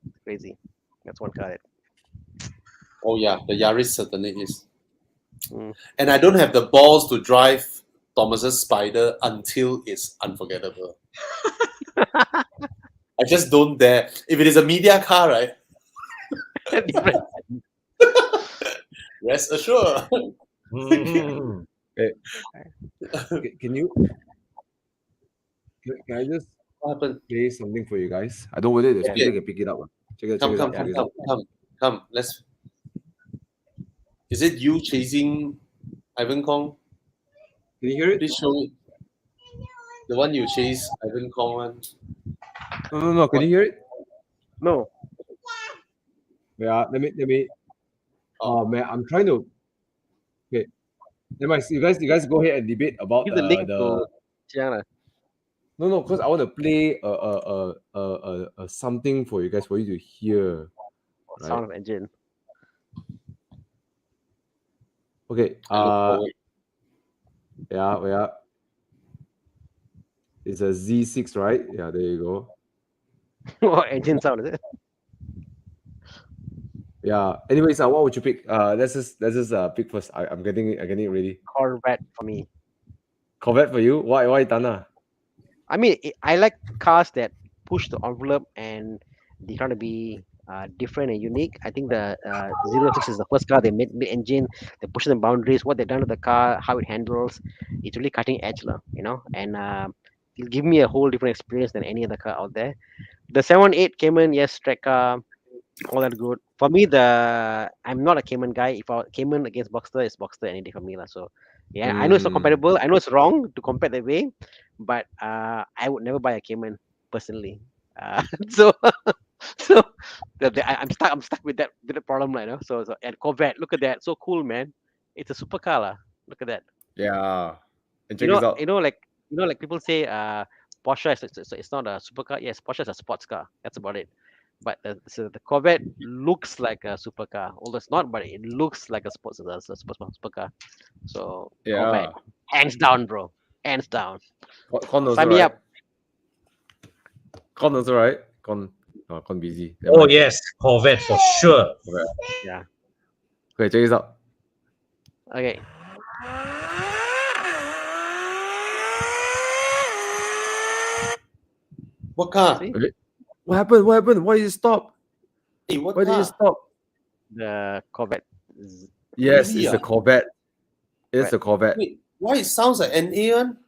It's crazy. That's one car. Oh yeah, the Yaris certainly is. Mm. And I don't have the balls to drive Thomas's Spider until it's unforgettable. I just don't dare. If it is a media car, right? Different. Rest assured. Mm. Can you? Can I just What happened? play something for you guys? I don't know whether the Yeah. speaker can pick it up. Check it Come, out. come, Check come, it come, out. come. Let's. Is it you chasing Ivan Kong? Can you hear it? Please show it. The one you chase Ivan Kong one. No. Can you hear it? No. Yeah. Let me. Oh man, I'm trying to. Okay. Never mind. You guys go ahead and debate about Give the link to Chiang. No, because I want to play a something for you guys for you to hear. Sound of engine. Okay. I look forward. Yeah. It's a Z6, right? Yeah, there you go. What engine sound is it? Yeah. Anyways, what would you pick? Let's just pick first. I'm getting it ready. Corvette for me. Corvette for you? Why Thana? I mean, I like cars that push the envelope and they try to be different and unique. I think the 06 is the first car they made mid-engine. They push the boundaries, what they've done to the car, how it handles. It's really cutting edge, and it'll give me a whole different experience than any other car out there. The 718 Cayman, yes, track car, all that good. For me, I'm not a Cayman guy. If I Cayman against Boxster, it's Boxster any day for me. So yeah, I know it's not compatible. I know it's wrong to compare that way, but I would never buy a Cayman personally. So so I'm stuck with that problem right now. So and Corvette, look at that, so cool, man. It's a supercar lah. Look at that. Yeah. And check this out. Like people say Porsche it's not a supercar. Yes, Porsche is a sports car. That's about it. But the Corvette looks like a supercar, although it's not, but it looks like a supercar. So Yeah. Corvette, hands down, bro, hands down. Con also, Sign me right? up. Con also, right? Con busy. Never Oh mind. yes, Corvette for sure. Yeah. Okay, check this out. Okay. What car? See? What happened? Why did you stop? Hey, what Why did car? you stop? The Corvette. Yes, Really, it's the Corvette. It's Right. the Corvette. Wait, why it sounds like NA one?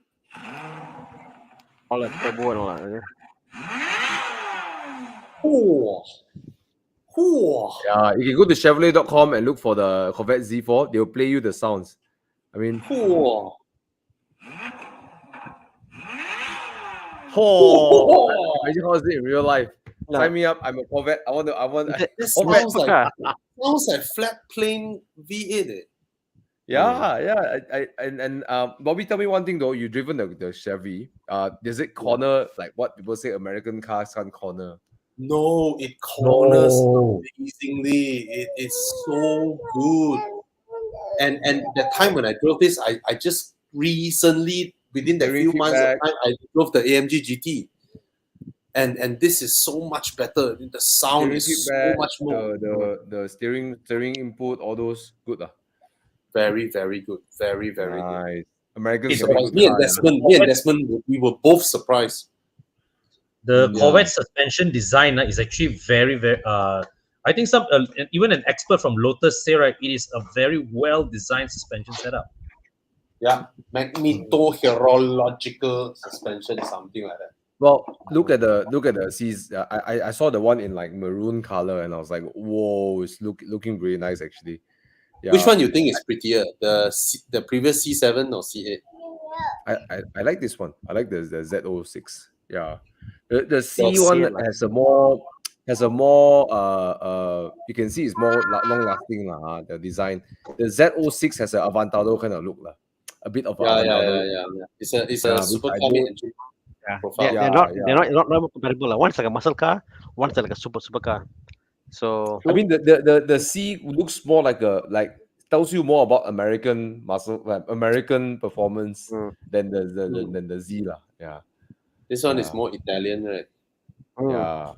All the turbo and all that. Yeah, you can go to Chevrolet.com and look for the Corvette Z4. They'll play you the sounds. I mean, oh, imagine how is it in real life. No. Sign me up. I'm a Corvette. I want. This Corvette. sounds like flat plane V8. Yeah. And Bobby, tell me one thing though. You've driven the Chevy. Does it corner like what people say American cars can't corner? No, it corners amazingly. It is so good. And the time when I drove this, I just recently, within the few months of time, I drove the AMG GT. And this is so much better. The sound is so much more. The steering input, all those good. Very, very good. Very, very good. Nice. American. Me and Desmond, we were both surprised. The Corvette suspension design is actually very, very. I think some even an expert from Lotus say it is a very well designed suspension setup. Yeah, magnetohorological suspension, something like that. Well, look at the C's. I saw the one in like maroon color, and I was like, whoa, it's looking really nice actually. Yeah. Which one you think is prettier, the previous C7 or C8? I like this one. I like the Z06. Yeah. The C1 has a more you can see it's more long lasting the design. The Z06 has an Avantado kind of look a bit of yeah. It's a supercar engine. They're not compatible. One's like a muscle car, one's like a supercar. So I mean the C looks more tells you more about American American performance than the Z lah. Yeah. This one is more Italian, right? Yeah.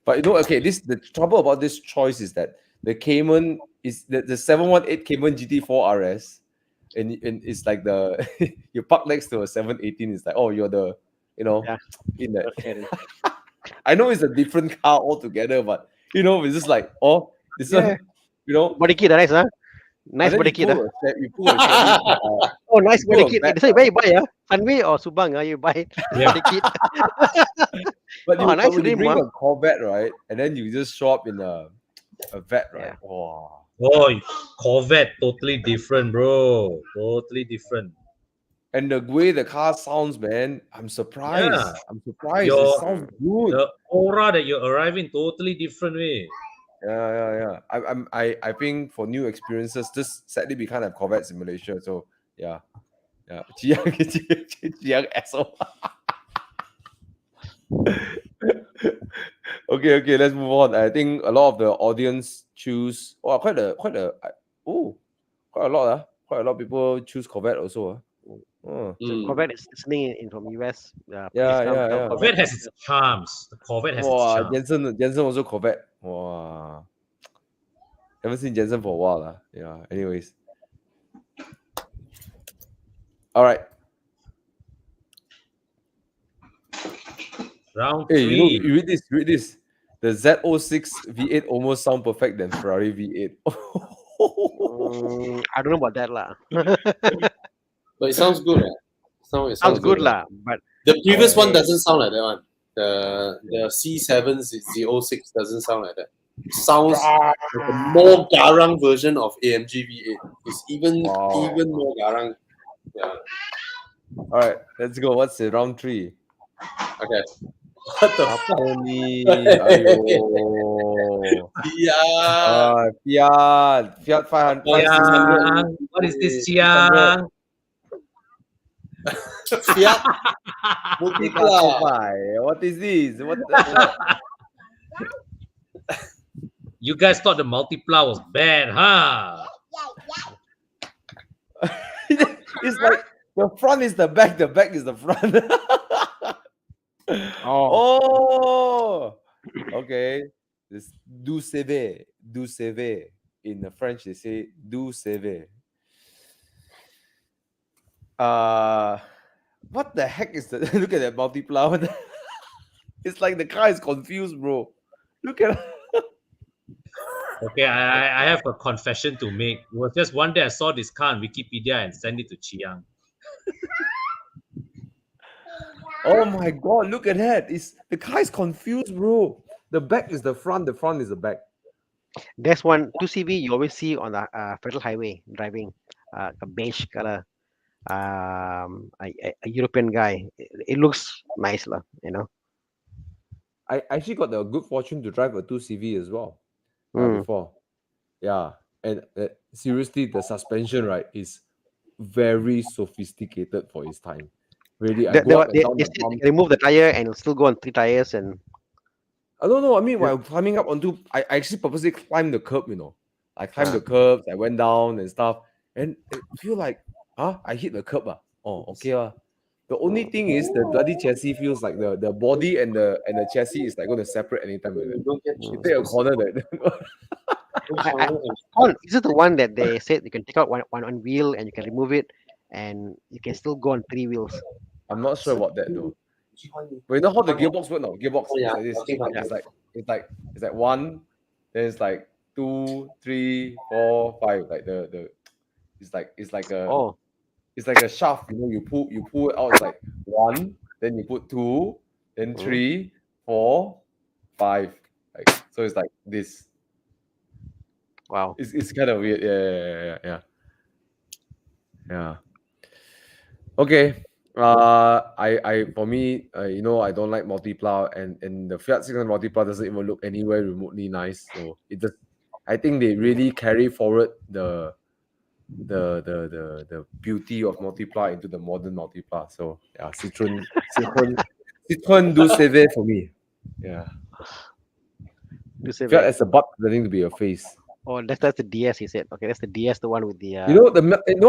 But the trouble about this choice is that the Cayman is the 718 Cayman GT4 RS, and it's like the you park next to a 718. It's like, oh, you're the in the. I know it's a different car altogether, but it's just like, oh, this one, body kit, nice, huh? Nice body kit. You pull a Chevy, Oh, nice Go body a kit. vet, So where you buy? Sunway or Subang? You buy Yeah. body kit. But Oh, nice when you rim, bring huh? a Corvette, right, and then you just show up in a vet, right? Yeah. Wow. Oh, Corvette, totally different, bro. Totally different. And the way the car sounds, man, I'm surprised. Yeah. I'm surprised. Your- It sounds good. The aura that you're arriving, totally different way. Yeah. I think for new experiences, this sadly we can't have Corvettes in Malaysia. So yeah. Jiang asshole. Okay, let's move on. I think a lot of the audience choose quite a lot. Quite a lot of people choose Corvette also. Oh. Corvette is listening in from US. Yeah. Corvette has its charms. The Corvette has its Wow, charm. Jensen also Corvette. Wow. Haven't seen Jensen for a while. Yeah. Anyways. All right. Round Hey, three. you read this. The Z06 V8 almost sound perfect than Ferrari V8. I don't know about that lah. But it sounds good. It Sounds good lah, but The previous one doesn't sound like that one. The C7 Z06 doesn't sound like that. It sounds like a more garang version of AMG V8. It's even more garang. Yeah. All right, let's go. What's it? Round 3. Okay. What the fuck? Yeah. Fiat 500. Chiang. What is this, Chiang? Fiat Multipla. What is this? What? You guys thought the multipla was bad, huh? It's like the front is the back is the front. Oh, okay. This du CV. In the French, they say du CV. What the heck is that? Look at that multipla. It's like the car is confused, bro. Look at. Okay, I have a confession to make. It was just one day I saw this car on Wikipedia and sent it to Chiang. Oh my god, look at that. The car is confused, bro. The back is the front is the back. there's one 2CV you always see on the federal highway driving, a beige color, a European guy. It looks nice lah, you know. I actually got the good fortune to drive a 2CV as well Mm. before. Yeah, and seriously, the suspension, right, is very sophisticated for its time. Really, I They, go up and they, down they the still bump. remove the tire and it'll still go on 3 tires and I don't know. I mean, while climbing up onto, I actually purposely climbed the curb. I climbed the curbs. I went down and stuff, and it feel like, I hit the curb. Oh, okay. The only thing is the bloody chassis feels like the body and the chassis is like going to separate anytime. Like that. You take a corner that. is it the one that they said you can take out one wheel and you can remove it and you can still go on 3 wheels? I'm not sure about that though. But you know how the gearbox works now? Gearbox Yeah, is like this. okay, It's like 1, then it's like 2, 3, 4, 5. Like the it's like a Oh, it's like a shaft. You pull it out. It's like 1, then you put 2, then 3, 4, 5. Like so, it's like this. wow. It's kind of weird. Yeah. Okay. I for me, I don't like multipla, and the Fiat 600 multipla doesn't even look anywhere remotely nice. So it just, I think they really carry forward the beauty of multipla into the modern multipla. So yeah, Citroen do CV for me. Yeah, Fiat as a butt pretending to be a face. Oh, that's the DS, he said. Okay, that's the DS, the one with the. You know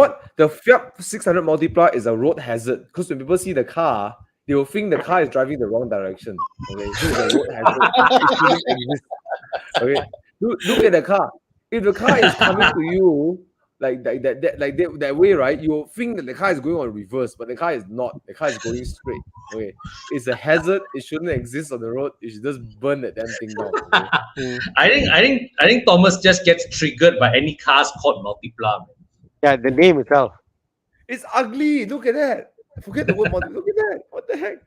what? The Fiat 600 multipla is a road hazard because when people see the car, they will think the car is driving the wrong direction. Okay, so it's a road hazard. It shouldn't exist. Okay, look at the car. If the car is coming to you like that way, right? You will think that the car is going on reverse, but the car is not. The car is going straight. Okay, it's a hazard. It shouldn't exist on the road. You should just burn that damn thing down. Okay? I think Thomas just gets triggered by any cars called multipla. Yeah, the name itself. It's ugly. Look at that. Forget the word multi. Look at that. What the heck?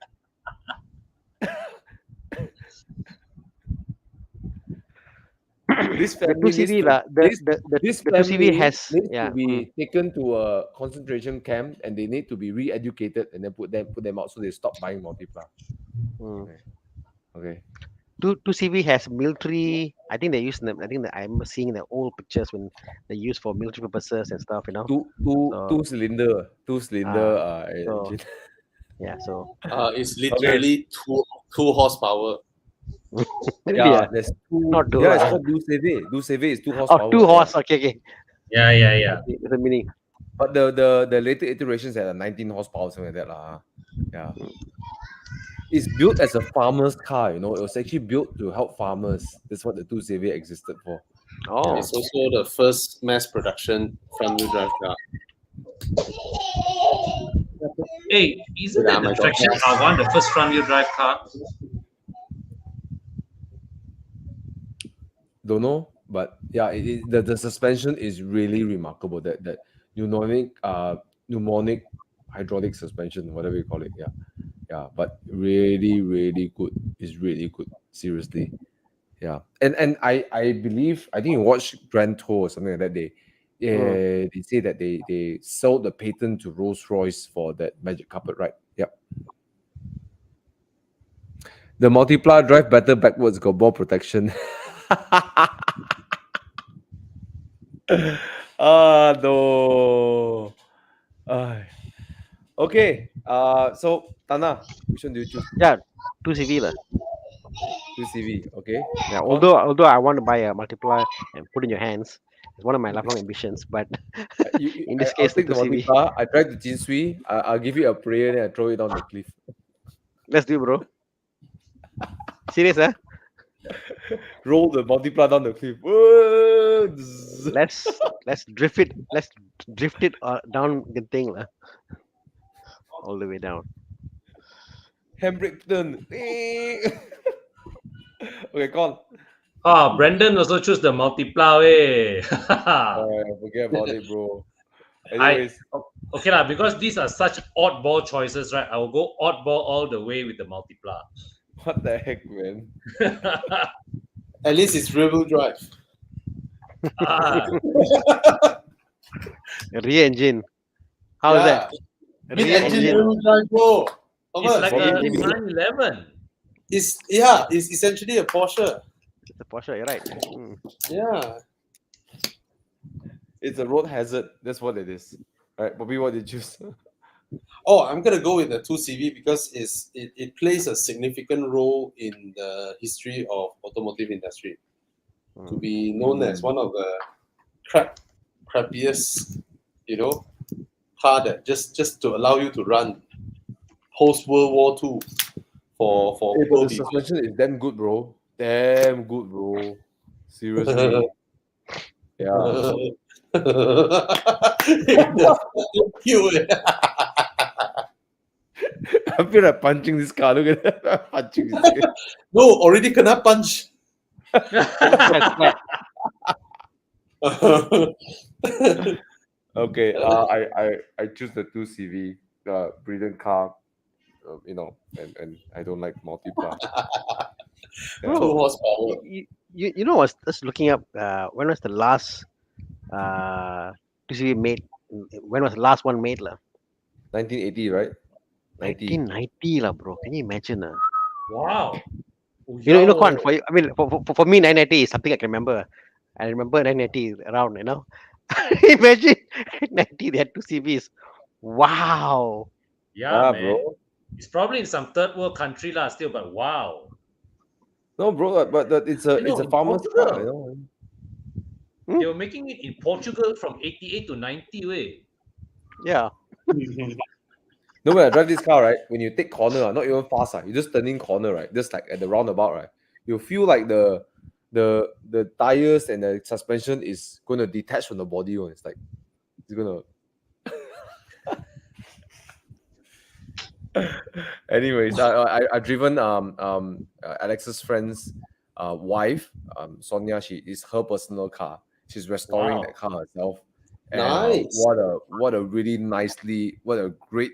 This The family 2CV needs to, lah. this The 2CV family has needs yeah. to be taken to a concentration camp, and they need to be re-educated, and then put them out so they stop buying multipla. Okay. 2CV has military. I think they use them. I think that I'm seeing the old pictures when they use for military purposes and stuff. You know. So, Two cylinder so engine. yeah. So It's literally two horsepower. really, Yeah, there's two. Not two, Yeah, it's ah. called Duceve. Duceve is 2 oh, horsepower. 2 horse. Okay, okay. Yeah. There's a meaning. But the later iterations had a 19 horsepower, something like that. Yeah. It's built as a farmer's car, you know. It was actually built to help farmers. That's what the Duceve existed for. Oh, It's also the first mass production front-wheel drive car. Hey, isn't that the my Traction God. R1, the first front-wheel drive car? Don't know, but yeah, the suspension is really remarkable. That pneumonic hydraulic suspension, whatever you call it. Yeah, but really good. It's really good. Seriously, yeah. And I believe, I think you watched Grand Tour or something like that. They say that they sold the patent to Rolls-Royce for that magic carpet ride. Yep. The multiplier drive better backwards, got ball protection. No. Okay. So Thana, which one do you choose? yeah. 2CV lah. 2CV. Okay. Yeah. Although I want to buy a multiplier and put in your hands, it's one of my lifelong ambitions. But in this I'll case, the take the 2CV. multiplier. I drive the Jinsui. I'll give you a prayer, then I throw it down the cliff. Let's do, bro. Serious, huh? Roll the multiplier down the cliff. Whoa, zzz. Let's drift it. Let's drift it down the thing lah. All the way down. Handbrake turn. Okay, go on. Brandon also choose the multiplier. Forget about it, bro. Anyways, Okay lah, because these are such oddball choices, right? I will go oddball all the way with the multiplier. what the heck, man? At least it's rear-wheel drive. Rear engine. How is that? Rear Mid-engine engine. rear-wheel drive, bro. It's like Bobby, a Bobby. 911. It's essentially a Porsche. It's a Porsche. You're right. Yeah. It's a road hazard. That's what it is. All right, Bobby, what did you choose? Oh, I'm gonna go with the 2CV because it plays a significant role in the history of automotive industry. To be known as one of the crappiest, car that just to allow you to run post World War II for Hey, but poor the people. suspension is damn good, bro. Damn good, bro. Seriously. Yeah. Cute. I feel like punching this car. Look at that. Punching this thing. No, already kena punch. Okay. I choose the 2CV. Brilliant car. And I don't like multipla. Bro, 2 horsepower. you know, I was just looking up when was the last 2CV made? When was the last one made lah? 1980, right? 90. 1990 lah, bro. Can you imagine? Wow. Kwan, for you, I mean, for me, 990 is something I can remember. I remember 990 around, Imagine 90, they had 2 CVs. Wow. Yeah, man. Bro. It's probably in some third world country lah still, but wow. No, bro, but it's a in farmer's Portugal. car, They were making it in Portugal from 88 to 90 way. Yeah. No, when I drive this car, right? When you take corner, not even fast, you just turning corner, right? Just like at the roundabout, right? You feel like the tires and the suspension is gonna detach from the body. It's like it's gonna. Anyways, I've driven Alex's friend's wife, Sonia. She is her personal car. She's restoring Wow. that car herself, And Nice. what a really what a great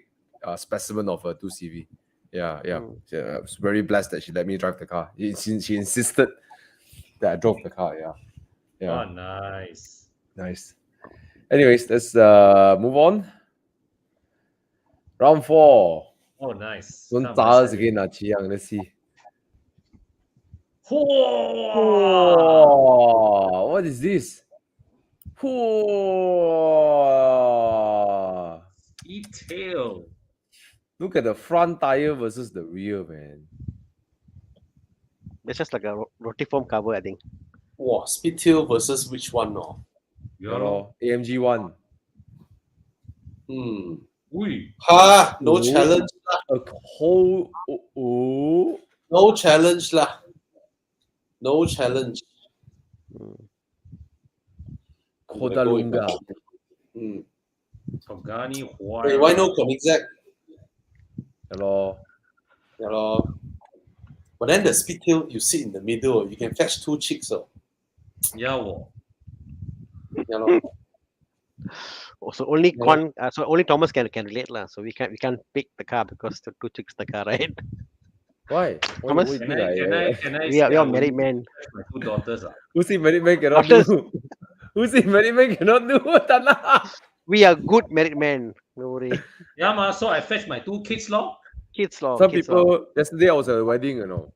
specimen of a 2CV. Yeah. I was very blessed that she let me drive the car. She insisted that I drove the car. Yeah. Oh, nice. Nice. Anyways, let's move on. Round 4. Oh, nice. Don't Come, tell let's us have it. again, Chi Yang. Let's see. Whoa! What is this? Whoa! E-tail. Look at the front tire versus the rear, man. It's just like a rotiform cover, I think. Wow, Speedtail versus which one? No? Yeah, lor. AMG 1. Ui. Ha! No Oh. challenge lah. A whole. Oh. No challenge lah. No challenge. Kodalunga. Pagani Wait, Huayra. why no Koenigsegg? Hello. Yeah, lor. But then the Speedtail, you sit in the middle, you can fetch 2 chicks. Yeah, wo. Yeah, lor. So only Yeah. only Thomas can relate lah. So we can't pick the car because the 2 chicks the car, right? Why? Thomas? What Can you mean, I We are say I married will men. fetch my 2 daughters? Who say married man cannot Daughters. do? Who say married man cannot do? Tana. We are good married men. No worry. Yeah, ma. So I fetch my 2 kids, lor. Kids law. Some Kids law. people, yesterday I was at a wedding, and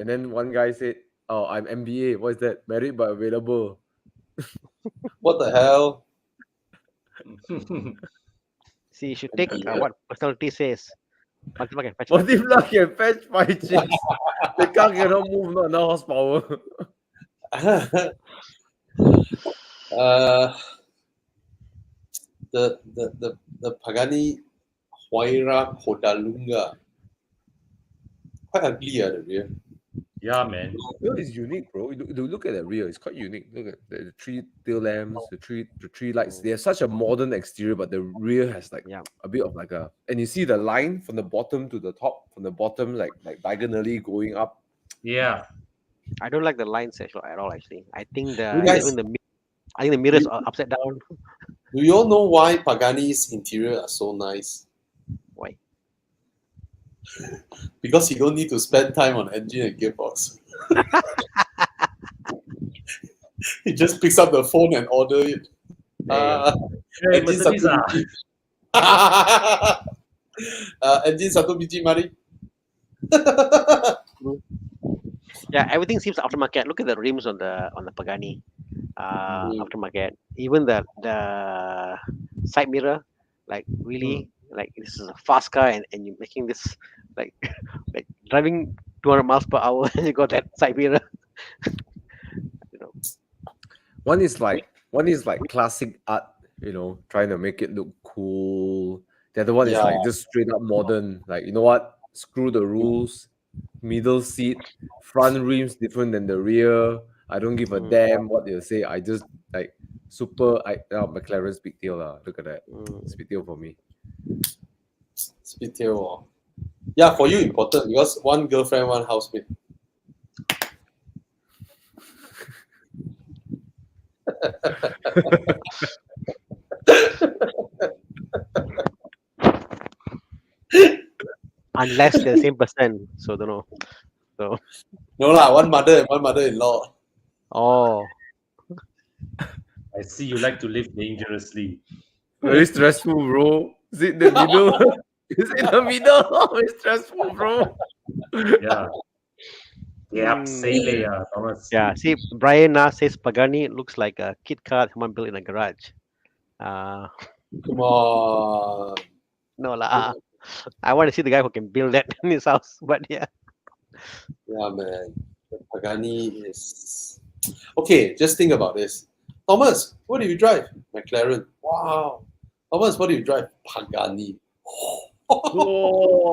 then one guy said, "Oh, I'm MBA. What is that? Married but available." What the hell? See, you should take what personality says. Fatima can fetch What if luck can fetch 5 chicks? The car cannot move, not enough horsepower. The Pagani Huayra Kodalunga. Quite ugly, the rear. Yeah, man. It's unique, bro. Look at the rear. It's quite unique. Look at the 3 tail lamps, the three lights. They have such a modern exterior, but the rear has like a bit of like a. And you see the line from the bottom to the top, from the bottom like diagonally going up. Yeah. I don't like the lines at all. Actually, I think Guys- the mirrors are upside down. Do you all know why Pagani's interior are so nice? Why? Because you don't need to spend time on engine and gearbox. He just picks up the phone and order it. Hey, Engine Mercedes, satu biji. Engine satu biji, mari. Yeah, everything seems aftermarket. Look at the rims on the Pagani, aftermarket. Even the side mirror, like really, like this is a fast car, and you're making this like like driving 200 miles per hour, and you got that side mirror. One is like classic art, trying to make it look cool. The other one is like just straight up modern. Like, you know what? Screw the rules. Middle seat, front rims different than the rear. I don't give a damn what they'll say. I just like McLaren's big deal. Look at that. It's big deal for me. Speedtail. Yeah, for you important because one girlfriend, one housemate. Unless they're the same person, so don't know. So No lah, one mother and one mother-in-law. oh, I see you like to live dangerously. Very stressful, bro. Is it the middle? Is it the middle? Very stressful, bro. Yeah. Yeah, say Thomas. yeah. See, Brian says Pagani looks like a kit car someone built in a garage. Come on. No lah. I want to see the guy who can build that in his house. But yeah. Yeah, man. The Pagani is... Okay, just think about this. Thomas, what do you drive? McLaren. Wow. Thomas, what do you drive? Pagani. Whoa.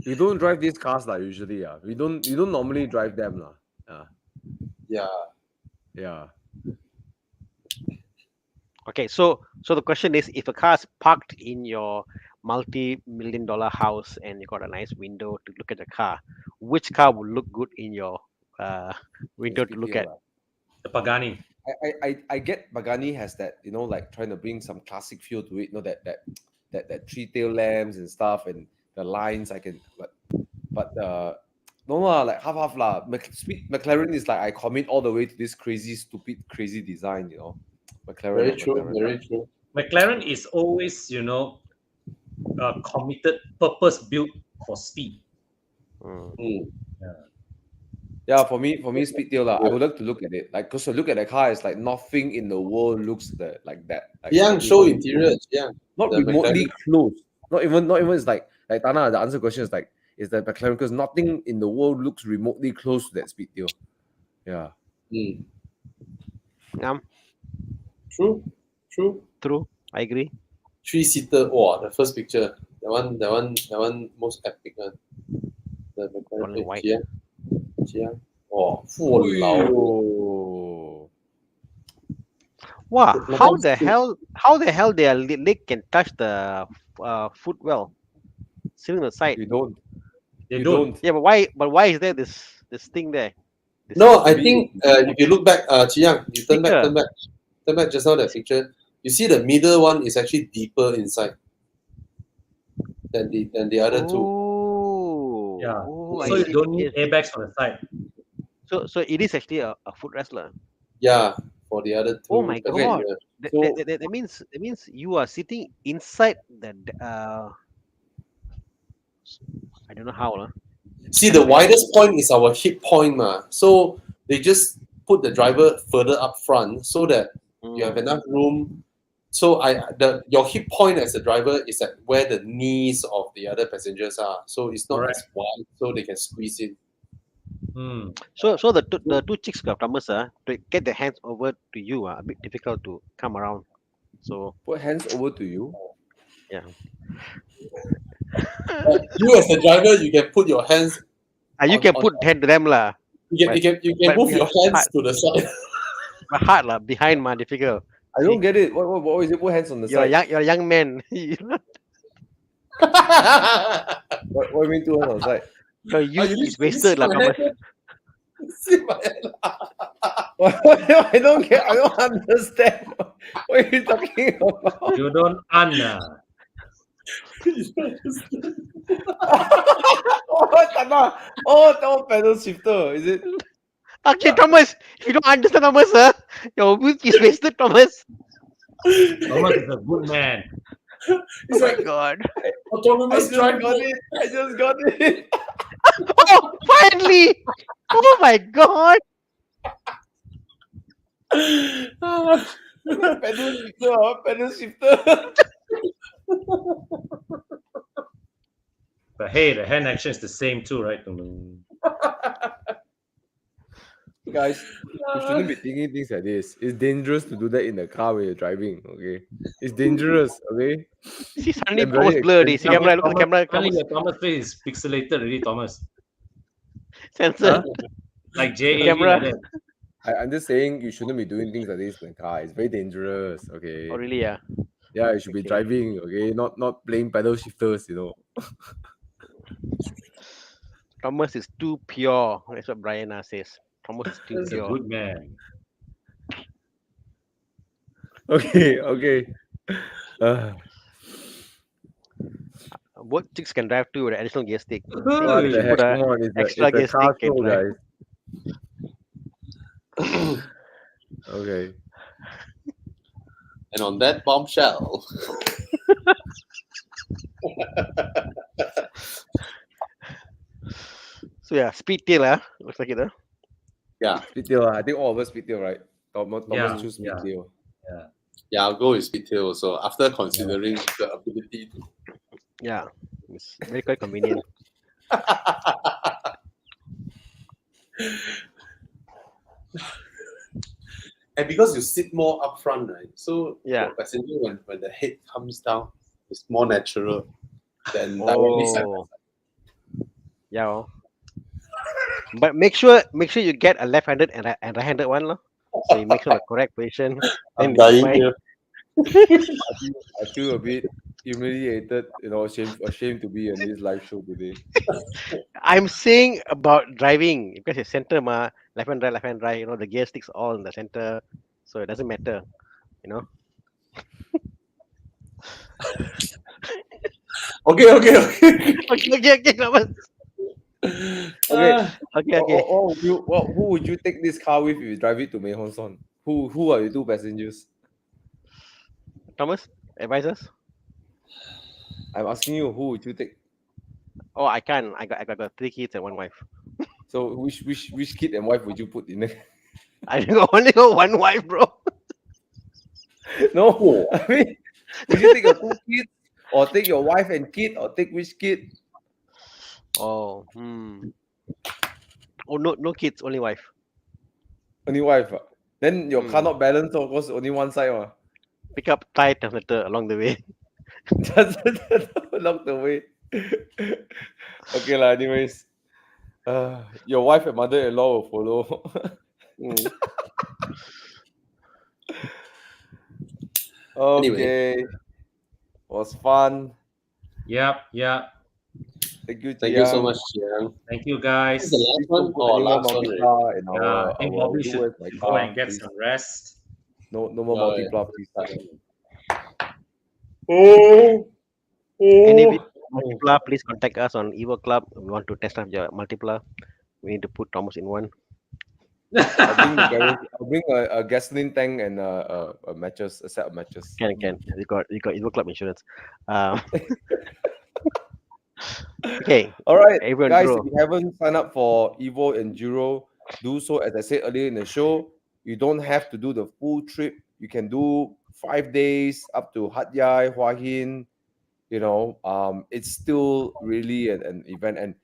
We don't drive these cars usually. You don't normally drive them. Yeah. Yeah. Okay, so the question is, if a car is parked in your multi-million-dollar house and you got a nice window to look at the car, which car would look good in your window to look at? The Pagani. I get Pagani has that, you know, like trying to bring some classic feel to it, you know, that three tail lamps and stuff and the lines I can, but no lah, like half lah. McLaren is like I commit all the way to this crazy, stupid, crazy design, you know. McLaren, Very true. McLaren. Very true. McLaren is always, you know, committed, purpose built for speed. Mm. Yeah, for me, speed tail lah. I would like to look at it, like, because I look at the car, it's like nothing in the world looks like that. Like, Yang not show even- interior. Yeah. not the remotely McLaren. close. Not even it's like Thana, the answer question is like, is that McLaren, because nothing in the world looks remotely close to that speed tail. Yeah. Mm. Yeah, True. True. true. I agree. 3-seater. Wow, the first picture. That one most epic one. The McLaren. Only white. Jiang. Oh, full lao. Oh. Wow, But how that's the hell their leg can touch the footwell sitting on the side? You don't. They You don't. Yeah, but why is there this thing there? This No, I Maybe- think if you look back, Jiang, you turn Picture. back just now that picture. You see the middle one is actually deeper inside than the other two. Oh, Yeah. oh, I So you see. don't need Yes. airbags on the side. So it is actually a footrest lah. Yeah, for the other two. Oh my okay, God. yeah. That means you are sitting inside the I don't know how lah. See, the widest point is our hip point, ma. So they just put the driver further up front so that you have enough room. So your hip point as a driver is at where the knees of the other passengers are. So it's not Correct. as wide, so they can squeeze in. Hmm. So the two chicks got Thomas to get their hands over to you a bit difficult to come around. So Put hands over to you. You as the driver, you can put your hands. you On- can on- put hand to them lah. You can but move we your have hands hard. to the side. But hard lah, behind ma difficult. I don't get it. What is it? Put hands on the You're side. a young man. What do you mean two hands on the side? Your youth you is see wasted lah, my Thomas. hand? See my hand? I don't get. I don't understand. What are you talking about? You don't Oh, Tana. Oh, pedal shifter. Is it? Okay, Thomas. If you don't understand Thomas, your youth is wasted, Thomas. Thomas is a good man. It's Oh my like God. autonomous driving. I just got it. Oh, finally! Oh my God! Pedal shifter. Pedal shifter. But hey, the hand action is the same too, right? Guys, you shouldn't be thinking things like this. It's dangerous to do that in the car when you're driving. Okay, it's dangerous. Okay. See, suddenly I'm very Thomas blurred. See, camera, look at the camera. Suddenly Thomas your Thomas face is pixelated already, Thomas. sensor. Like JAV Camera. like that. I'm just saying you shouldn't be doing things like this in the car. It's very dangerous. Okay. Oh, really? Yeah. Yeah, you should be Okay. driving. Okay, not playing pedal shifters. You know. Thomas is too pure. That's what Brian says. Thomas is too He's a pure. good man. Okay. Okay. Both chicks can drive too with an additional gear stick. What Hey, the heck? put a Come on, it's extra a gear car stick and show, drive. guys. Okay. And on that bombshell. So yeah, speed tail looks like it. Speed tail. I think all of us speed tail, right? Thomas Yeah, choose speed yeah. tail. Yeah, I'll go with speed tail also after considering the ability to. Yeah, it's very quite convenient. And because you sit more up front, right? So Yeah. for passenger when the head comes down, it's more natural than directly side by Oh, side. yeah. But make sure you get a left-handed and right-handed one, lah. So you make sure the correct position. I'm Then dying fine. here. I feel a bit humiliated, ashamed to be on this live show today. I'm saying about driving because it's center left hand right, the gear sticks all in the center. so it doesn't matter, you know. Okay. Okay, Thomas. Okay. Okay. Who would you take this car with if you drive it to Mei Hong Son? Who are your two passengers? Thomas, advise us. I'm asking you, who would you take? Oh, I can't. I got 3 kids and 1 wife. So which kid and wife would you put in there? I only got 1 wife, bro. No, I mean, would you take your 2 kids, or take your wife and kid, or take which kid? Oh, Oh, no kids, only wife. Only wife. Then your car not balanced, of course, only one side. Pick up Thai transmitter along the way. Just along the way. Okay, anyways. Your wife and mother-in-law will follow. Okay. Was fun. Yep. Thank you, Thank you so much, Chiang. Thank you, guys. This is the last one or last one? Already? I think Bobby should go and get some rest. No more multiply, please. Any multipler, please contact us on Evo Club. We want to test out your multipler. We need to put Thomas in one. I'll bring a gasoline tank and a set of matches. Can. We got Evo Club insurance. Okay. All right, Evo guys. Enduro. If you haven't signed up for Evo Enduro, do so. As I said earlier in the show, you don't have to do the full trip. You can do 5 days up to Hat Yai, Hua Hin. It's still really an event, and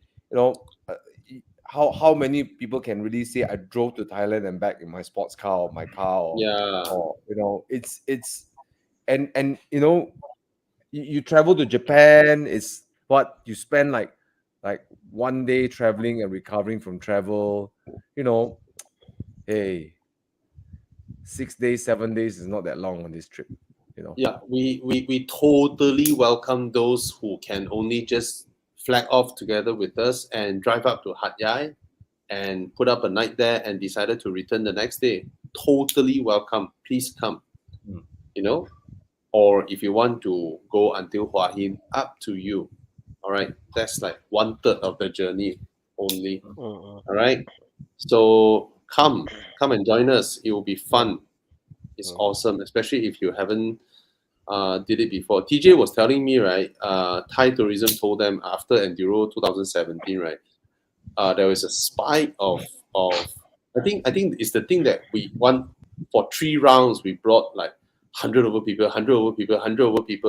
how many people can really say I drove to Thailand and back in my sports car or my car, you travel to Japan. It's what you spend like 1 day traveling and recovering from travel. Hey, 6 days, 7 days is not that long on this trip. Yeah, we totally welcome those who can only just flag off together with us and drive up to Hat Yai and put up a night there and decided to return the next day. Totally welcome. Please come. Or if you want to go until Hua Hin, up to you. All right, that's like 1/3 of the journey only. All right, so come and join us. It will be fun. It's awesome, especially if you haven't did it before. TJ was telling me, right? Thai tourism told them after Enduro 2017, right? There was a spike of I think it's the thing that we won for 3 rounds. We brought like 100 over people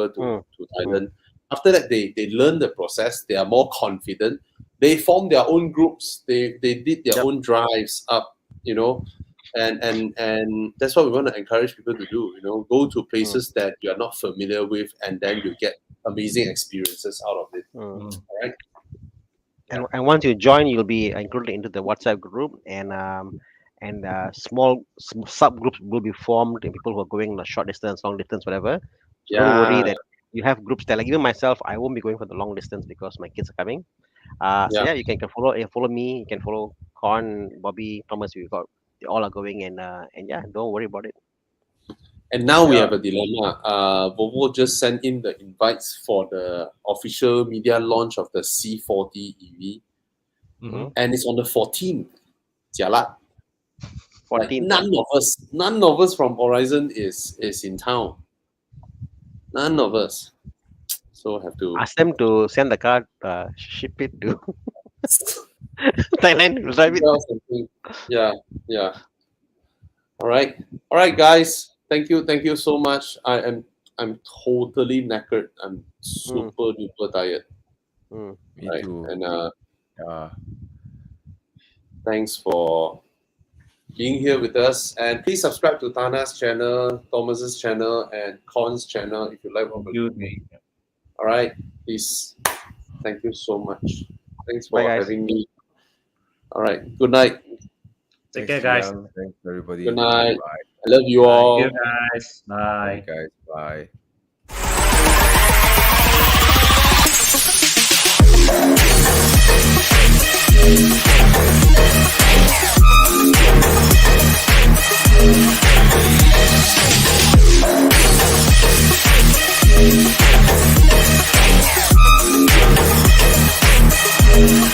to Thailand. After that, they learned the process. They are more confident. They formed their own groups. They did their own drives up. And that's what we want to encourage people to do. Go to places that you are not familiar with, and then you get amazing experiences out of it. All right. And once you join, you'll be included into the WhatsApp group, and small subgroups will be formed. And people who are going the short distance, long distance, whatever. So don't worry that you have groups that, like even myself, I won't be going for the long distance because my kids are coming. You can follow me. You can follow Con, Bobby, Thomas. They all are going, and don't worry about it. And now we have a dilemma. Volvo just sent in the invites for the official media launch of the C40 EV, and it's on the 14th. Jialat. 14th. None of us from Horizon is in town. None of us. So have to ask them to send the car, ship it to Thailand. Drive it. Yeah. All right, guys. Thank you so much. I'm totally knackered. I'm super duper tired. Me too. And thanks for being here with us. And please subscribe to Thana's channel, Thomas's channel, and Con's channel if you like what we're doing. All right, please. Thank you so much. Thanks for having me. All right. Good night. Take care, guys. Thanks, everybody. Good night. Bye. I love you all. Thank you, guys. Bye. Bye, guys. Bye. Bye.